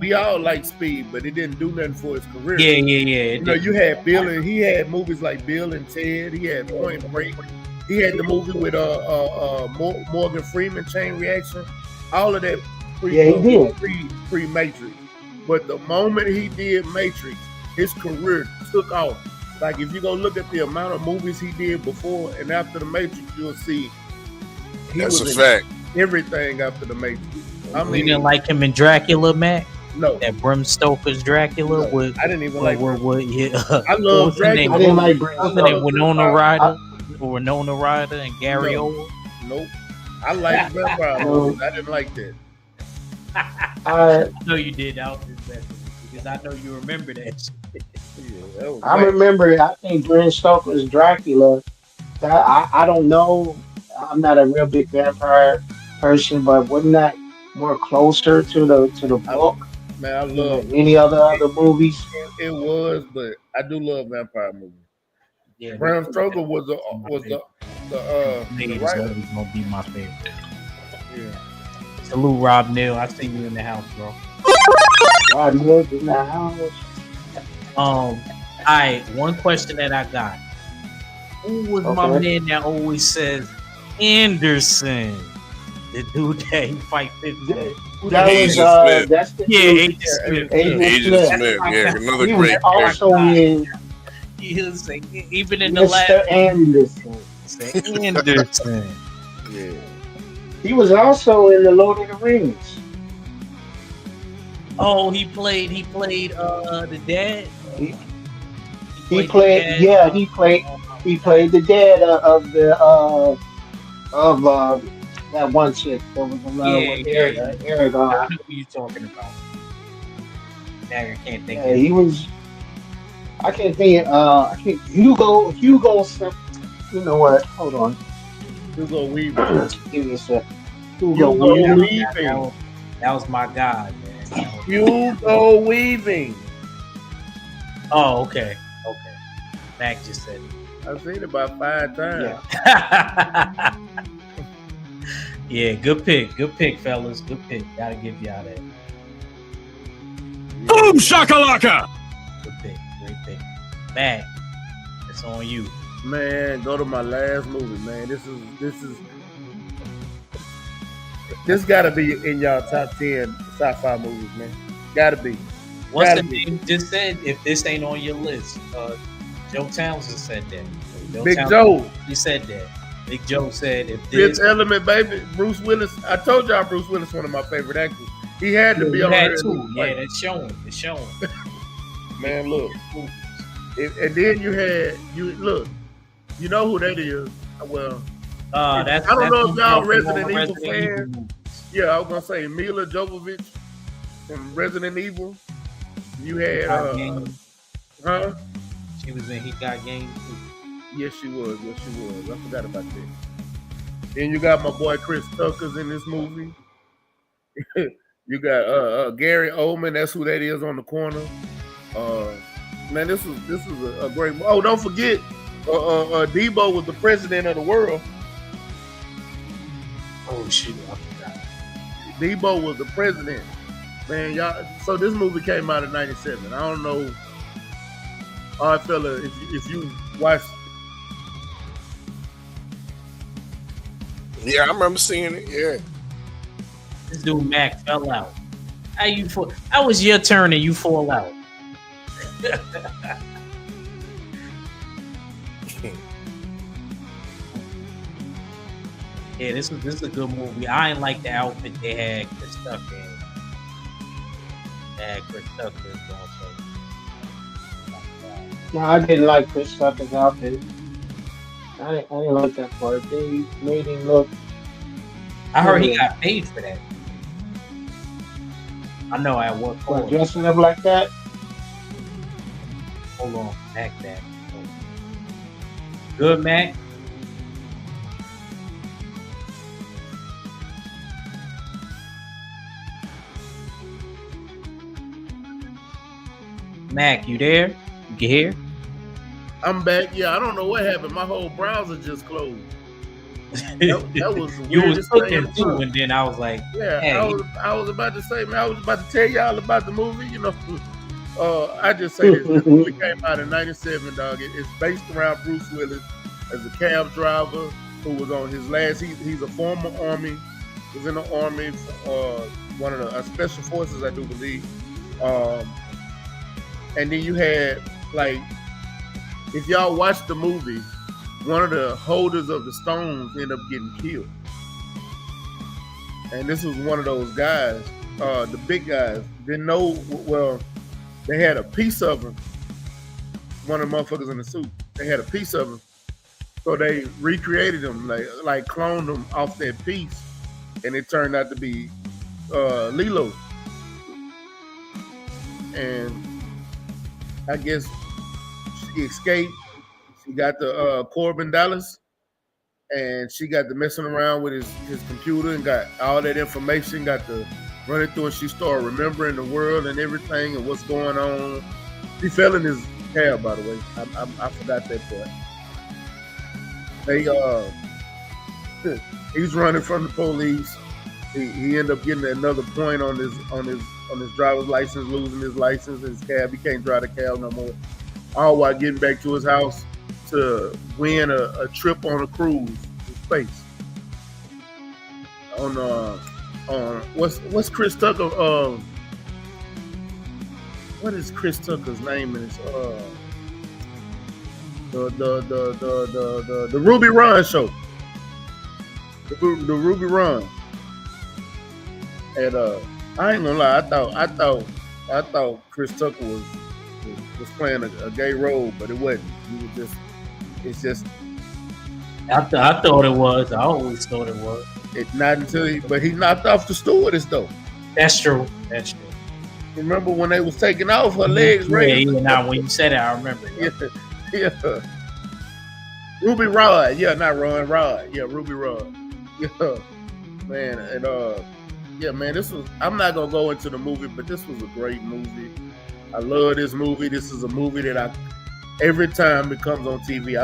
we all like Speed, but it didn't do nothing for his career. Yeah. You had Bill, and he had movies like Bill and Ted. He had Point Break. He had the movie with Morgan Freeman, Chain Reaction. All of that pre Matrix. But the moment he did Matrix, his career took off. Like if you go look at the amount of movies he did before and after the Matrix, you'll see that's a fact. Everything after the Matrix. I mean, you didn't like him in Dracula, Matt? No. That Bram Stoker's Dracula? No, I didn't even like it. I love Dracula. I didn't like Bram Stoker. Winona Ryder and Gary Oldman? Nope. I like vampire movies. I didn't like that. I know you did. I was just messing because I know you remember that. I remember. I think Bram Stoker's Dracula. I don't know. I'm not a real big vampire person, but wasn't that more closer to the book? Man, I love any other movies. It was, but I do love vampire movies. Yeah, Bram Stoker was the writer. Always gonna be my favorite. Yeah. Salute Rob Neal. I see you in the house, bro. Rob Neal in the house. All right. One question that I got. Who was my man that always says Anderson? The dude that he fight 50. Agent Smith. Agent Smith. Yeah, another he great was also in. He was even in the Mr. last Anderson. Anderson. Yeah. He was also in the Lord of the Rings. Oh, he played the dad. He played the dad of that one chick that was another Aragon. I know who you're talking about. Now I can't think. He was. I can't think. Hugo. You know what? Hold on. Hugo Weaving. Give me a sec. Hugo Weaving. That was my guy, man. Hugo Weaving. Oh, okay. Mac just said it. I've seen it about 5 times. Yeah. Yeah, good pick, fellas. Good pick. Gotta give y'all that. Boom shakalaka! Good pick, great pick. Mac, it's on you. Man, go to my last movie, man. This gotta be in y'all top 10 sci-fi movies, man. Gotta be. What's the name? Just said if this ain't on your list. Joe Townsend said that. Big Joe. He said that. Big Joe said if this Fifth Element, baby. Bruce Willis. I told y'all Bruce Willis one of my favorite actors. He had to be on there. Yeah, that's showing. It's showing. Man, look. And then look. You know who that is? Well, I don't know if y'all Resident Evil fans. Yeah, I was gonna say Mila Jovovich from Resident Evil. You had huh? She was in He Got Game too. Yes, she was. I forgot about that. Then you got my boy Chris Tucker's in this movie. You got Gary Oldman. That's who that is on the corner. Man, this is a great. Oh, don't forget, Debo was the president of the world. Oh shoot, I forgot. Debo was the president. Man, y'all. So this movie came out in '97. I don't know. All right, fella, if you watched. Yeah, I remember seeing it. Yeah. This dude Mac fell out. How you fall? That was your turn and you fall out. Yeah, this is a good movie. I ain't like the outfit they had Chris Tucker in. They had Chris Tucker in also. No, I didn't like Chris Tucker's outfit. I didn't like that part. They made him look. I heard he Yeah. got paid for that. I know at what What, cost. dressing up like that? Hold on, Mac that. Good Mac. Mac, you there? You can hear? I'm back. Yeah, I don't know what happened. My whole browser just closed. That was the You was weirdest thing cooking in the too, world. and then I was like, Yeah, hey, I was about to say, man, I was about to tell y'all about the movie. You know, I just say this movie came out in '97, dog. It's based around Bruce Willis as a cab driver who was on his last. He's a former Army, was in the Army, one of the special forces, I do believe. And then you had, like, if y'all watch the movie, one of the holders of the stones ended up getting killed. And this was one of those guys, the big guys, didn't know, well, they had a piece of him, one of the motherfuckers in the suit, they had a piece of him. So they recreated him, like cloned him off that piece, and it turned out to be Lilo. And I guess she escaped. She got the Corbin Dallas, and she got to messing around with his computer and got all that information, got to run it through, and she started remembering the world and everything and what's going on. He fell in his cab, by the way. I forgot that part. They he's running from the police. He ended up getting another point on his driver's license, losing his license, his cab. He can't drive the cab no more. All while getting back to his house to win a trip on a cruise in space. On what's Chris Tucker? What is Chris Tucker's name? Is the Ruby Run show. The Ruby Run. And I ain't gonna lie, I thought Chris Tucker was playing a gay role, but it wasn't. He was just, it's just. I thought it was. I always thought it was. It's not until but he knocked off the stewardess though. That's true. That's true. Remember when they was taking off, her legs raised? Yeah. Now when you said it, I remember. Yeah. Ruby Rod, yeah, not Ron Rod, yeah, Ruby Rod, yeah, man, and yeah, man, this was. I'm not gonna go into the movie, but this was a great movie. I love this movie. This is a movie that every time it comes on TV,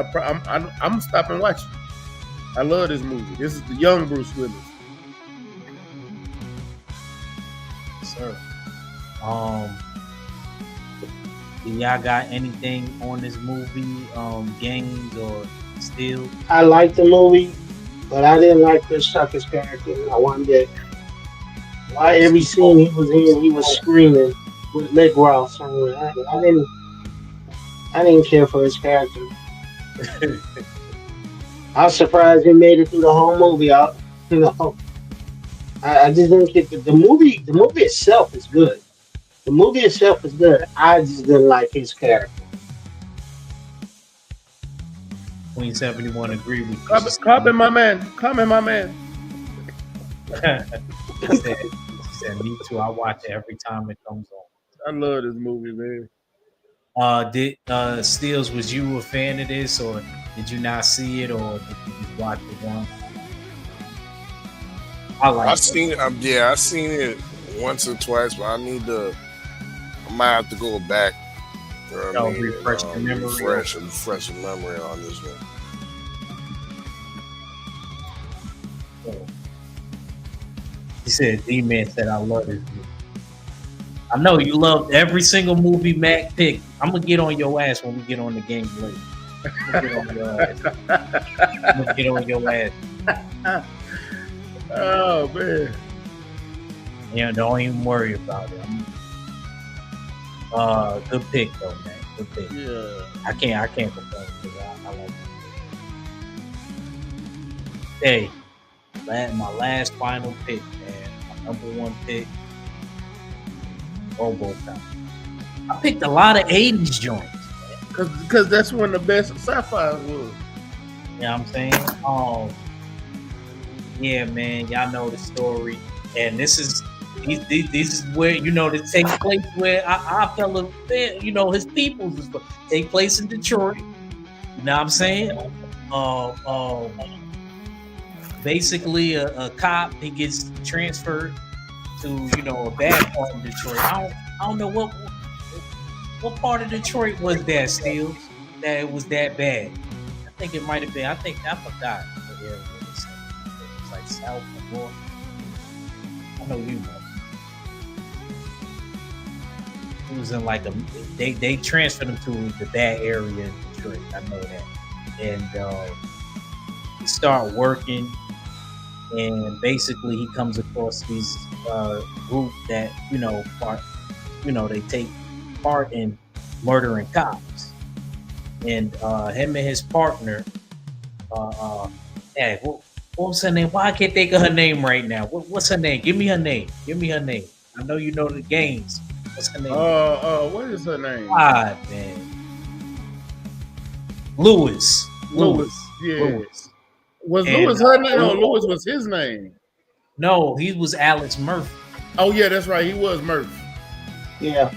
I'm stopping watching. I love this movie. This is the young Bruce Willis. Sir. Do y'all got anything on this movie? Games or still? I liked the movie, but I didn't like Chris Tucker's character. I wondered why every scene he was in, he was screaming with leg rolls. So I didn't care for his character. I was surprised he made it through the whole movie. I just didn't get the movie. The movie itself is good. The movie itself is good. I just didn't like his character. Queen 71 agree with you. Comment, my man. She said, me too. I watch it every time it comes on. I love this movie, man. Did Steels, was you a fan of this, or did you not see it, or did you just watch it once? I've seen it. I've seen it once or twice, but I might have to go back. Refresh the memory. Refresh the memory on this one. He said, D-Man said, I love this movie. I know you love every single movie Mac picked. I'm going to get on your ass when we get on the game later. I'm going to get on your ass. Oh, man. Don't even worry about it. Good pick though, man. Good pick. Yeah. I can't complain because I like it. Hey, my last final pick, man. My number one pick, RoboCop. I picked a lot of '80s joints. Because that's when the best sci-fi was. You know what I'm saying? Yeah, man. Y'all know the story, and this is where it takes place where I fell a bit. His people's is take place in Detroit. You know what I'm saying? Basically, a cop, he gets transferred to a bad part of Detroit. I don't know what part of Detroit was that still that it was that bad. I think it might have been. I forgot. What area it was. It was like south or north. I know you know. It was in like they transferred him to the bad area in Detroit. I know that. And he start working, and basically he comes across these group that they take part in murdering cops, and him and his partner. What was her name? Why I can't think of her name right now? What's her name? Give me her name. I know you know the games. What's her name? What is her name? God, man. Lewis. Yeah. Lewis. Was Lewis her name? No, Lewis was his name. No, he was Alex Murphy. Oh yeah, that's right. He was Murphy. Yeah.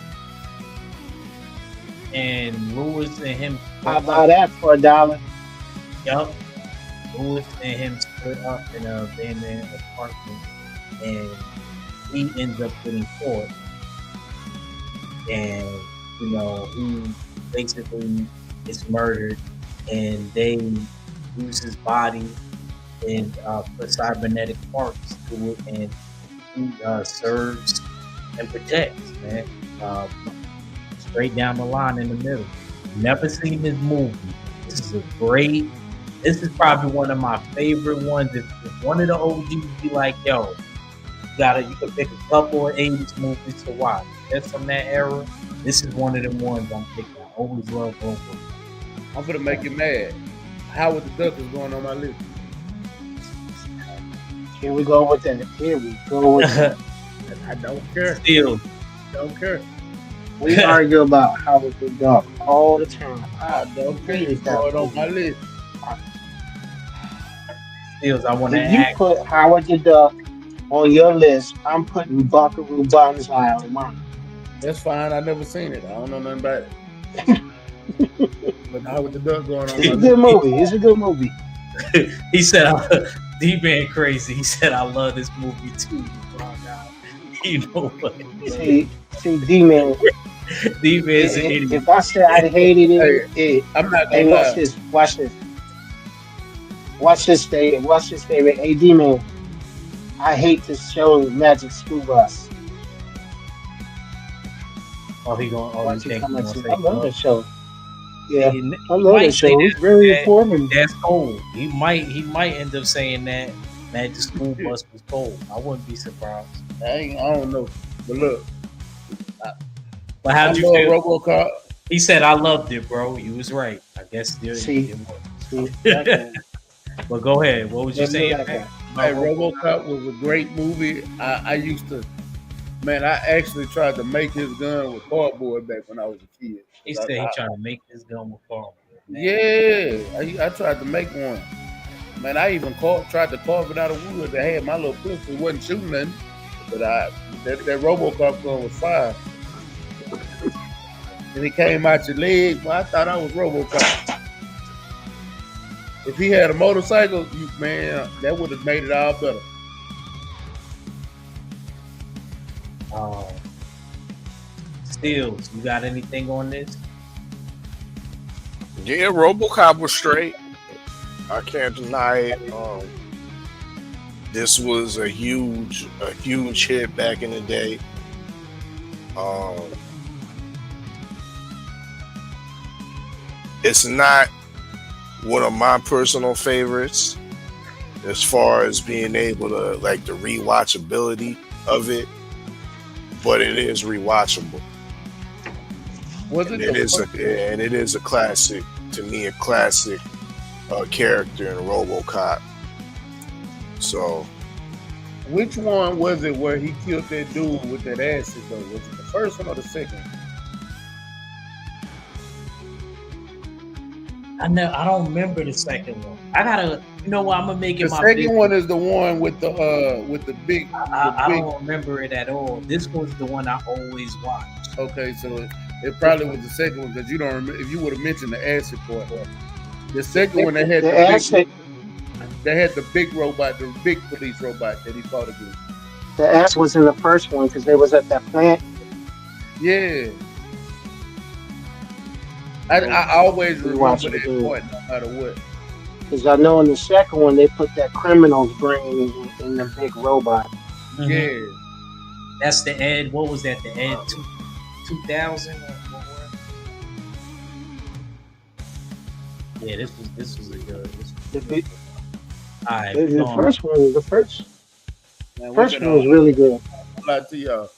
And Lewis and him. How about that for $1? Yup. Lewis and him split up in a abandoned apartment, and he ends up getting caught. And he basically is murdered, and they use his body and put cybernetic parts to it, and he serves and protects, man. Straight down the line in the middle. Never seen this movie. This is probably one of my favorite ones. If one of the OGs be like, yo, you can pick a couple of 80s movies to watch. That's from that era. This is one of them ones I'm picking. I always love Robo. I'm gonna make you mad. Howard the Duck is going on my list. Here we go with that. I don't care. Still. Don't care. We argue about Howard the Duck all the time. I don't care. It's going on my list. Steals, I want to If you put Howard the Duck on your list, I'm putting Buckaroo Banzai on mine. That's fine. I never seen it. I don't know nothing about it. But Howard the Duck going on. It's a good movie. It's a good movie. He said, D-Man crazy. He said, I love this movie too. You know what? See, D-Man. D-Man's an idiot. If I said I hated it, I'm not gonna lie. Watch this, David. Hey, D-Man. I hate this show, Magic School Bus. Oh, he going? Oh, you think he gonna say? I love the show. Yeah, I love the show. It's very important. That's cold. He might end up saying that Magic School Bus was cold. I wouldn't be surprised. I don't know, but look. But how'd you feel? RoboCop. He said, "I loved it, bro." You was right. I guess. See. But go ahead. What was you saying? Hey, RoboCop was a great movie. I used to. Man, I actually tried to make his gun with cardboard back when I was a kid. He said he tried to make his gun with cardboard. Yeah, I tried to make one. Man, I even tried to carve it out of wood. I had my little pistol, wasn't shooting nothing, but that RoboCop gun was fire. And it came out your leg. Well, I thought I was RoboCop. If he had a motorcycle, man, that would have made it all better. Steels, you got anything on this? Yeah, RoboCop was straight. I can't deny it. This was a huge hit back in the day. It's not one of my personal favorites as far as being able to like the rewatchability of it. but it is rewatchable. Was And it it the is first? and it is a classic, to me, a classic character in RoboCop. So Which one was it where he killed that dude with that acid though? Was it the first one or the second? I don't remember the second one. I gotta, you know what? I'm gonna make it The my second business. one is the one with the big. I don't remember it at all. This was the one I always watched. Okay, so it probably was the second one because you don't remember. If you would have mentioned the acid part, the second one they had The acid, they had the big robot, the big police robot that he fought against. the acid was in the first one because they was at that plant. Yeah, I always We remember watched it that again. part, no matter what. Because I know in the second one they put that criminal's brain in the big robot. Mhm. Yeah, That's the Ed. What was that? The Ed 2000 or what was it? Yeah, this was a good. The, big, All right, the first one, man, first one was really good. I'm like to y'all,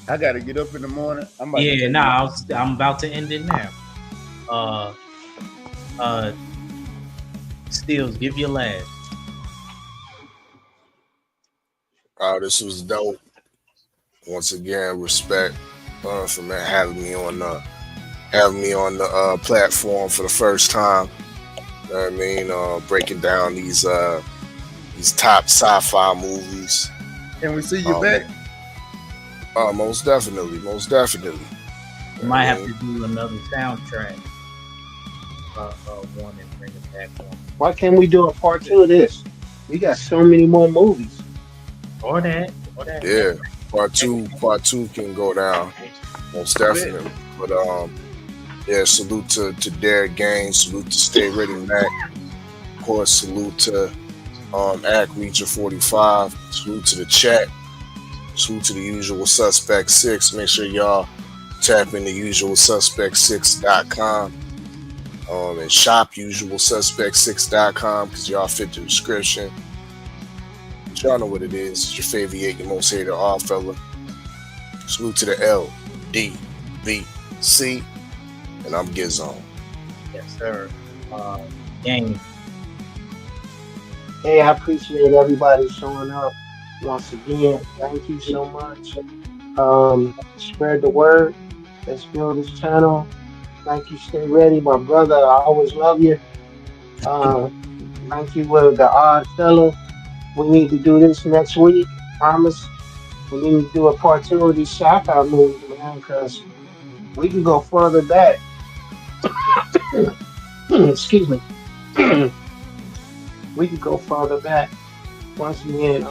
I gotta get up in the morning. I'm about to Yeah, take nah, I'm about to end it now. Steels, give your last. this was dope. Once again, respect for having me on the platform for the first time. You know what I mean? Breaking down these top sci-fi movies. Can we see you back? Most definitely. We might have to do another soundtrack. One and bring it back on. Why can't we do a part 2 of this? We got so many more movies. Or that. Yeah, part two can go down, most definitely. But yeah, salute to Derek Gaines, salute to Stay Ready Mac, of course, salute to Act Reacher 45, salute to the chat, salute to the Usual Suspect 6. Make sure y'all tap into usualsuspect6.com and shop usualsuspect6.com because y'all fit the description. Y'all know what it is. It's your favorite, your most hated all fella. Salute to the LDVC, and I'm Gizon. Yes, sir. Game. Hey, I appreciate everybody showing up once again. Thank you so much. Spread the word. Let's build this channel. Thank you. Stay ready, my brother. I always love you. Thank you, the odd fellow. We need to do this next week. Promise. We need to do a part 2 of these sci-fi movies, man, because we can go further back. Excuse me. We can go further back. Once again,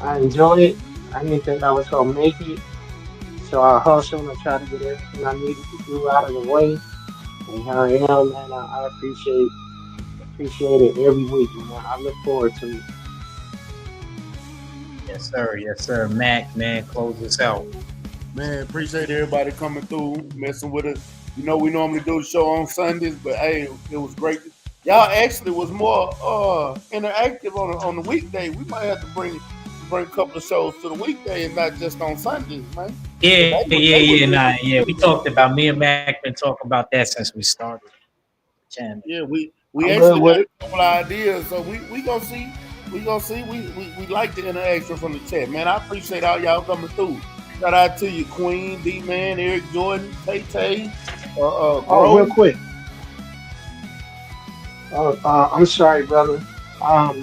I enjoy it. I didn't think I was gonna make it, so I hustled and tried to get everything I needed to do out of the way. And here I am, man. I appreciate it every week, man. I look forward to it. Yes, sir. Mac, man, close this out. Man, appreciate everybody coming through, messing with us. You know, we normally do the show on Sundays, but hey, it was great. Y'all actually was more interactive on the weekday. We might have to bring a couple of shows to the weekday and not just on Sundays, man. Yeah. We talked about me and Mac been talking about that since we started the channel. Yeah, we I'm actually good with got it. a couple of ideas, so we gonna see. We like the interaction from the chat, man. I appreciate all y'all coming through. Shout out to you, Queen, D-Man, Eric Jordan, Tay, Oh, real quick. I'm sorry, brother. I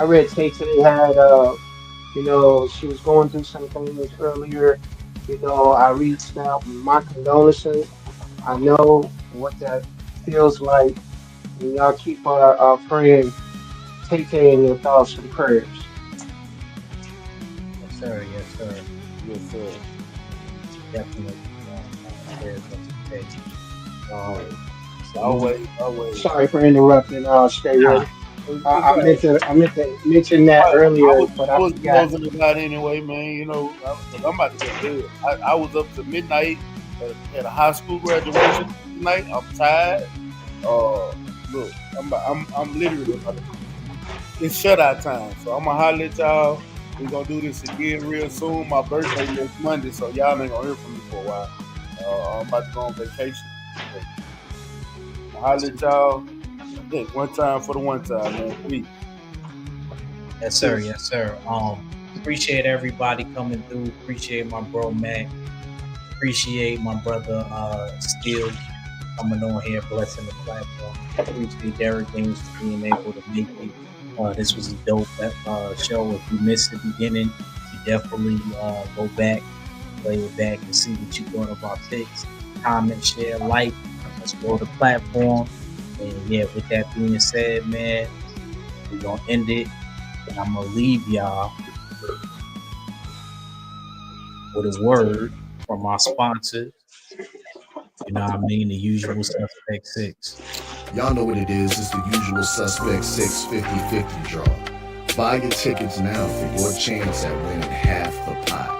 read Tay today had, she was going through some things earlier. I reached out with my condolences. I know what that feels like. And y'all keep our friend Tay in your thoughts and prayers. Yes, sir. Yes, sir. Definitely. Always. Sorry for interrupting. Stay ready. I meant to mention that earlier, but I was forgot. closing it out anyway, man. You know, I'm about to get good. I was up to midnight at a high school graduation tonight. I'm tired. Look, I'm literally it's shutout time, so I'm gonna holler at y'all. We're gonna do this again real soon. My birthday next Monday, so y'all ain't gonna hear from me for a while. I'm about to go on vacation. I'll holler at y'all. One time for the one time, man. Peace. Yes, sir. Yes, sir. Appreciate everybody coming through. Appreciate my bro Mac. Appreciate my brother Steel coming on here, blessing the platform. Appreciate Derek Games for being able to make it. This was a dope show. If you missed the beginning, you definitely go back, play it back, and see what you thought of our picks. Comment, share, like. Let's grow the platform. And yeah, with that being said, man, we're gonna end it. And I'm gonna leave y'all with a word from our sponsors. You know what I mean? The Usual Suspect 6. Y'all know what it is. It's the Usual Suspect 6 50-50 draw. Buy your tickets now for your chance at winning half the pot.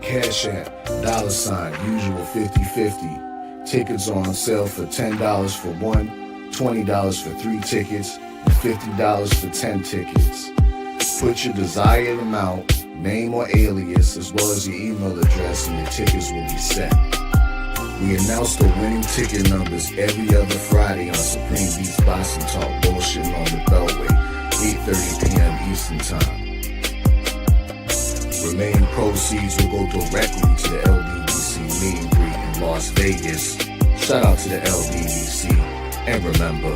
Cash App, $ Usual 50-50. Tickets are on sale for $10 for one, $20 for 3 tickets, and $50 for 10 tickets. Put your desired amount, name or alias, as well as your email address, and your tickets will be set. We announce the winning ticket numbers every other Friday on Supreme Beats Boxing Talk Bullshit on the Beltway, 8:30 p.m. Eastern Time. Remaining proceeds will go directly to the LDBC meet and greet in Las Vegas. Shout out to the LDBC, and remember,